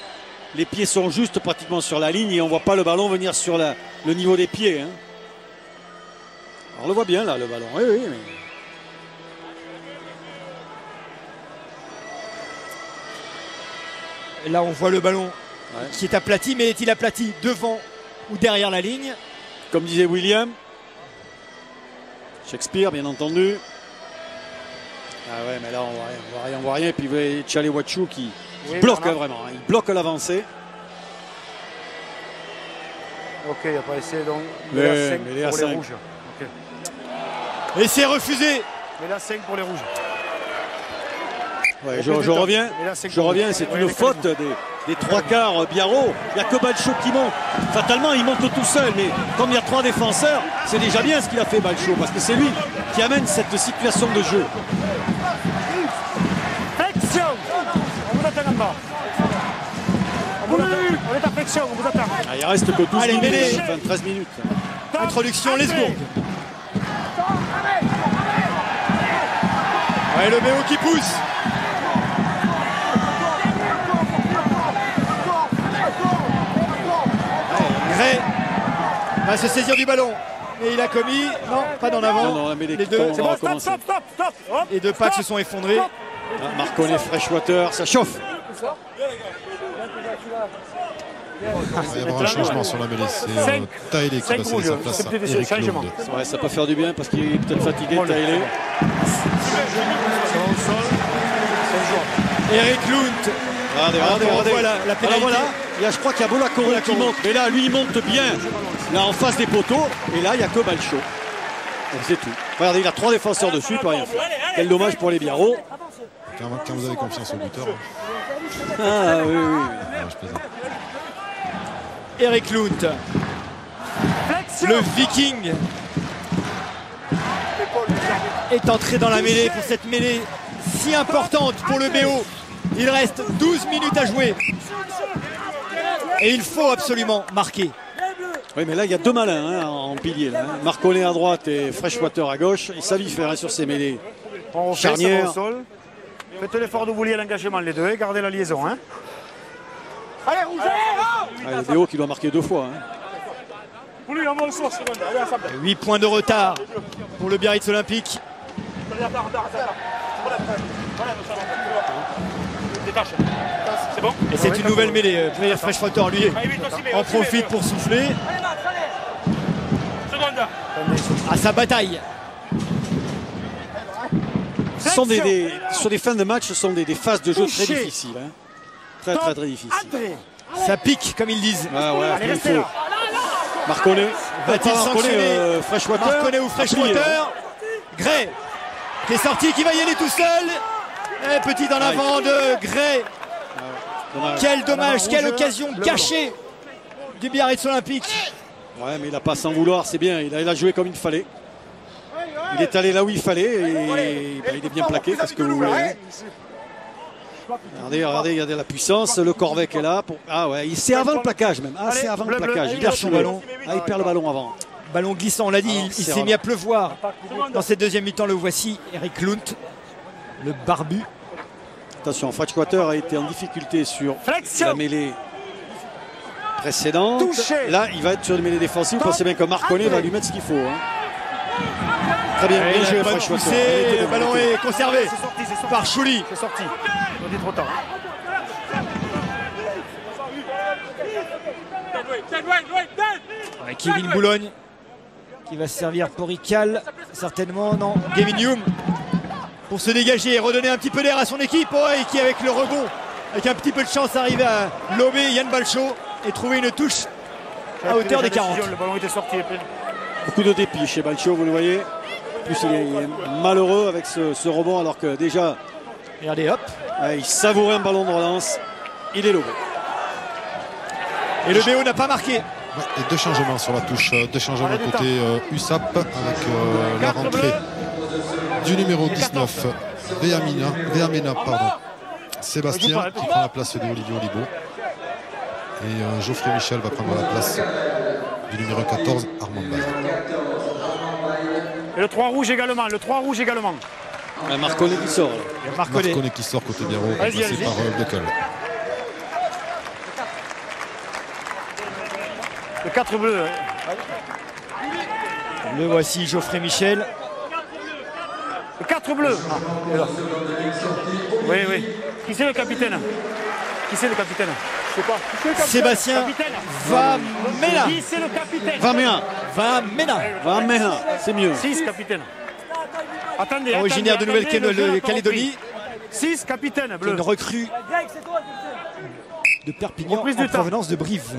les pieds sont juste pratiquement sur la ligne et on ne voit pas le ballon venir sur le niveau des pieds. Hein. Alors, on le voit bien là, le ballon. Oui, mais... Là, on voit le ballon qui est aplati, mais est-il aplati devant ou derrière la ligne? Comme disait William, Shakespeare, bien entendu. Ah ouais, mais là, on voit rien. Et puis, vous voyez Tchalewatchou qui bloque vraiment. Hein, il bloque l'avancée. Ok, il n'y a pas essayé donc. Mais les 5 pour les rouges. Okay. Et c'est refusé. Mais là, 5 pour les rouges. Ouais, je reviens, c'est une faute des trois quarts Biarros. Il n'y a que Balcho qui monte. Fatalement, il monte tout seul, mais comme il y a 3 défenseurs, c'est déjà bien ce qu'il a fait Balcho, parce que c'est lui qui amène cette situation de jeu. Flexion. On vous attend en bas. On est à flexion, on vous attend. Ah, il reste que 12 minutes, enfin 13 minutes. Introduction, les secondes. Ouais, le BO qui pousse. Gray va se saisir du ballon. Et il a commis, non, pas d'en avant. Non, la mêlée les deux, on va recommencer. Les deux packs se sont effondrés. Marconnet, Freshwater, ça chauffe. Il va y avoir un changement sur la mêlée. C'est Taïlé qui va céder sa place à Eric Lund. Ouais, ça va pas faire du bien parce qu'il est peut-être fatigué, Taïlé. Eric Lund. Regardez. Voilà, la pénalité. Alors voilà, je crois qu'il y a Bolakoro qui monte. Mais là, lui, il monte bien. Là, en face des poteaux. Et là, il n'y a que Balcho. C'est tout. Regardez, il a 3 défenseurs dessus, il peut rien faire. Quel dommage pour les Biarros. Quand vous avez confiance au buteur. Ah oui. Non, je plaisante. Eric Lund. Le Viking est entré dans la mêlée pour cette mêlée si importante pour le BO. Il reste 12 minutes à jouer. Et il faut absolument marquer. Oui, mais là, il y a 2 malins en pilier. Là, hein. Marconnet à droite et Freshwater à gauche. Ils savent y faire sur ces mêlées charnières. Faites l'effort de vous lier à l'engagement les deux et gardez la liaison. Hein. Allez, le BO qui doit marquer 2 fois. Hein. 8 points de retard pour le Biarritz Olympique. Et c'est une nouvelle mêlée. Freshwater, lui, en profite pour souffler. À sa bataille. Sur des fins de match, ce sont des phases de jeu très difficiles. Hein. Très difficiles. Ça pique, comme ils disent. Il faut. Marconnet. Va-t-il sanctionner Freshwater. Marconnet ou Freshwater. Gray qui est sorti, qui va y aller tout seul. Et petit en avant de Gray. Quel dommage, quelle occasion gâchée du Biarritz Olympique. Ouais, mais il n'a pas à s'en vouloir, c'est bien. Il a joué comme il fallait. Il est allé là où il fallait et il est bien plaqué. Qu'est-ce que vous voulez? Regardez la puissance. Le Corvec est là. Ah ouais, c'est avant le plaquage même. Ah, c'est avant le plaquage. Il perd son ballon. Ah, il perd le ballon avant. Ballon glissant, on l'a dit, il s'est mis à pleuvoir. Dans cette deuxième mi-temps, le voici, Eric Lund, le barbu. Attention, Freshwater a été en difficulté sur la mêlée précédente. Là, il va être sur une mêlée défensive. Vous pensez bien que Marconnet va lui mettre ce qu'il faut. Hein. Très bien, bien joué, Freshwater. Le ballon est conservé par Chouli. C'est sorti. On est trop tard. Avec Kevin Boulogne qui va se servir pour Rical, certainement, non, Gavin Hume pour se dégager et redonner un petit peu d'air à son équipe, et qui avec le rebond, avec un petit peu de chance arrive à lober Yann Balcho et trouver une touche à hauteur des 40. Le ballon était sorti. Beaucoup de dépit chez Balcho, vous le voyez. En plus, il est malheureux avec ce rebond alors que déjà, regardez, hop, il savourait un ballon de relance, il est lobé. Et le BO n'a pas marqué. Ouais, et 2 changements sur la touche, 2 changements côté USAP avec la rentrée du numéro 19, Véamena, Sébastien qui prend la place de Olivier Olibo. Et Geoffrey Michel va prendre la place du numéro 14, Armand Baye. Et le 3 rouge également, Marconnet qui sort. Marconnet qui sort côté Biarro, remplacé par Deckel. Le 4 bleu. Le voici, Geoffrey Michel. Le 4 bleu. Oui. Qui c'est le capitaine? Je sais pas. Sébastien Vamena. Qui c'est le capitaine? Vamena. C'est mieux. 6 capitaine. Attendez. Originaire de Nouvelle-Calédonie. 6 capitaine bleu. Une recrue de Perpignan en provenance de Brive.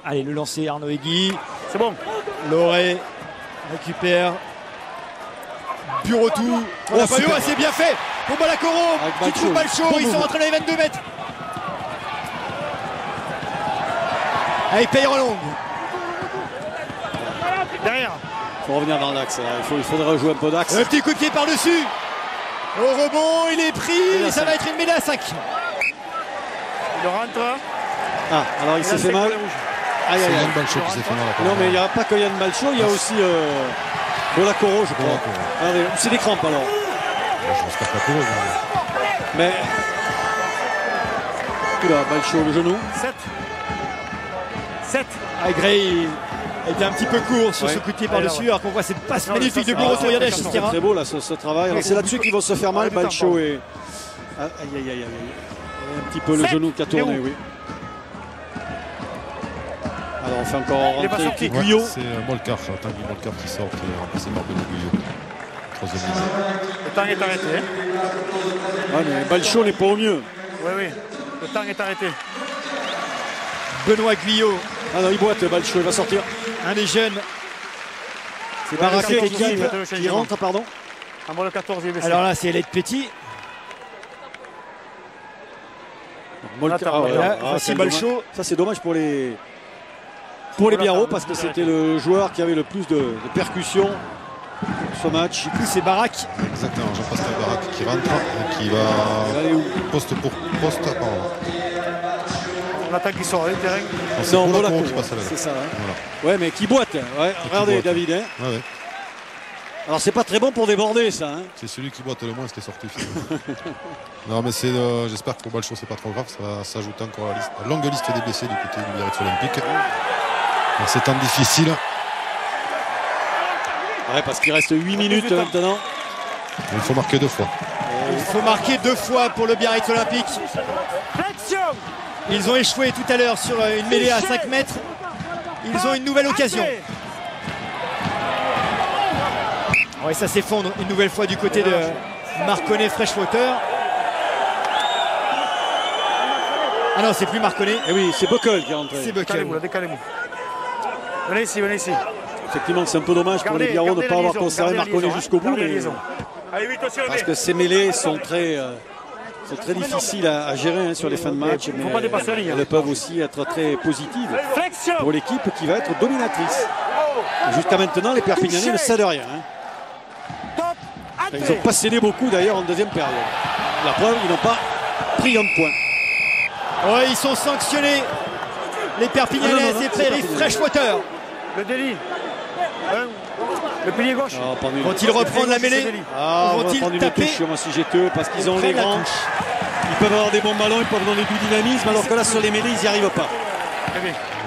Allez, le lancer Arnaud Egui. C'est bon. Loré récupère. Bureautou. C'est bien fait pour Bolakoro qui trouve Balcho. Ils sont rentrés dans les 22 mètres. Avec Peyrelong. Derrière. Il faut revenir dans l'axe. Il faudrait rejouer un peu d'axe. Un petit coup de pied par-dessus. Au rebond, il est pris. Ça va être une mêlée à 5. Il rentre. Ah, alors il s'est fait mal. C'est Yann Balcho qui s'est fait mal. Non, mais il n'y a pas que Yann Balcho, il y a aussi Bolakoro, je crois. C'est des crampes alors. Je respecte pas pour eux. Mais. Oula, Balcho, le genou. 7. Gray a été un petit peu court sur ce coup de pied par-dessus, alors qu'on voit cette passe magnifique de Biroto. Regardez Chistera. C'est beau là ce travail. C'est là-dessus qu'ils vont se faire mal. Balcho et. Aïe aïe aïe aïe. Un petit peu le genou qui a tourné, oui. Alors on fait encore rentrer Guyot. C'est Molcar, Tanguy Molcar qui sort, qui est remplacé par Benoît Guyot. Troisième ligne. Le temps est arrêté. Ah mais Balcho n'est pas au mieux. Oui, le temps est arrêté. Benoît Guyot. Ah non, il boite Balcho, il va sortir. Un des jeunes. C'est Baraké qui rentre, pardon. Le 14 est blessé. Alors là, c'est Elliott Petit. Voici Balcho. Ça c'est dommage pour les Biarros parce que c'était le joueur qui avait le plus de percussions sur ce match. Du coup c'est Barak. Exactement, Jean-Pascal Barak qui rentre et qui va poste pour poste. On attend qu'il sort du terrain. C'est en Monaco, qui passe à c'est ça. Ouais, mais qui boite. Ouais, regardez David. Hein. Ouais. Alors c'est pas très bon pour déborder ça. Hein. C'est celui qui boite le moins qui est sorti. Non mais c'est, j'espère que pour Balcho c'est pas trop grave, ça va s'ajouter encore à la longue liste des blessés du côté du Biarritz Olympique. Dans ces temps difficiles. Ouais, parce qu'il reste 8 minutes maintenant. Il faut marquer 2 fois. Il faut marquer 2 fois pour le Biarritz Olympique. Ils ont échoué tout à l'heure sur une mêlée à 5 mètres. Ils ont une nouvelle occasion. Ouais, ça s'effondre une nouvelle fois du côté de Marconnet Freshwater. Ah non, c'est plus Marconnet. Eh oui, c'est Bockel qui est rentré. C'est Bockel. Décalez-vous. Venez ici. Effectivement, c'est un peu dommage pour les Biarros de ne pas avoir conservé Marconnet jusqu'au bout. Parce que ces mêlées sont très difficiles à gérer sur les fins de match. Mais elles peuvent aussi être très positives pour l'équipe qui va être dominatrice. Jusqu'à maintenant, les Perpignanais ne cèdent rien. Ils n'ont pas cédé beaucoup d'ailleurs en deuxième période. La preuve, ils n'ont pas pris un point. Ouais, ils sont sanctionnés. Les Perpignanais, c'est Prairie Freshwater. Le délit. Le pilier gauche. Vont-ils reprendre la mêlée? Vont-ils taper parce qu'ils ont les grands. Ils peuvent avoir des bons ballons, ils peuvent donner du dynamisme, alors que là sur les mêlées, ils n'y arrivent pas.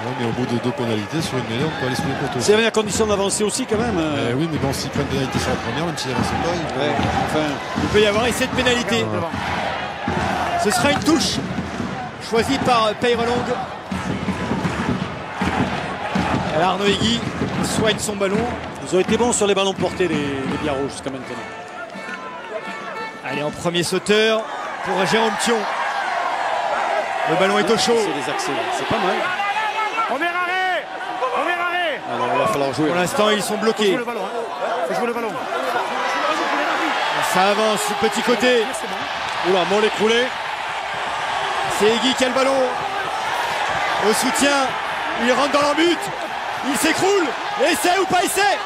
Ouais, mais au bout de 2 pénalités sur une mêlée, on peut aller sous les poteaux. C'est la condition d'avancer aussi quand même. Oui, mais bon, s'ils prennent pénalité sur la première, même s'ils avancent pas, il peut y avoir essai de pénalité. Ce sera une touche choisie par Peyrelong. Arnaud Higuy soigne son ballon. Ils ont été bons sur les ballons portés, les Biarros, jusqu'à maintenant. Allez, en premier sauteur pour Jérôme Thion. Le ballon est au chaud. C'est des accès, c'est pas mal. Premier arrêt. Alors, il va falloir jouer. Pour l'instant, ils sont bloqués. Faut jouer le ballon. Ça avance, petit côté. Oula, Moll écroulé. C'est Higuy qui a le ballon. Au soutien, il rentre dans l'embut. Il s'écroule. Essai ou pas essai?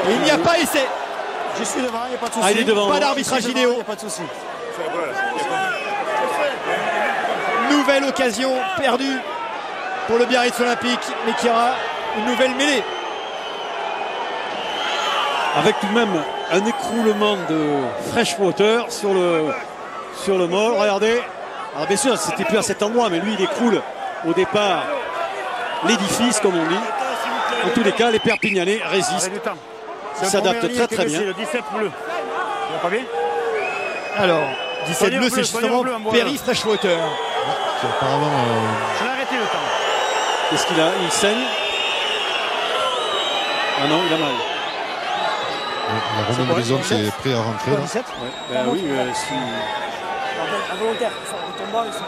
Il n'y a pas essai. Je suis devant, il n'y a pas de souci. Il est devant. Pas d'arbitrage vidéo. Il n'y a pas de souci. Nouvelle occasion perdue pour le Biarritz Olympique, mais qui aura une nouvelle mêlée. Avec tout de même un écroulement de Freshwater sur le Moll. Regardez. Alors bien sûr, c'était plus à cet endroit, mais lui, il écroule au départ l'édifice, comme on dit. En tous les cas, les Perpignanais résistent. Ils s'adaptent très très bien. Le 17 bleu. Ça va pas bien? Alors, 17 bleu, c'est justement Perry Freshwater. Apparemment. Je l'ai arrêté le temps. Qu'est-ce qu'il a? Il saigne. Ah non, il a mal. La Romain Brison qui est prêt à rentrer. 17 oui, si... Involontaire. Il tombe bas, il s'en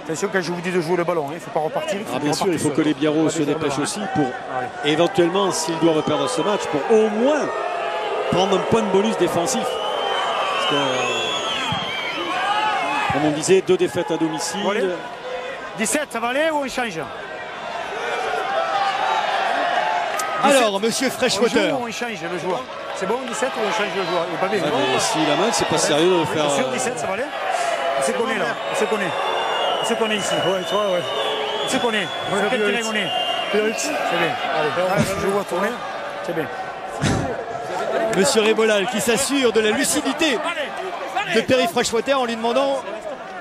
Attention, quand je vous dis de jouer le ballon, il ne faut pas repartir. Bien sûr, il faut que les Biarros se dépêchent aussi pour éventuellement, s'ils doivent perdre ce match, pour au moins prendre un point de bonus défensif. Parce que, comme on disait, 2 défaites à domicile. 17, ça va aller ou on change? Alors, monsieur Freshwater. On change le joueur. C'est bon, 17 ou on change le joueur? Il n'est pas bien. S'il a mal, c'est pas sérieux de le faire. Sur 17, ça va aller? On se connaît là. On se connaît. On se connaît ici. Ouais, tu vois, ouais. On se connaît. Quel terrain on est? C'est bien. Allez, je vois tourner. C'est bien. Monsieur Rébolal qui s'assure de la lucidité de Perry Freshwater en lui demandant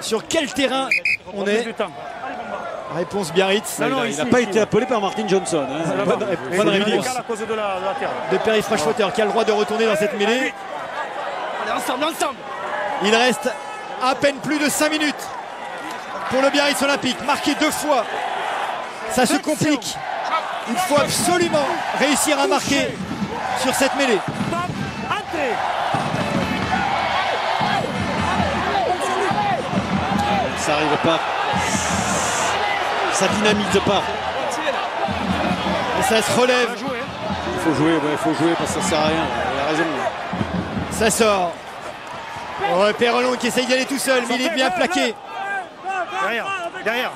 sur quel terrain on est. Réponse Biarritz. Il n'a pas été appelé par Martin Johnson. Bonne réponse de Perry Freshwater qui a le droit de retourner dans cette mêlée. Allez, ensemble. Il reste à peine plus de 5 minutes pour le Biarritz Olympique. Marqué 2 fois, ça se complique. Il faut absolument réussir à marquer sur cette mêlée. Ça n'arrive pas. Ça dynamite pas. Et ça se relève. Il faut jouer parce que ça sert à rien. Il a raison. Ça sort. Perrelon qui essaye d'y aller tout seul, mais il est bien plaqué. Derrière.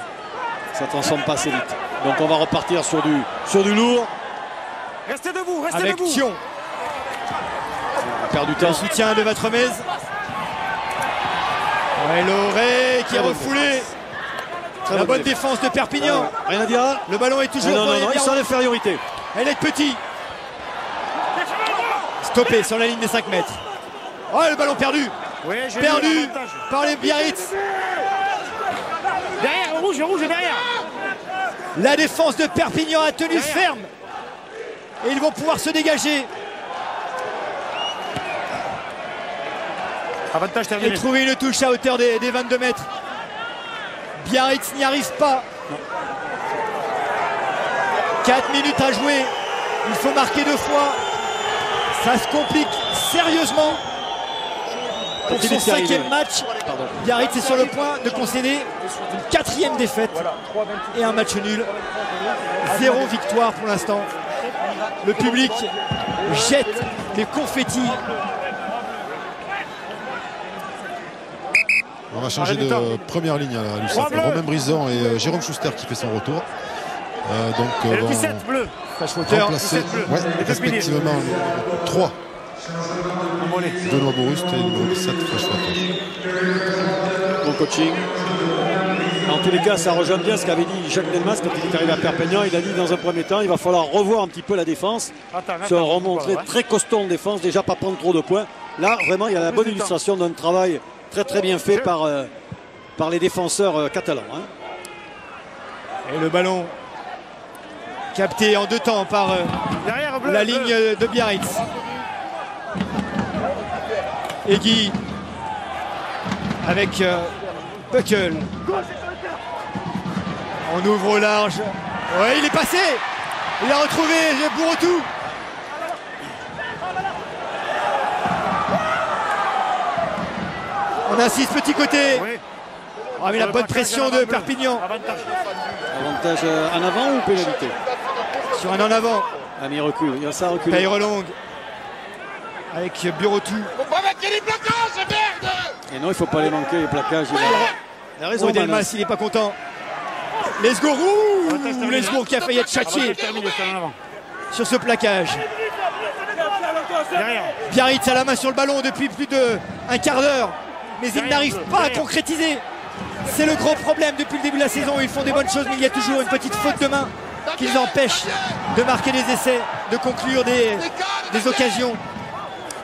Ça ne transforme pas assez vite. Donc on va repartir sur du lourd. Restez debout, avec Thion. On perd du temps. Le soutien de Vatremez. Loré qui est refoulé. La bonne défense de Perpignan. Rien à dire. Le ballon est toujours non, ils sont en infériorité. Elle est petit. Stoppé sur la ligne des 5 mètres. Oh, le ballon perdu. Oui, perdu par les Biarritz. Derrière, rouge derrière. La défense de Perpignan a tenu ferme. Et ils vont pouvoir se dégager. Avantage terminé. Et trouver une touche à hauteur des 22 mètres. Biarritz n'y arrive pas. 4 minutes à jouer. Il faut marquer 2 fois. Ça se complique sérieusement. Pour son 5e match, Biarritz est sur le point de concéder une 4e défaite et un match nul. 0 victoire pour l'instant. Le public jette les confettis. On va changer de première ligne à l'USAP. Romain Brison et Jérôme Schuster qui fait son retour. Donc 17 bleu. Remplacer respectivement 3. Benoît Bourust et numéro 17 Freshwater. Bon coaching. En tous les cas, ça rejoint bien ce qu'avait dit Jacques Delmas quand il est arrivé à Perpignan. Il a dit dans un premier temps, il va falloir revoir un petit peu la défense, se remontrer très costaud en défense, déjà pas prendre trop de points. Là, vraiment, il y a la bonne illustration d'un travail très bien fait par les défenseurs catalans. Et le ballon capté en 2 temps par la ligne de Biarritz. Egui avec Buckle. On ouvre au large. Ouais, il est passé. Il a retrouvé Bourretou. On a 6 petits côtés. Oh, mais la bonne pression de Perpignan. Avantage en avant ou pénalité? Sur un en avant. Ah, mais il recule. Il y a ça recule. Taïrelong avec Bureautou. Faut pas manquer les plaquages, merde! Et non, il ne faut pas les manquer, les plaquages. Il a raison. Delmas, il n'est pas content. Lesgourg, Lesgourg qui a failli être châtié sur ce plaquage. Biarritz a la main sur le ballon depuis plus d'un quart d'heure, mais il n'arrive pas à concrétiser. C'est le gros problème depuis le début de la saison. Ils font des bonnes choses, mais il y a toujours une petite faute de main qui les empêche de marquer des essais, de conclure des occasions.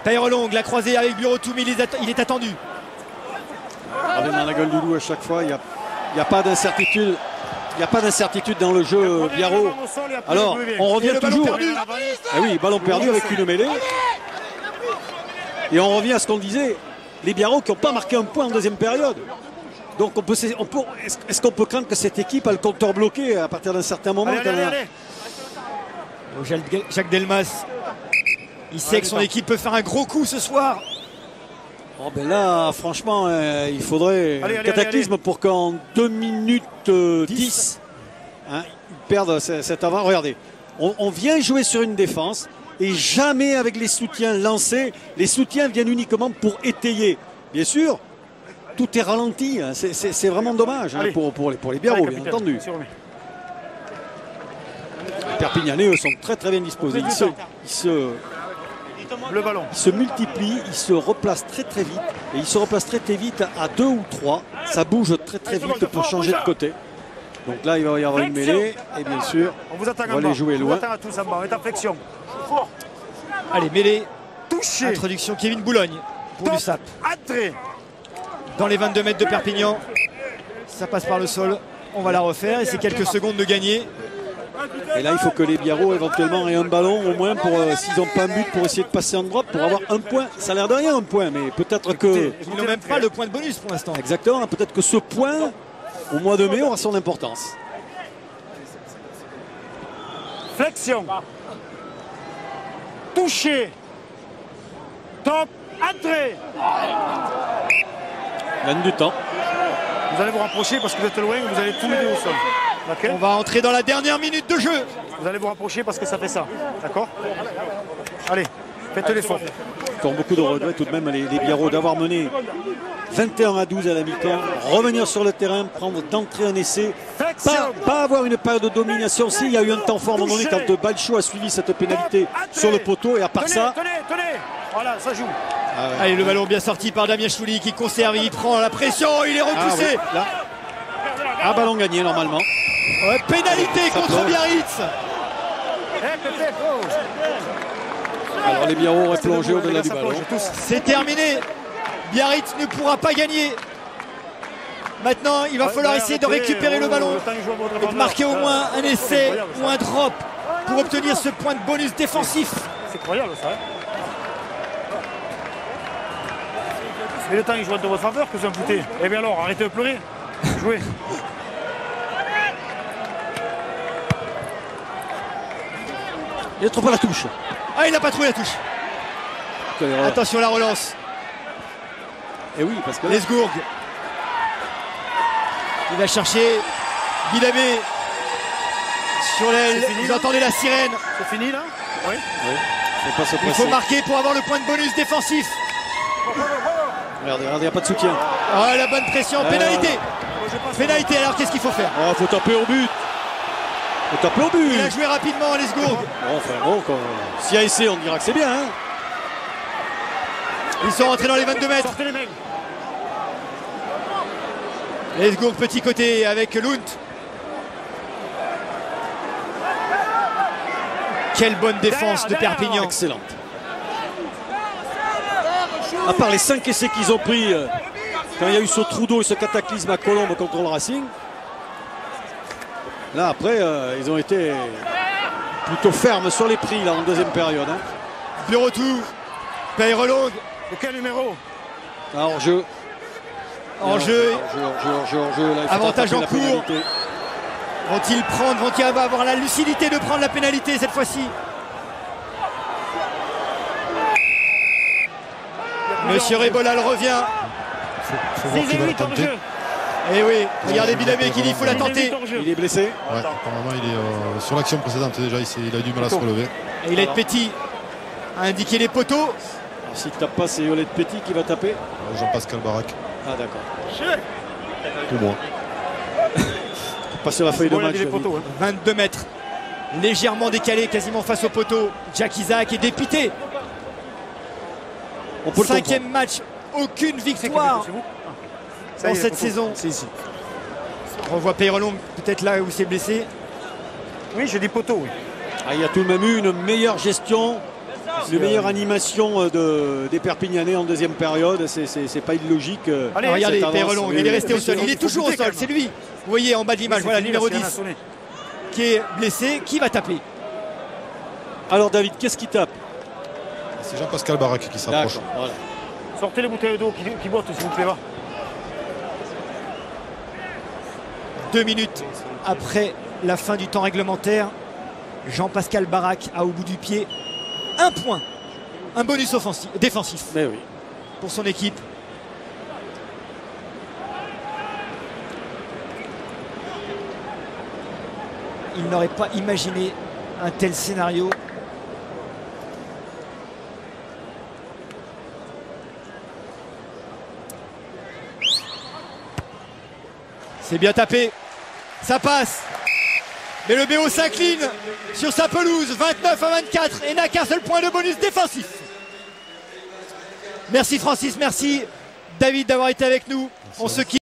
Taïrelong, la croisée avec Bureautou, mais il est attendu. Dans la gueule du loup à chaque fois, il n'y a pas d'incertitude. Il n'y a pas d'incertitude dans le jeu Biarro. Alors, on revient toujours. Ah oui, ballon perdu avec une mêlée. Et on revient à ce qu'on disait. Les Biarro qui n'ont pas marqué un point en deuxième période. Donc est-ce qu'on peut craindre que cette équipe a le compteur bloqué à partir d'un certain moment? Jacques Delmas, il sait que son équipe peut faire un gros coup ce soir. Oh ben là, franchement, il faudrait un cataclysme pour qu'en 2 minutes 10, ils perdent cet avant. Regardez, on vient jouer sur une défense et jamais avec les soutiens lancés. Les soutiens viennent uniquement pour étayer. Bien sûr, tout est ralenti. C'est vraiment dommage pour les Biarro, bien entendu. Les Perpignanais, eux, sont très bien disposés. Le ballon. Ils se multiplient, ils se replacent très vite. Et ils se replacent très vite à 2 ou 3. Ça bouge très vite pour changer de côté. Donc là, il va y avoir une mêlée. Et bien sûr, on va les jouer loin. On est en flexion. Allez, mêlée. touché. Introduction Kevin Boulogne pour l'USAP. Entrée. Dans les 22 mètres de Perpignan. Ça passe par le sol. On va la refaire et c'est quelques secondes de gagner. Et là, il faut que les Biarros éventuellement aient un ballon au moins pour s'ils n'ont pas un but pour essayer de passer en drop pour avoir un point. Ça a l'air de rien un point, mais peut-être que ils n'ont même pas le point de bonus pour l'instant. Exactement. Peut-être que ce point au mois de mai aura son importance. Flexion. Touché. Top. Entrée. Gagne du temps. Vous allez vous rapprocher parce que vous êtes loin, vous allez tous les deux au sol. Okay. On va entrer dans la dernière minute de jeu. Vous allez vous rapprocher parce que ça fait ça. D'accord? Allez, faites l'effort. Encore beaucoup de regrets tout de même les Biarros d'avoir mené 21-12 à la mi-temps. Revenir sur le terrain, prendre d'entrée un essai. Pas avoir une période de domination. Si, il y a eu un temps fort à un moment donné quand Balcho a suivi cette pénalité sur le poteau. Et à part ça... Tenez. Voilà, ça joue. Ah ouais. Allez, le ballon bien sorti par Damien Chouli qui conserve, il prend la pression, il est repoussé. Ah, oui, là. Ballon gagné normalement. Ouais, pénalité contre Biarritz. Alors les Biarros auraient plongé au-delà du ballon. C'est terminé. Biarritz ne pourra pas gagner. Maintenant, il va falloir essayer de récupérer le ballon et de marquer au moins un essai ou un drop pour obtenir ce point de bonus défensif. C'est incroyable ça. Et le temps il joue de votre faveur que vous en foutez. Eh bien alors, arrêtez de pleurer. Jouez. Il ne trouve pas la touche. Ah, il n'a pas trouvé la touche. Attention la relance. Et oui, parce que Lesgourg. Il va chercher Bidamé sur l'aile. Vous entendez la sirène. C'est fini là? Oui. Il faut marquer pour avoir le point de bonus défensif. Regardez, il n'y a pas de soutien. Oh, la bonne pression, pénalité. Pénalité, alors qu'est-ce qu'il faut faire? Oh, faut taper au but. Il a joué rapidement, Lesgourg. S'il y a essai, on dira que c'est bien. Hein. Ils sont rentrés dans les 22 mètres. Lesgourg, petit côté avec Lunt. Quelle bonne défense de Perpignan. Excellente. À part les 5 essais qu'ils ont pris quand il y a eu ce trou d'eau et ce cataclysme à Colombes contre le Racing. Là après ils ont été plutôt fermes sur les prix là en deuxième période. Hein. Bureautou, Peyrelong. De quel numéro? En jeu. En jeu. Là, avantage en cours. Vont-ils prendre, vont-ils avoir la lucidité de prendre la pénalité cette fois-ci? Monsieur Rébolal revient. Faut voir qui va la tenter. Et oui, regardez Bidamé qui dit qu'il faut la tenter. Il est blessé. Ouais, apparemment il est sur l'action précédente déjà, il a du mal à se relever. Et Yolette Petit a indiqué les poteaux. S'il ne tape pas, c'est Yolette Petit qui va taper. Jean-Pascal Barak. Ah d'accord. Pour moi. Passer la feuille de match. 22 mètres. Légèrement décalé, quasiment face au poteau. Jack Isaac est dépité. 5e match, aucune victoire dans cette saison. C'est ici. On voit Peyrelong peut-être là où c'est blessé. Oui, j'ai des poteaux. Oui. Il y a tout de même eu une meilleure gestion, une meilleure animation des Perpignanais en deuxième période. C'est pas illogique. Allez, regardez Peyrelong, il est resté au sol. Il est toujours au sol, c'est lui. Vous voyez en bas de l'image, voilà, numéro 10 qui est blessé. Qui va taper? Alors David, qu'est-ce qui tape? C'est Jean-Pascal Barak qui s'approche. Voilà. Sortez les bouteilles d'eau qui boitent s'il vous plaît là. 2 minutes après la fin du temps réglementaire, Jean-Pascal Barak a au bout du pied un point, un bonus défensif pour son équipe. Il n'aurait pas imaginé un tel scénario. C'est bien tapé, ça passe. Mais le BO s'incline sur sa pelouse, 29-24, et n'a qu'un seul point de bonus défensif. Merci Francis, merci David d'avoir été avec nous. On se quitte.